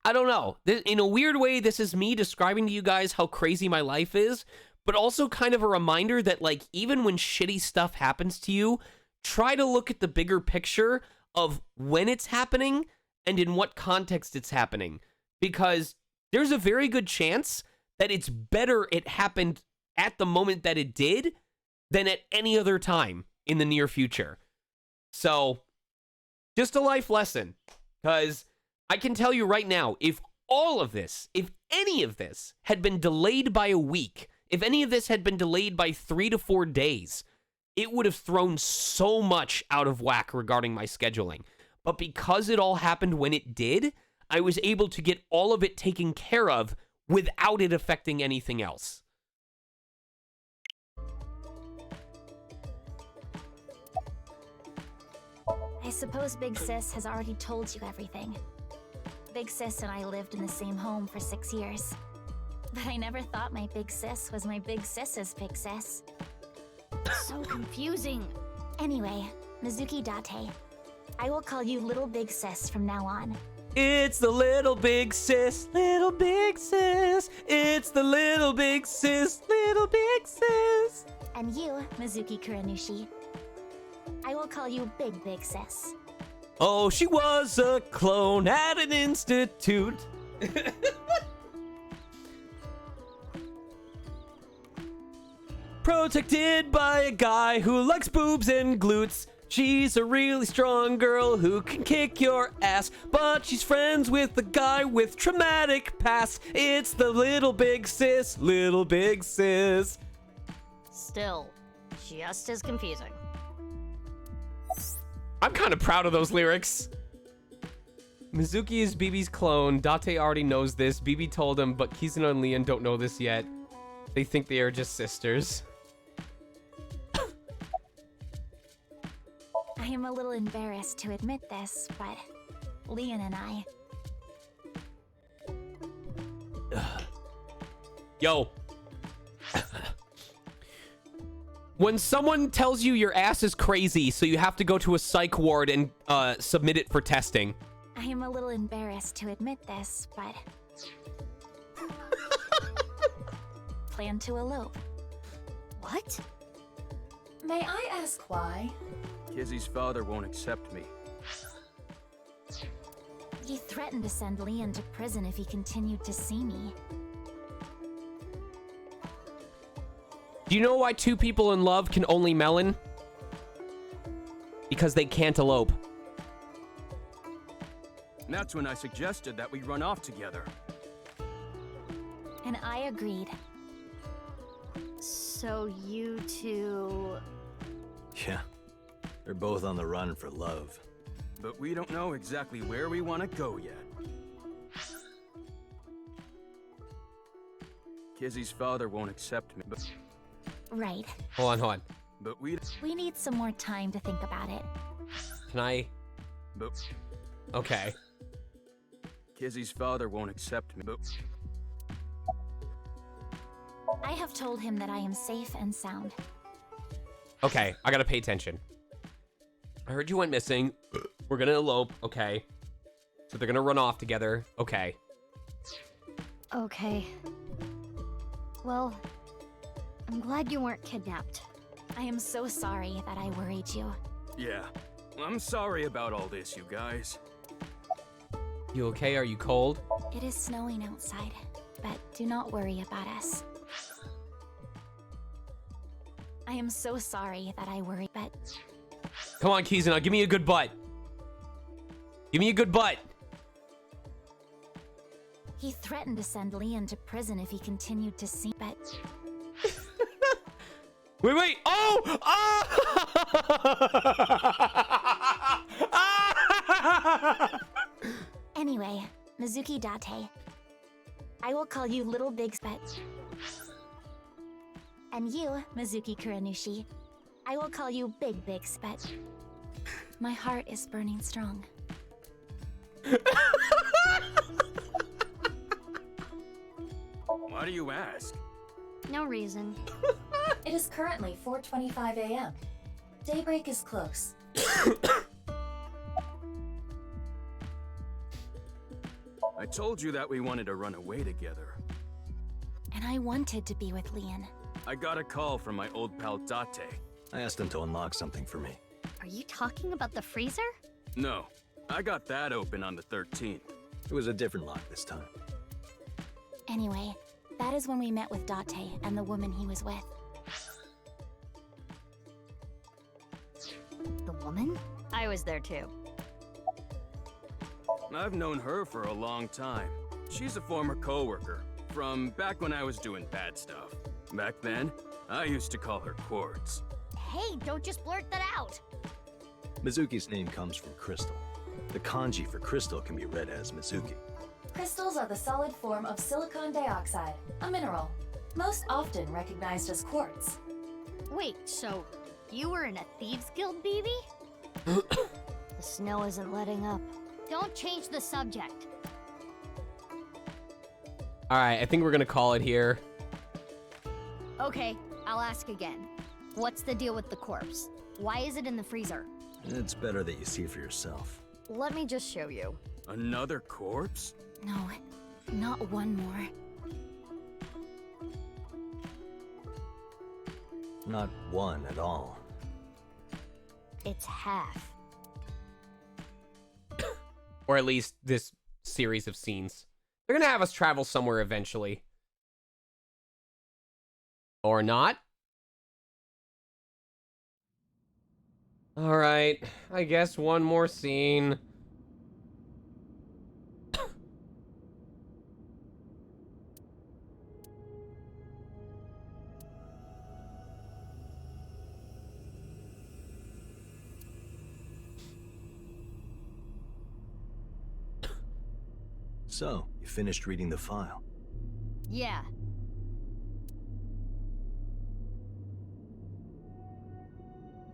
I don't know. In a weird way, this is me describing to you guys how crazy my life is, but also kind of a reminder that, like, even when shitty stuff happens to you, try to look at the bigger picture of when it's happening and in what context it's happening. Because there's a very good chance that it's better it happened at the moment that it did than at any other time in the near future. So, just a life lesson. Because I can tell you right now, if all of this, if any of this had been delayed by a week, if any of this had been delayed by 3 to 4 days, it would have thrown so much out of whack regarding my scheduling. But because it all happened when it did, I was able to get all of it taken care of without it affecting anything else. I suppose Big Sis has already told you everything. Big Sis and I lived in the same home for 6 years. But I never thought my Big Sis was my Big Sis's Big Sis. So confusing. Anyway, Mizuki Date. I will call you Little Big Sis from now on. It's the Little Big Sis, Little Big Sis. It's the Little Big Sis, Little Big Sis. And you, Mizuki Kuranushi, I will call you Big Big Sis. Oh, she was a clone at an institute. Protected by a guy who likes boobs and glutes. She's a really strong girl who can kick your ass, but she's friends with the guy with traumatic past. It's the Little Big Sis, Little Big Sis. Still, just as confusing. I'm kind of proud of those lyrics. Mizuki is BB's clone. Date already knows this. BB told him, but Kizuna and Leon don't know this yet. They think they are just sisters. I am a little embarrassed to admit this, but Leon and I... Yo. When someone tells you your ass is crazy, so you have to go to a psych ward and submit it for testing. I am a little embarrassed to admit this, but... plan to elope. What? May I ask why? Kizzy's father won't accept me. He threatened to send Leon to prison if he continued to see me. Do you know why two people in love can only melon? Because they can't elope. And that's when I suggested that we run off together. And I agreed. So you two... Yeah. They're both on the run for love. But we don't know exactly where we want to go yet. Kizzy's father won't accept me, but... Right. Hold on. But we need some more time to think about it. Can I? But... Okay. Kizzy's father won't accept me, but... I have told him that I am safe and sound. Okay, I gotta pay attention. I heard you went missing. We're gonna elope. Okay. So they're gonna run off together. Okay. Okay. Well, I'm glad you weren't kidnapped. I am so sorry that I worried you. Yeah. I'm sorry about all this, you guys. You okay? Are you cold? It is snowing outside, but do not worry about us. I am so sorry that I worried, but... Come on, Kizuna, give me a good butt. Give me a good butt. He threatened to send Leon to prison if he continued to see, but... Wait. Oh! Ah! Anyway, Mizuki Date. I will call you Little Big Spet. And you, Mizuki Kuranushi, I will call you Big Big Spet. My heart is burning strong. Why do you ask? No reason. It is currently 4:25 a.m. Daybreak is close. I told you that we wanted to run away together. And I wanted to be with Leon. I got a call from my old pal Date. I asked him to unlock something for me. Are you talking about the freezer? No, I got that open on the 13th. It was a different lock this time. Anyway, that is when we met with Date and the woman he was with. The woman? I was there too. I've known her for a long time. She's a former coworker from back when I was doing bad stuff. Back then, I used to call her Quartz. Hey, don't just blurt that out! Mizuki's name comes from crystal. The kanji for crystal can be read as Mizuki. Crystals are the solid form of silicon dioxide, a mineral, most often recognized as quartz. Wait, so you were in a Thieves Guild, BB? The snow isn't letting up. Don't change the subject. All right, I think we're gonna call it here. Okay, I'll ask again. What's the deal with the corpse? Why is it in the freezer? It's better that you see for yourself. Let me just show you. Another corpse? No, not one more. Not one at all. It's half. Or at least this series of scenes. They're gonna have us travel somewhere eventually. Or not. All right, I guess one more scene. So, you finished reading the file. Yeah.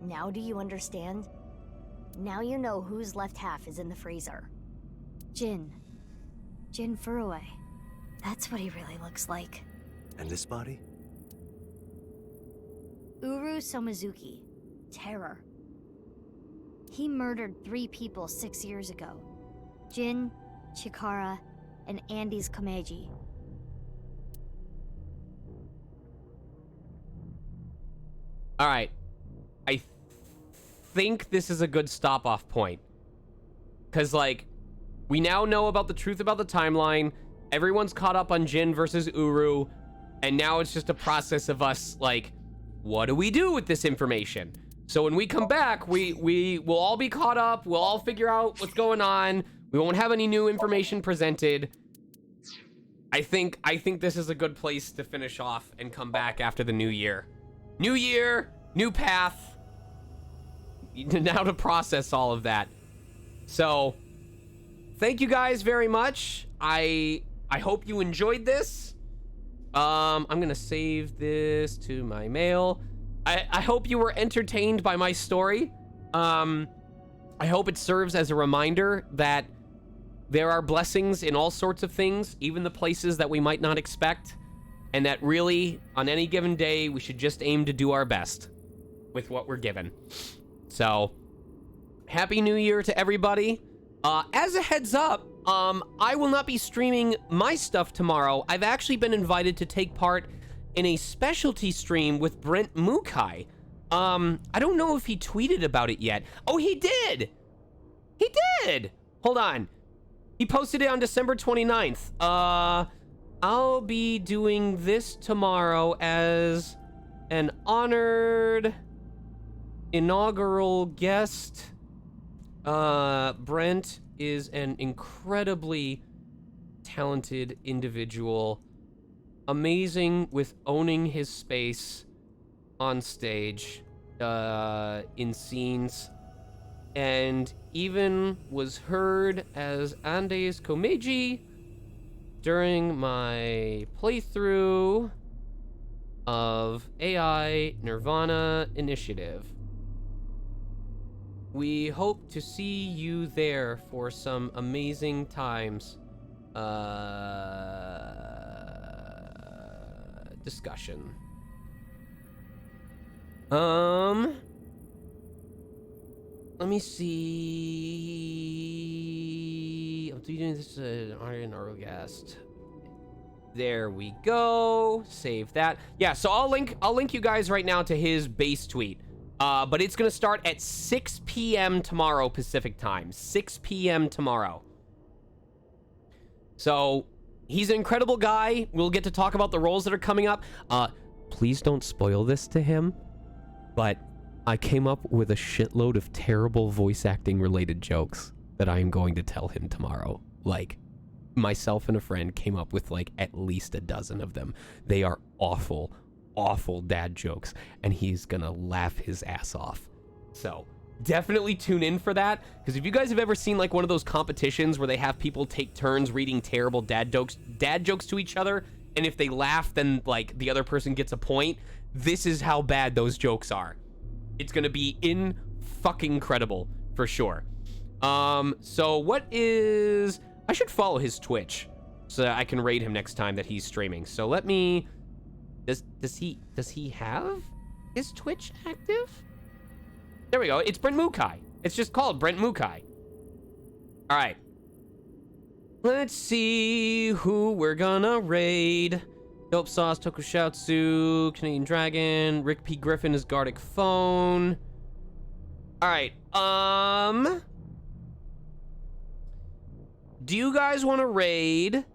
Now do you understand? Now you know whose left half is in the freezer. Jin Furue. That's what he really looks like. And this body? Uru Somizuki. Terror. He murdered 3 people 6 years ago. Jin, Chikara, and Andy's Komeiji. All right. I think this is a good stop-off point. Because, like, we now know about the truth about the timeline. Everyone's caught up on Jin versus Uru. And now it's just a process of us, like, what do we do with this information? So when we come back, we will all be caught up. We'll all figure out what's going on. We won't have any new information presented. I think this is a good place to finish off and come back after the new year. New year, new path. Now to process all of that. So, thank you guys very much. I hope you enjoyed this. I'm gonna save this to my mail. I hope you were entertained by my story. I hope it serves as a reminder that there are blessings in all sorts of things, even the places that we might not expect, and that really, on any given day, we should just aim to do our best with what we're given. So, Happy New Year to everybody. As a heads up, I will not be streaming my stuff tomorrow. I've actually been invited to take part in a specialty stream with Brent Mukai. I don't know if he tweeted about it yet. Oh, he did! He did! Hold on. He posted it on December 29th. I'll be doing this tomorrow as an honored inaugural guest. Brent is an incredibly talented individual. Amazing with owning his space on stage, in scenes, and even was heard as Andes Komeiji during my playthrough of AI Nirvana Initiative. We hope to see you there for some amazing times. Discussion. Let me see. I'm doing this an honorary guest. There we go. Save that. Yeah, so I'll link you guys right now to his base tweet. But it's gonna start at 6 p.m. tomorrow Pacific time. 6 p.m. tomorrow. So he's an incredible guy. We'll get to talk about the roles that are coming up. Please don't spoil this to him, but I came up with a shitload of terrible voice acting related jokes that I am going to tell him tomorrow. Like, myself and a friend came up with like at least a dozen of them. They are awful, awful dad jokes, and he's gonna laugh his ass off. So definitely tune in for that, because if you guys have ever seen like one of those competitions where they have people take turns reading terrible dad jokes to each other, and if they laugh, then like the other person gets a point, this is how bad those jokes are. It's gonna be fucking-credible for sure. So what is... I should follow his Twitch so that I can raid him next time that he's streaming. So let me... Does he have his Twitch active? There we go. It's Brent Mukai. It's just called Brent Mukai. All right. Let's see who we're gonna raid. Dope Sauce, Tokushatsu, Canadian Dragon, Rick P. Griffin is Gardic Phone. All right. Do you guys want to raid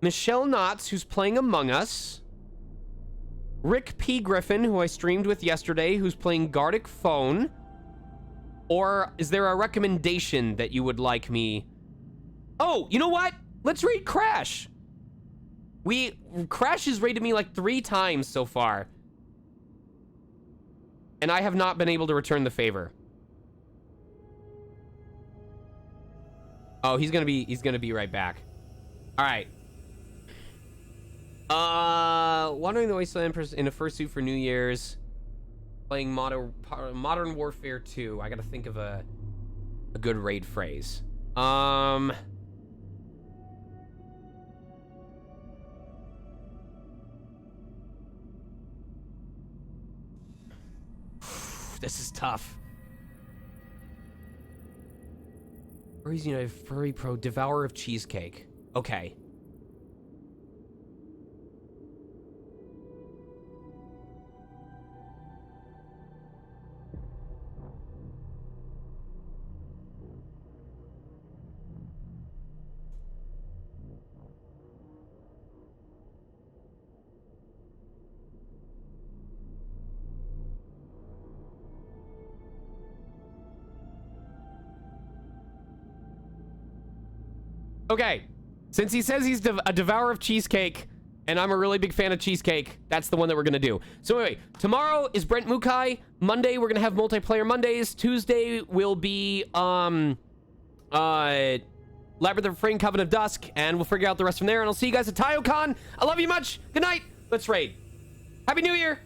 Michelle Knotts, who's playing Among Us? Rick P. Griffin, who I streamed with yesterday, who's playing Gardic Phone? Or is there a recommendation that you would like me? Oh, you know what? Let's raid Crash. Crash has raided me like 3 times so far. And I have not been able to return the favor. Oh, he's gonna be right back. All right. Wandering the Wasteland in a fursuit for New Year's. Playing Modern Warfare 2. I gotta think of a good raid phrase. This is tough. Furries United, Furry Pro, Devourer of Cheesecake. Okay. Okay, since he says he's a devourer of cheesecake, and I'm a really big fan of cheesecake, that's the one that we're gonna do. So anyway, tomorrow is Brent Mukai. Monday, we're gonna have multiplayer Mondays. Tuesday will be, Labyrinth of Fraying, Coven of Dusk, and we'll figure out the rest from there, and I'll see you guys at TaioCon. I love you much. Good night. Let's raid. Happy New Year.